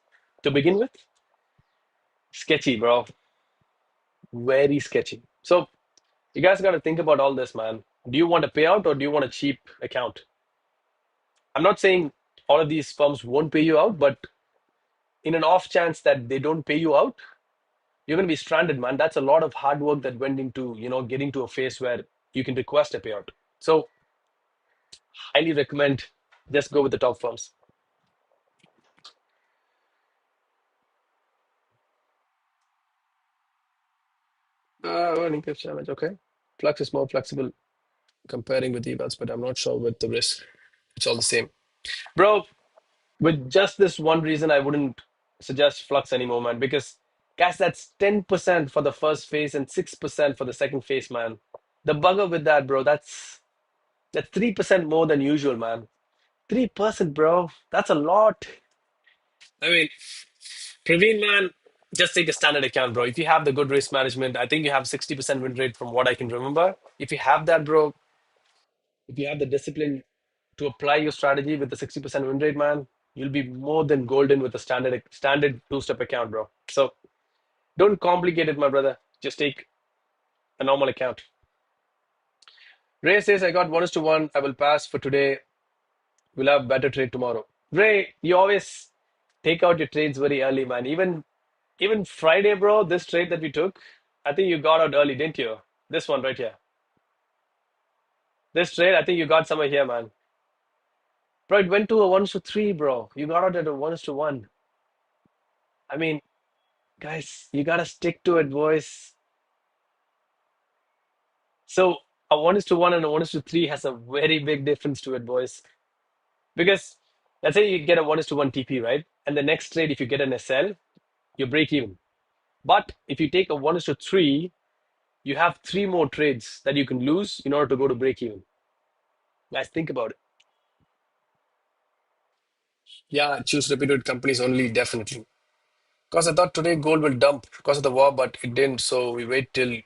to begin with, sketchy, bro, very sketchy. So you guys got to think about all this, man. Do you want a payout or do you want a cheap account? I'm not saying all of these firms won't pay you out, but in an off chance that they don't pay you out, you're going to be stranded, man. That's a lot of hard work that went into, getting to a phase where you can request a payout. So, highly recommend just go with the top firms. Earning caps challenge, okay. Flux is more flexible comparing with evals, but I'm not sure with the risk. It's all the same. Bro, with just this one reason, I wouldn't suggest Flux anymore, man, because guys, that's 10% for the first phase and 6% for the second phase, man. The bugger with that, bro, that's 3% more than usual, man. 3%, bro. That's a lot. I mean, Praveen, man, just take a standard account, bro. If you have the good risk management, I think you have 60% win rate from what I can remember. If you have that, bro, if you have the discipline to apply your strategy with the 60% win rate, man, you'll be more than golden with a standard two-step account, bro. So don't complicate it, my brother. Just take a normal account. Ray says, I got 1:1. I will pass for today. We'll have better trade tomorrow. Ray, you always take out your trades very early, man. Even Friday, bro, this trade that we took, I think you got out early, didn't you? This one right here. This trade, I think you got somewhere here, man. Bro, it went to a 1:3, bro. You got out at a 1:1. I mean, guys, you gotta stick to it, boys. So a 1:1 and a 1:3 has a very big difference to it, boys. Because let's say you get a 1:1 TP, right? And the next trade, if you get an SL, you break even. But if you take a 1:3, you have three more trades that you can lose in order to go to break even. Guys, think about it. Yeah, choose reputed companies only, definitely. Because I thought today gold will dump because of the war, but it didn't. So we wait till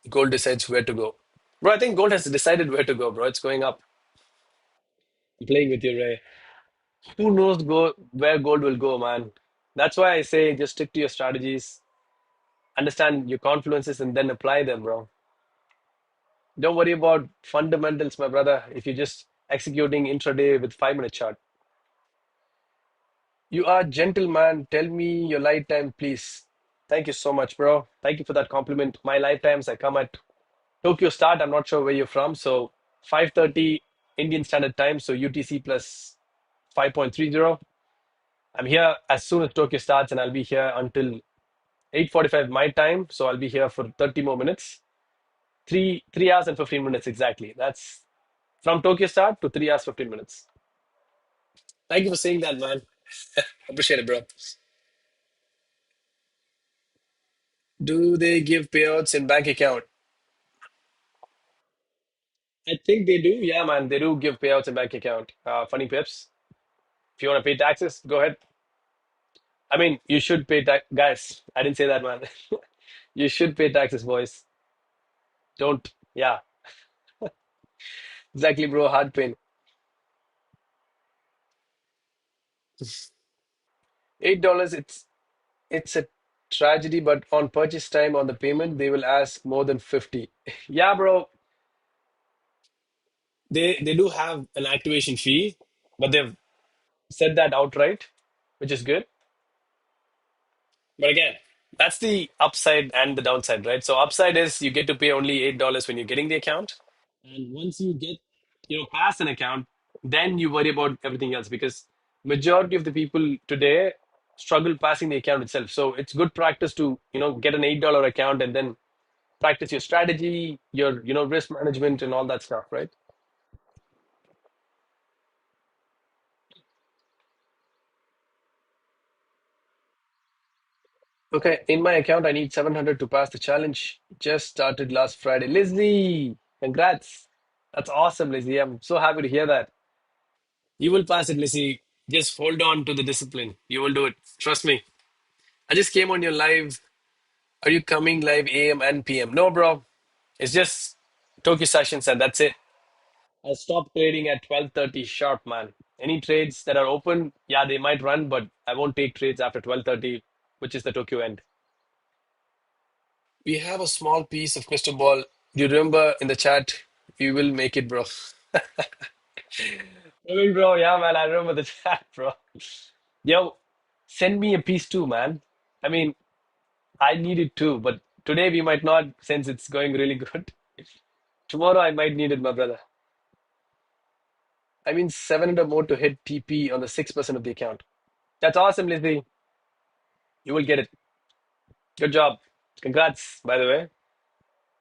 gold decides where to go. Bro, I think gold has decided where to go, bro. It's going up. I'm playing with you, Ray. Who knows where gold will go, man? That's why I say just stick to your strategies, understand your confluences, and then apply them, bro. Don't worry about fundamentals, my brother. If you're just executing intraday with 5 minute chart. You are gentle, man. Tell me your lifetime, please. Thank you so much, bro. Thank you for that compliment. My lifetimes, I come at Tokyo start. I'm not sure where you're from. So 5:30 Indian Standard Time. So UTC plus 5.30. I'm here as soon as Tokyo starts, and I'll be here until 8:45 my time. So I'll be here for 30 more minutes. 3 hours and 15 minutes exactly. That's from Tokyo start to 3 hours 15 minutes. Thank you for saying that, man. Appreciate it, bro. Do they give payouts in bank account? I think they do. Yeah, man, they do give payouts in bank account. Funny pips. If you want to pay taxes, go ahead. I mean, you should pay tax, guys. I didn't say that, man. You should pay taxes, boys. Don't. Yeah, exactly, bro. Hard pain. $8. It's a tragedy, but on purchase time on the payment, they will ask more than 50. Yeah, bro. They do have an activation fee, but they've said that outright, which is good. But again, that's the upside and the downside, right? So upside is you get to pay only $8 when you're getting the account. And once you get, past an account, then you worry about everything else because majority of the people today struggle passing the account itself. So it's good practice to, get an $8 account and then practice your strategy, your, risk management and all that stuff, right? Okay, in my account, I need 700 to pass the challenge. Just started last Friday. Lizzie, congrats. That's awesome, Lizzie. I'm so happy to hear that. You will pass it, Lizzie. Just hold on to the discipline. You will do it. Trust me. I just came on your live. Are you coming live AM and PM? No, bro. It's just Tokyo sessions and that's it. I'll stop trading at 12:30 sharp, man. Any trades that are open, yeah, they might run, but I won't take trades after 12:30, which is the Tokyo end. We have a small piece of crystal ball. Do you remember in the chat? We will make it, bro. I mean, bro, yeah, man, I remember the chat, bro. Yo, send me a piece too, man. I mean, I need it too, but today we might not since it's going really good. Tomorrow I might need it, my brother. I mean, 700 more to hit TP on the 6% of the account. That's awesome, Lizzie. You will get it. Good job. Congrats, by the way.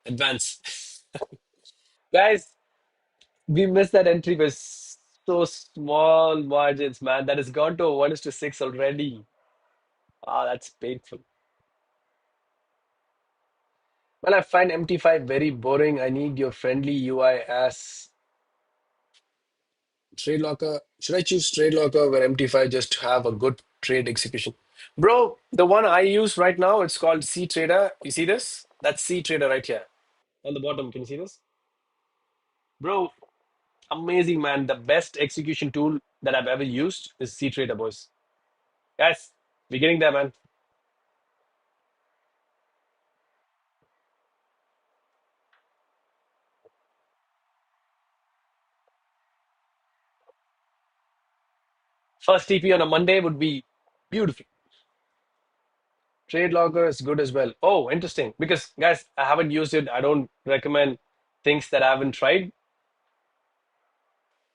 Advance. Guys, we missed that entry by so small margins, man. That has gone to a 1 is to 6 already. Ah, that's painful. Well, I find MT5 very boring. I need your friendly UI as trade locker. Should I choose trade locker where MT5 just to have a good trade execution? Bro, the one I use right now, it's called C Trader. You see this? That's C Trader right here on the bottom. Can you see this? Bro, amazing, man. The best execution tool that I've ever used is C Trader, boys. Guys, we're getting there, man. First TP on a Monday would be beautiful. Trade logger is good as well. Oh, interesting. Because, guys, I haven't used it. I don't recommend things that I haven't tried.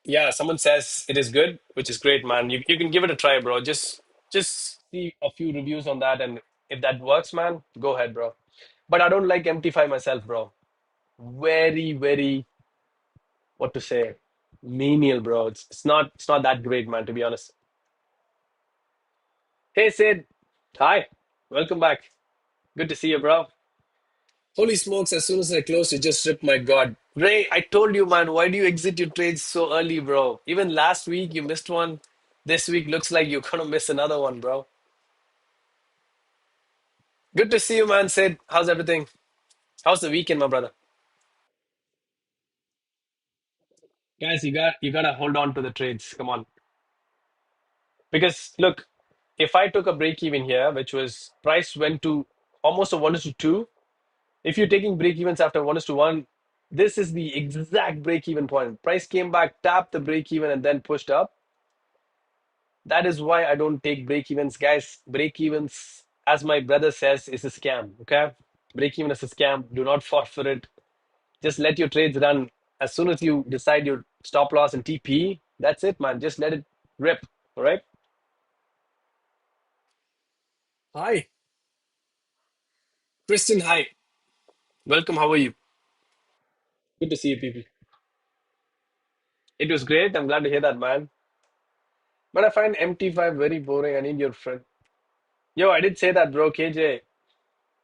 Yeah, someone says it is good, which is great, man. You can give it a try, bro. Just see a few reviews on that, and if that works, man, go ahead, bro. But I don't like MT5 myself, bro. Very, very, what to say, menial, bro. It's not that great, man, to be honest. Hey, Sid. Hi. Welcome back. Good to see you, bro. Holy smokes, as soon as I closed, it just ripped my god. Ray, I told you, man, why do you exit your trades so early, bro? Even last week you missed one. This week looks like you're gonna miss another one, bro. Good to see you, man. Sid, how's everything? How's the weekend, my brother? Guys, you gotta hold on to the trades. Come on. Because look, if I took a break even here, which was price went to almost a 1 is to 2. If you're taking break evens after 1 is to 1, this is the exact break even point. Price came back, tapped the break even, and then pushed up. That is why I don't take break evens, guys. Break evens, as my brother says, is a scam. Okay, break even is a scam. Do not fall for it. Just let your trades run. As soon as you decide your stop loss and TP, that's it, man. Just let it rip. All right. Hi, Kristen. Hi, welcome. How are you? Good to see you, people. It was great. I'm glad to hear that, man. But I find MT5 very boring. I need your friend. Yo, I did say that, bro. KJ,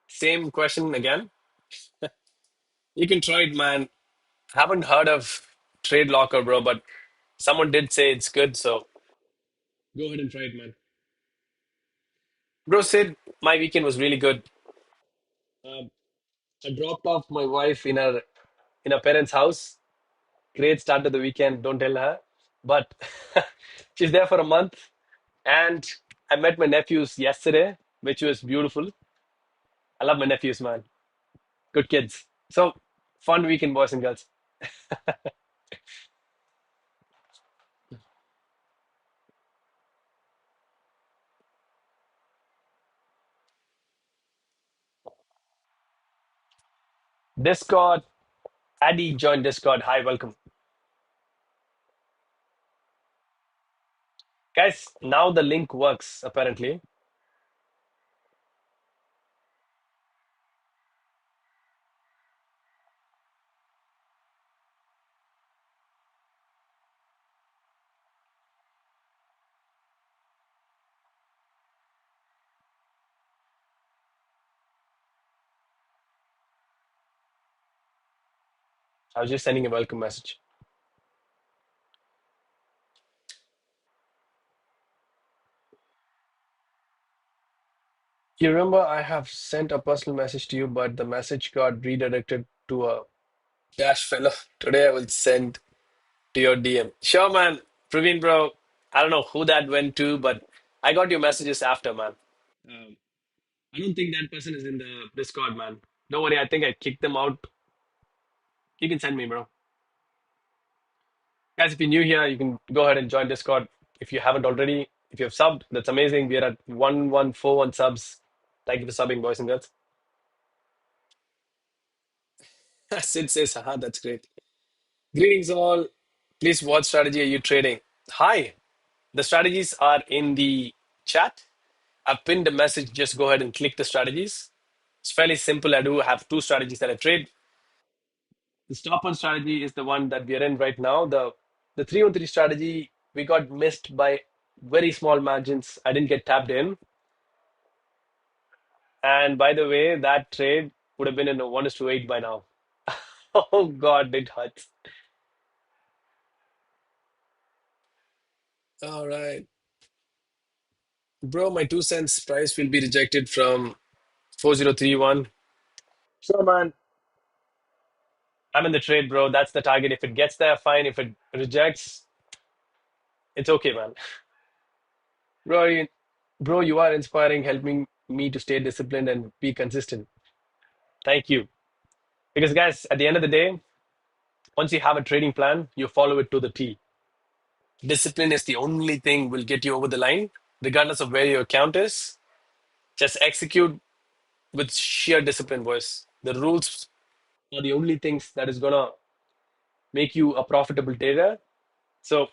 same question again. You can try it, man. Haven't heard of Trade Locker, bro, but someone did say it's good, so go ahead and try it, man. Bro said my weekend was really good. Um, I dropped off my wife in her parents' house. Great start to the weekend. Don't tell her, but she's there for a month, and I met my nephews yesterday, which was beautiful. I love my nephews, man. Good kids. So fun weekend, boys and girls. Discord. Addy joined Discord. Hi, welcome, guys. Now the link works apparently. I was just sending a welcome message. You remember I have sent a personal message to you, but the message got redirected to a dash fellow. Today I will send to your DM. Sure, man. Praveen, bro. I don't know who that went to, but I got your messages after, man. Um, I don't think that person is in the Discord, man. Don't worry. I think I kicked them out. You can send me, bro. Guys, if you're new here, you can go ahead and join Discord. If you haven't already, if you have subbed, that's amazing. We are at 1141 subs. Thank you for subbing, boys and girls. Sid says, haha, that's great. Greetings all. Please, what strategy are you trading? Hi. The strategies are in the chat. I've pinned a message. Just go ahead and click the strategies. It's fairly simple. I do have two strategies that I trade. The stop on strategy is the one that we are in right now. The 313 strategy, we got missed by very small margins. I didn't get tapped in. And by the way, that trade would have been in a 1:8 by now. Oh God, it hurts. All right. Bro, my 2 cents price will be rejected from 4031. Sure, man. I'm in the trade, bro. That's the target. If it gets there, fine. If it rejects, it's okay, man. Bro, you are inspiring, helping me to stay disciplined and be consistent. Thank you. Because, guys, at the end of the day, once you have a trading plan, you follow it to the T. Discipline is the only thing will get you over the line, regardless of where your account is. Just execute with sheer discipline, boys. The rules are the only things that is gonna make you a profitable trader. So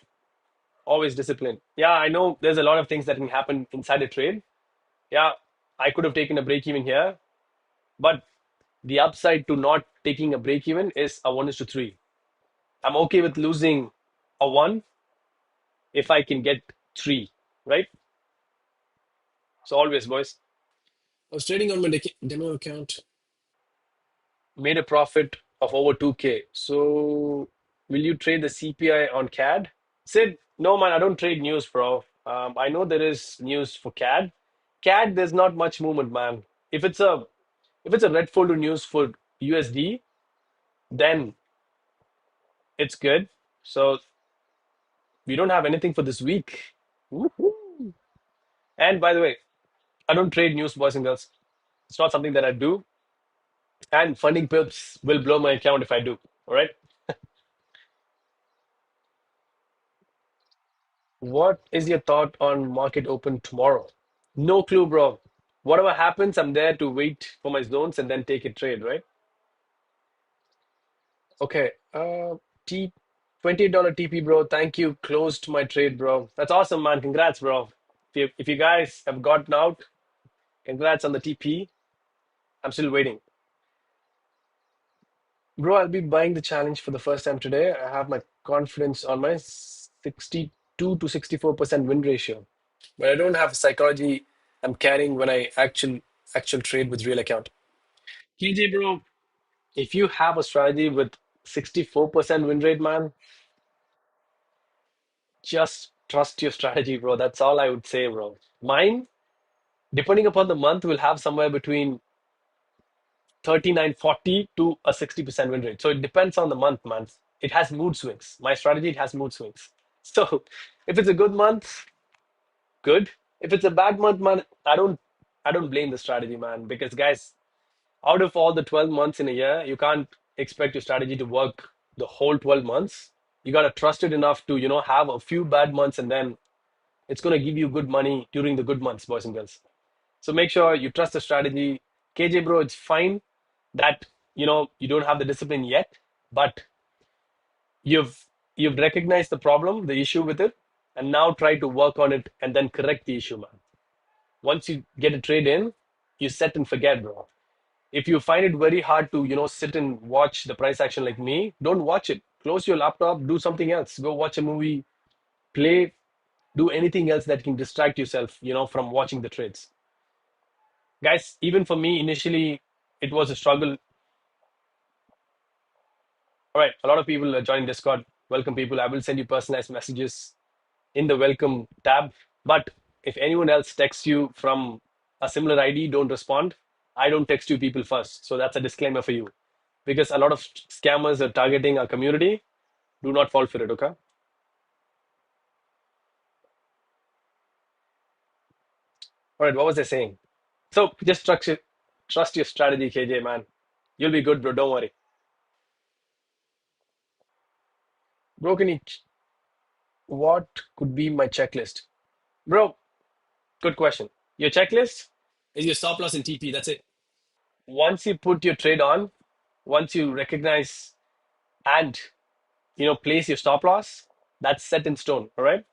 always discipline. Yeah, I know there's a lot of things that can happen inside a trade. Yeah, I could have taken a break even here, but the upside to not taking a break even is a 1:3. I'm okay with losing a one if I can get three, right? So always, boys. I was trading on my demo account, made a profit of over 2K. So will you trade the CPI on CAD? Sid, no man, I don't trade news, bro. I know there is news for CAD. CAD, there's not much movement, man. If it's a red folder news for USD, then it's good. So we don't have anything for this week. Woohoo. And by the way, I don't trade news, boys and girls. It's not something that I do. And funding pips will blow my account if I do. All right. What is your thought on market open tomorrow? No clue, bro. Whatever happens, I'm there to wait for my zones and then take a trade, right? Okay. T $20 TP, bro. Thank you. Closed my trade, bro. That's awesome, man. Congrats, bro. If you guys have gotten out, congrats on the TP. I'm still waiting. Bro, I'll be buying the challenge for the first time today. I have my confidence on my 62 to 64% win ratio. But I don't have psychology I'm carrying when I actual trade with real account. KJ, bro, if you have a strategy with 64% win rate, man, just trust your strategy, bro. That's all I would say, bro. Mine, depending upon the month, will have somewhere between 39.40 to a 60% win rate. So it depends on the month, man. It has mood swings. My strategy, it has mood swings. So if it's a good month, good. If it's a bad month, man, I don't blame the strategy, man. Because guys, out of all the 12 months in a year, you can't expect your strategy to work the whole 12 months. You gotta trust it enough to, have a few bad months and then it's gonna give you good money during the good months, boys and girls. So make sure you trust the strategy. KJ, bro, it's fine that you don't have the discipline yet, but you've you've recognized the problem, the issue with it, and now try to work on it and then correct the issue, man. Once you get a trade in, you set and forget, bro. If you find it very hard to sit and watch the price action like me, don't watch it. Close your laptop, do something else. Go watch a movie, play, do anything else that can distract yourself from watching the trades. Guys, even for me initially, it was a struggle. All right, a lot of people are joining Discord. Welcome, people. I will send you personalized messages in the welcome tab. But if anyone else texts you from a similar ID, don't respond. I don't text you people first. So that's a disclaimer for you. Because a lot of scammers are targeting our community. Do not fall for it, okay? All right, what was I saying? So just trust your strategy, KJ, man. You'll be good, bro. Don't worry. Bro, can you? What could be my checklist? Bro, good question. Your checklist is your stop loss and TP. That's it. Once you put your trade on, once you recognize and place your stop loss, that's set in stone, all right?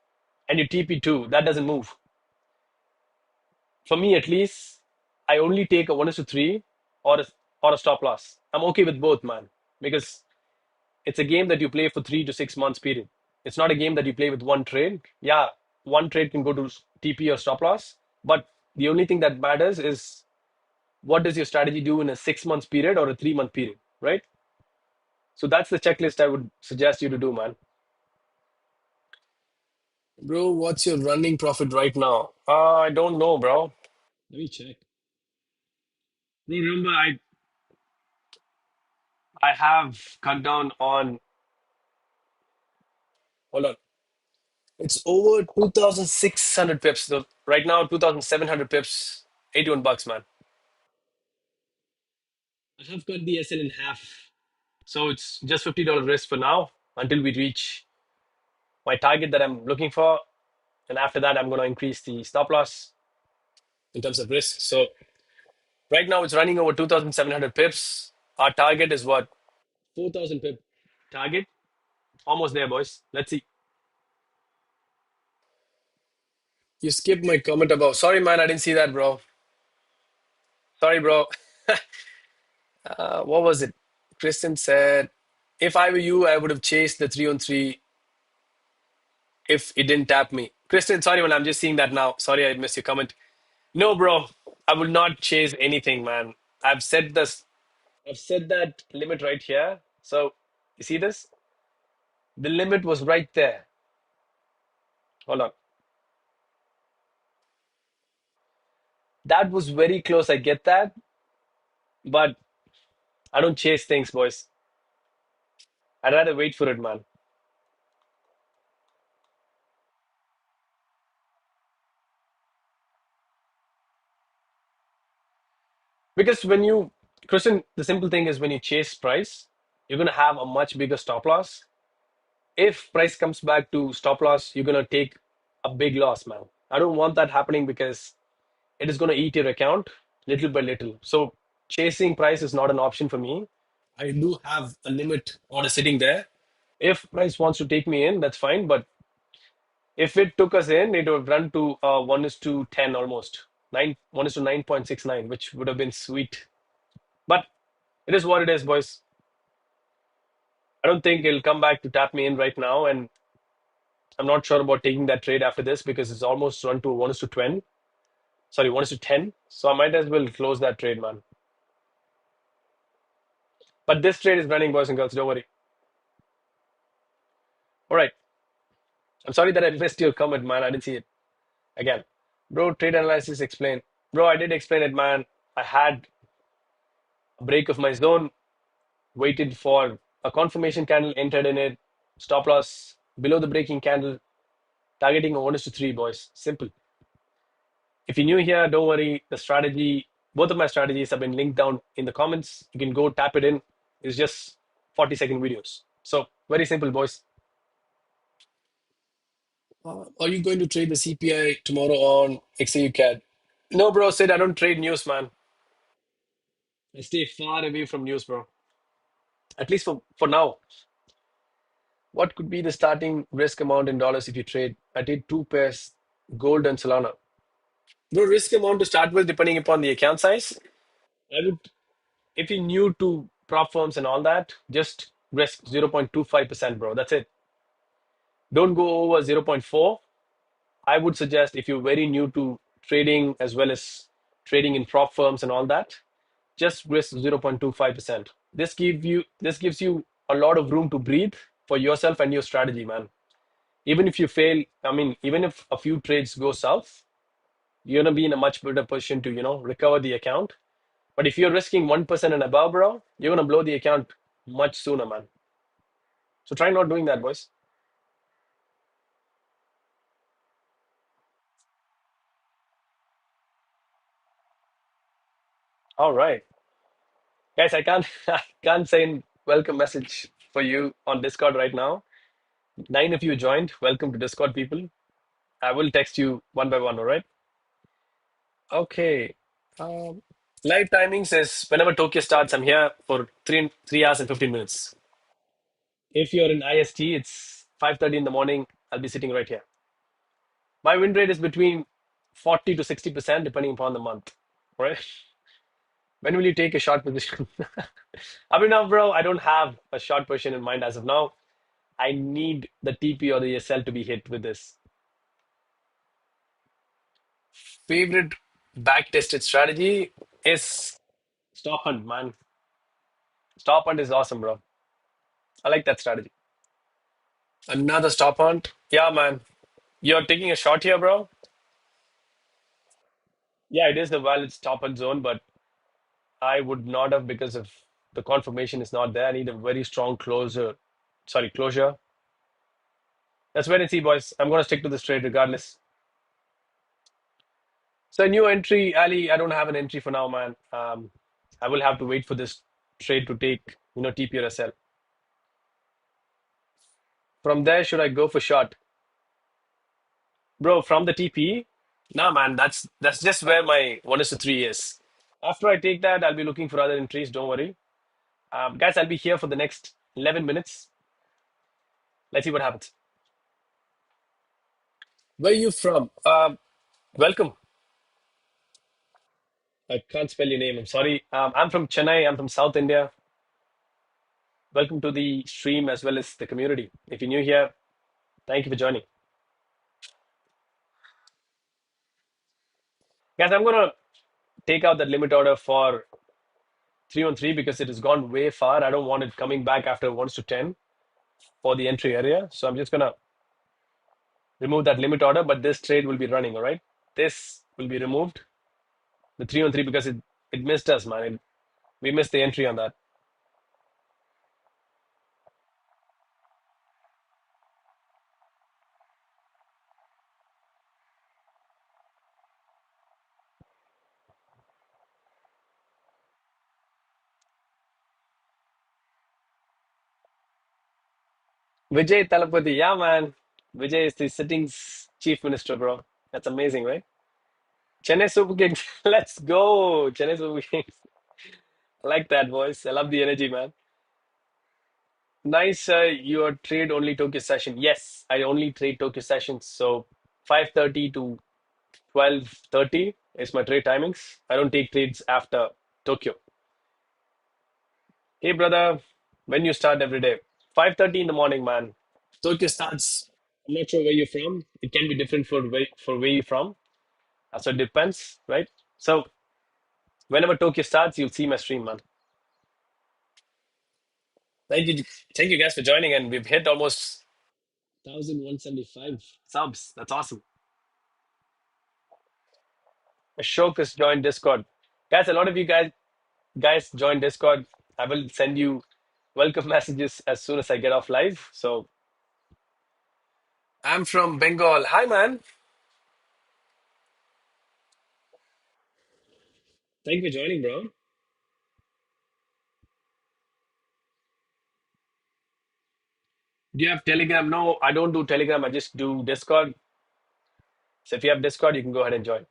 And your TP too, that doesn't move. For me at least, I only take a 1 is to 3 or a stop loss. I'm okay with both, man, because it's a game that you play for 3 to 6 months period. It's not a game that you play with one trade. Yeah, one trade can go to TP or stop loss, but the only thing that matters is what does your strategy do in a 6 months period or a 3 month period, right? So that's the checklist I would suggest you to do, man. Bro, what's your running profit right now? I don't know, bro. Let me check. Bro, remember, I have cut down on. Hold on. It's over 2,600 pips. So right now, 2,700 pips, 81 bucks, man. I have cut the SL in half. So it's just $50 risk for now until we reach my target that I'm looking for. And after that, I'm going to increase the stop loss in terms of risk. So right now, it's running over 2,700 pips. Our target is what? 4,000 pip target. Almost there, boys. Let's see. You skipped my comment above. Sorry, man. I didn't see that, bro. Sorry, bro. What was it? Kristen said, if I were you, I would have chased the 3 on 3 if it didn't tap me. Kristen, sorry, man. I'm just seeing that now. Sorry, I missed your comment. No, bro. I will not chase anything, man. I've set this. I've set that limit right here. So you see this? The limit was right there. Hold on. That was very close. I get that, but I don't chase things, boys. I'd rather wait for it, man. Because when you, Christian, the simple thing is when you chase price, you're going to have a much bigger stop loss. If price comes back to stop loss, you're going to take a big loss, man. I don't want that happening because it is going to eat your account little by little. So chasing price is not an option for me. I do have a limit order sitting there. If price wants to take me in, that's fine. But if it took us in, it would run to 1 is to 10 almost. 1 is to 9.69, which would have been sweet. But it is what it is, boys. I don't think it'll come back to tap me in right now. And I'm not sure about taking that trade after this because it's almost run to 1 is to 20. Sorry, 1 is to 10. So I might as well close that trade, man. But this trade is running, boys and girls. Don't worry. All right. I'm sorry that I missed your comment, man. I didn't see it. Again, bro, trade analysis explain. Bro, I did explain it, man. I had a break of my zone, waited for a confirmation candle, entered in it, stop loss below the breaking candle, targeting a 1 is to 3, boys. Simple. If you're new here, don't worry. The strategy, both of my strategies have been linked down in the comments. You can go tap it in. It's just 40-second videos. So very simple, boys. Are you going to trade the CPI tomorrow on XAUUSD? No, bro, Sid, I don't trade news, man. I stay far away from news, bro. At least for now. What could be the starting risk amount in dollars if you trade? I did 2 pairs, gold and Solana. Bro, risk amount to start with, depending upon the account size. I would, if you're new to prop firms and all that, just risk 0.25%, bro. That's it. Don't go over zero point 0.4. I would suggest if you're very new to trading as well as trading in prop firms and all that, just risk 0.25%. This gives you a lot of room to breathe for yourself and your strategy, man. Even if you fail, I mean, even if a few trades go south, you're gonna be in a much better position to, recover the account. But if you're risking 1% and above, bro, you're gonna blow the account much sooner, man. So try not doing that, boys. All right. Guys, I can't I can't send welcome message for you on Discord right now. Nine of you joined. Welcome to Discord, people. I will text you one by one, all right? Okay. Um, Live timings is whenever Tokyo starts, I'm here for 3 hours and 15 minutes. If you're in IST, it's 5:30 in the morning. I'll be sitting right here. My win rate is between 40 to 60%, depending upon the month. Right? When will you take a short position? I mean, now, bro, I don't have a short position in mind as of now. I need the TP or the SL to be hit with this. Favorite back tested strategy is stop hunt, man. Stop hunt is awesome, bro. I like that strategy. Another stop hunt. Yeah, man. You're taking a shot here, bro. Yeah, it is the valid stop hunt zone, but I would not have because of the confirmation is not there. I need a very strong closer. Sorry, closure. Let's wait and see, boys. I'm going to stick to this trade regardless. So, a new entry, Ali. I don't have an entry for now, man. I will have to wait for this trade to take, TP or SL. From there, should I go for short? Bro, from the TP? Nah, man, that's just where my 1:3 is. After I take that, I'll be looking for other entries. Don't worry. Guys, I'll be here for the next 11 minutes. Let's see what happens. Where are you from? Welcome. I can't spell your name. I'm sorry. I'm from Chennai. I'm from South India. Welcome to the stream as well as the community. If you're new here, thank you for joining. Guys, I'm going to take out that limit order for 3 on 3 because it has gone way far. I don't want it coming back after 1:10 for the entry area. So I'm just going to remove that limit order, but this trade will be running, all right? This will be removed, the 3 on 3, because it missed us, man. We missed the entry on that. Vijay Talapati, yeah, man. Vijay is the sitting chief minister, bro. That's amazing, right? Chennai Super Kings, let's go. Chennai Super Kings. I like that voice. I love the energy, man. Nice. Your trade only Tokyo session. Yes, I only trade Tokyo sessions. So 5:30 to 12:30 is my trade timings. I don't take trades after Tokyo. Hey, brother, when you start every day? 5:30 in the morning, man. Tokyo starts. I'm not sure where you're from. It can be different for where you're from. So it depends, right? So whenever Tokyo starts, you'll see my stream, man. Thank you, thank you guys for joining, and we've hit almost 1,175 subs. That's awesome. Ashok has joined Discord, guys. A lot of you guys join Discord. I will send you welcome messages as soon as I get off live. So I'm from Bengal. Hi, man. Thank you for joining, bro. Do you have Telegram? No, I don't do Telegram. I just do Discord. So if you have Discord, you can go ahead and join.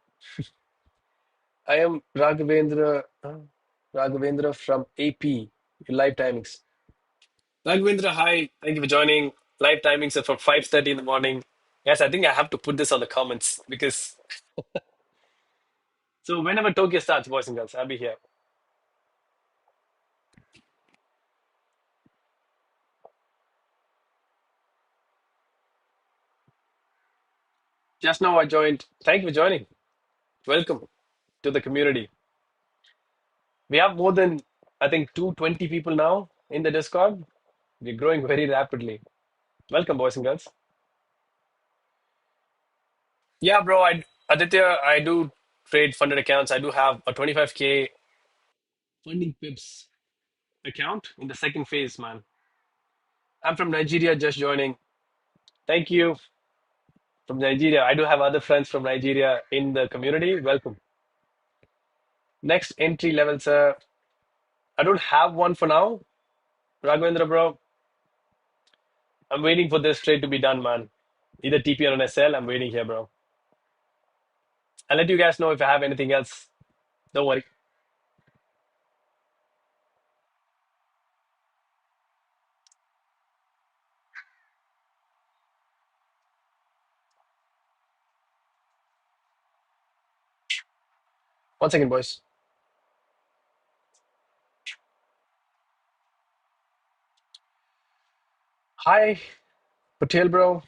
I am Raghavendra from AP. Live timings. Raghavendra, hi. Thank you for joining. Live timings are for 5:30 in the morning. Yes, I think I have to put this on the comments because so whenever Tokyo starts, boys and girls, I'll be here. Just now I joined. Thank you for joining. Welcome to the community. We have more than I think 220 people now in the Discord. We're growing very rapidly. Welcome, boys and girls. Yeah, bro. Aditya, I do trade funded accounts. I do have a 25K funding pips account in the second phase, man. I'm from Nigeria, just joining. Thank you from Nigeria. I do have other friends from Nigeria in the community. Welcome. Next entry level, sir. I don't have one for now, Raghavendra, bro. I'm waiting for this trade to be done, man. Either TP or an SL. I'm waiting here, bro. I'll let you guys know if I have anything else. Don't worry. 1 second, boys. Hi, Patel, bro.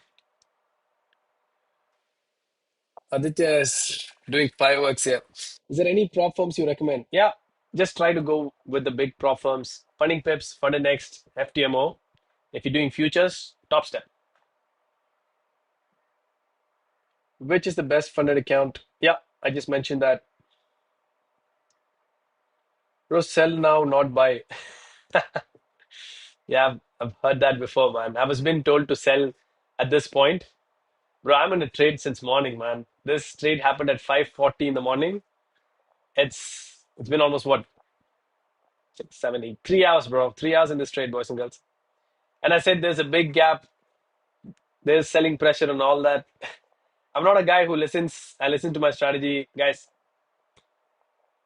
Aditya is doing fireworks here. Is there any prop firms you recommend? Yeah, just try to go with the big prop firms. Funding Pips, Funded Next, FTMO. If you're doing futures, Top Step. Which is the best funded account? Yeah, I just mentioned that. Bro, sell now, not buy. Yeah, I've heard that before, man. I was been told to sell at this point. Bro, I'm in a trade since morning, man. This trade happened at 5:40 in the morning. It's been almost what, 6, 7, 8, 3 hours, bro. 3 hours in this trade, boys and girls. And I said there's a big gap. There's selling pressure and all that. I'm not a guy who listens. I listen to my strategy, guys.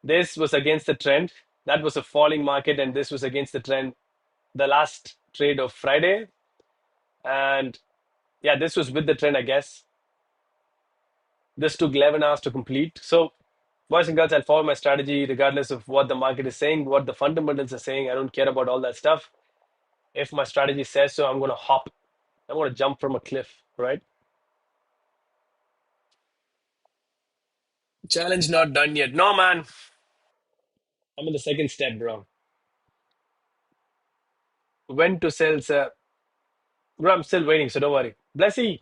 This was against the trend. That was a falling market, and this was against the trend. The last trade of Friday, and yeah, this was with the trend, I guess. This took 11 hours to complete. So, boys and girls, I'll follow my strategy regardless of what the market is saying, what the fundamentals are saying. I don't care about all that stuff. If my strategy says so, I'm going to hop. I'm going to jump from a cliff, right? Challenge not done yet. No, man. I'm in the second step, bro. When to sell, sir? Bro, I'm still waiting, so don't worry. Blessy,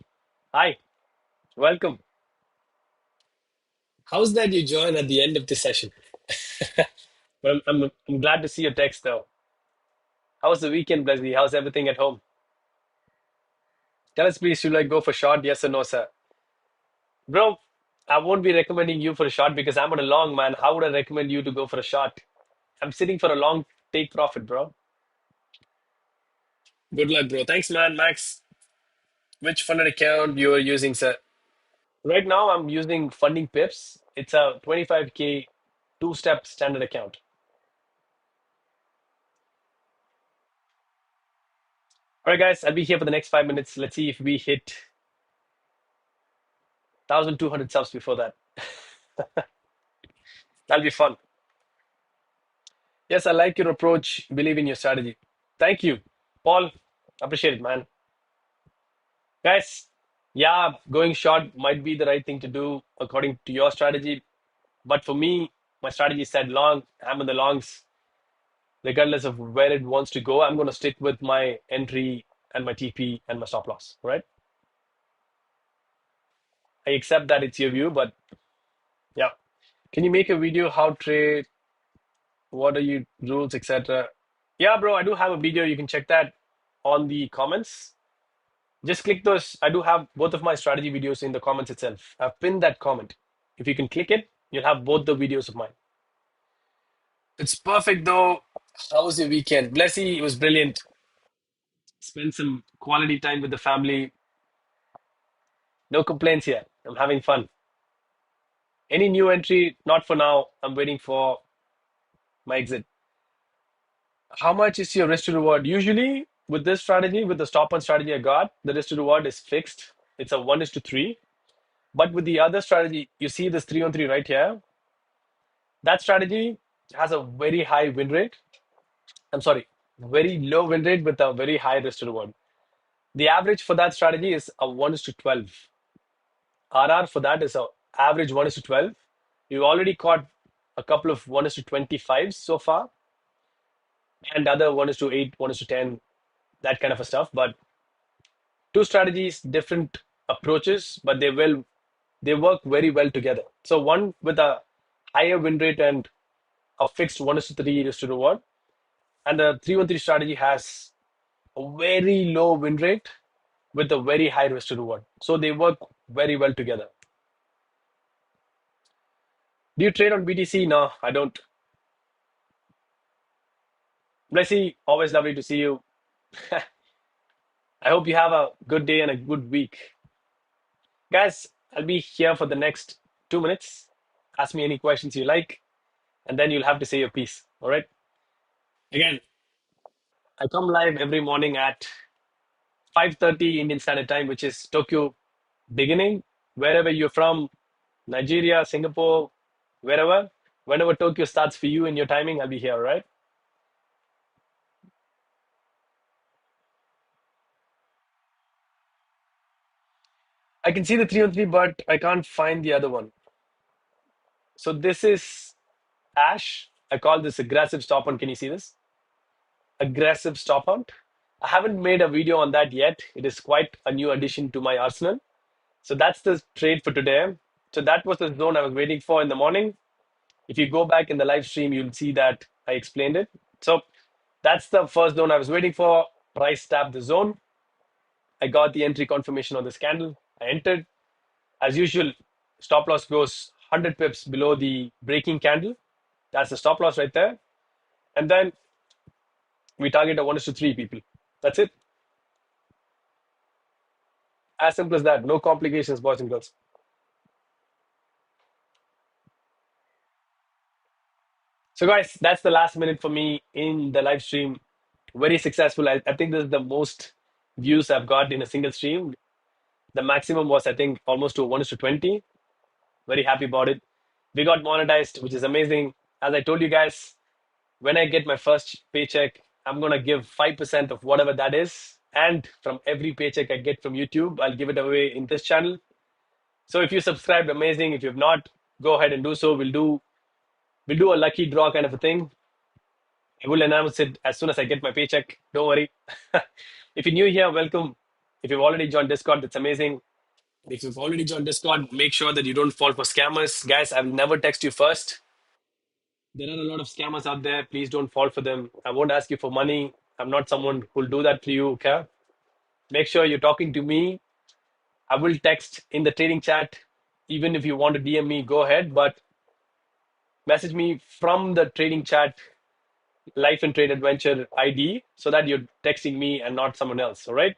hi, welcome. How's that you join at the end of the session? Well, I'm glad to see your text, though. How was the weekend, Blessy? How's everything at home? Tell us, please, should I go for short? Yes or no, sir? Bro, I won't be recommending you for a shot because I'm on a long, man. How would I recommend you to go for a shot? I'm sitting for a long take profit, bro. Good luck, bro. Thanks, man. Max, which funded account you are using, sir? Right now, I'm using Funding Pips. It's a 25K two-step standard account. All right, guys, I'll be here for the next 5 minutes. Let's see if we hit 1,200 subs before that. That'll be fun. Yes, I like your approach. Believe in your strategy. Thank you, Paul. Appreciate it, man. Guys, yeah, going short might be the right thing to do according to your strategy. But for me, my strategy said long. I'm in the longs, regardless of where it wants to go. I'm going to stick with my entry and my TP and my stop loss, right? I accept that it's your view, but yeah. Can you make a video how trade, what are you rules, etc.? Yeah, bro, I do have a video. You can check that on the comments. Just click those. I do have both of my strategy videos in the comments itself. I've pinned that comment. If you can click it, you'll have both the videos of mine. It's perfect though. How was your weekend? Blessy, it was brilliant. Spend some quality time with the family. No complaints here. I'm having fun. Any new entry? Not for now. I'm waiting for my exit. How much is your risk to reward? Usually, with this strategy, with the stop on strategy I got, the risk to reward is fixed. It's a 1:3. But with the other strategy, you see this 3 on 3 right here. That strategy has a very high win rate. I'm sorry, very low win rate with a very high risk to reward. The average for that strategy is a 1:12. RR for that is a average 1:12. You've already caught a couple of 1:25s so far, and other 1:8, 1:10, that kind of a stuff. But two strategies, different approaches, but they work very well together. So one with a higher win rate and a fixed 1:3 risk to reward, and the 3-1-3 strategy has a very low win rate with a very high risk to reward. So they work very well together. Do you trade on BTC? No, I don't. Blessy, always lovely to see you. I hope you have a good day and a good week. Guys, I'll be here for the next 2 minutes. Ask me any questions you like, and then you'll have to say your piece. All right. Again, I come live every morning at 5:30 Indian Standard Time, which is Tokyo beginning. Wherever you're from, Nigeria, Singapore, wherever, whenever Tokyo starts for you in your timing, I'll be here. All right. I can see the 3 on 3, but I can't find the other one. So this is Ash. I call this aggressive stop hunt. Can you see this? Aggressive stop hunt. I haven't made a video on that yet. It is quite a new addition to my arsenal. So that's the trade for today. So that was the zone I was waiting for in the morning. If you go back in the live stream, you'll see that I explained it. So that's the first zone I was waiting for. Price tapped the zone. I got the entry confirmation on this candle. I entered. As usual, stop loss goes 100 pips below the breaking candle. That's the stop loss right there. And then we target a 1:3 people. That's it. As simple as that. No complications, boys and girls. So, guys, that's the last minute for me in the live stream. Very successful. I think this is the most views I've got in a single stream. The maximum was, I think, almost to 1:20. Very happy about it. We got monetized, which is amazing. As I told you guys, when I get my first paycheck, I'm going to give 5% of whatever that is. And from every paycheck I get from YouTube, I'll give it away in this channel. So if you subscribed, amazing. If you've not, go ahead and do so. We'll do a lucky draw kind of a thing. I will announce it as soon as I get my paycheck. Don't worry. If you're new here, welcome. If you've already joined Discord, that's amazing. If you've already joined Discord, make sure that you don't fall for scammers. Guys, I will never text you first. There are a lot of scammers out there. Please don't fall for them. I won't ask you for money. I'm not someone who'll do that to you, okay? Make sure you're talking to me. I will text in the trading chat. Even if you want to DM me, go ahead. But message me from the trading chat life and trade adventure ID so that you're texting me and not someone else. All right.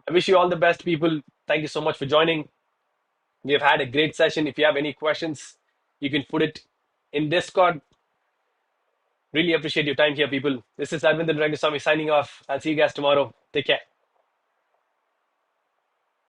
I wish you all the best, people. Thank you so much for joining. We have had a great session. If you have any questions, you can put it in Discord. Really appreciate your time here, people. This is Arvind Rangasamy signing off. I'll see you guys tomorrow. Take care.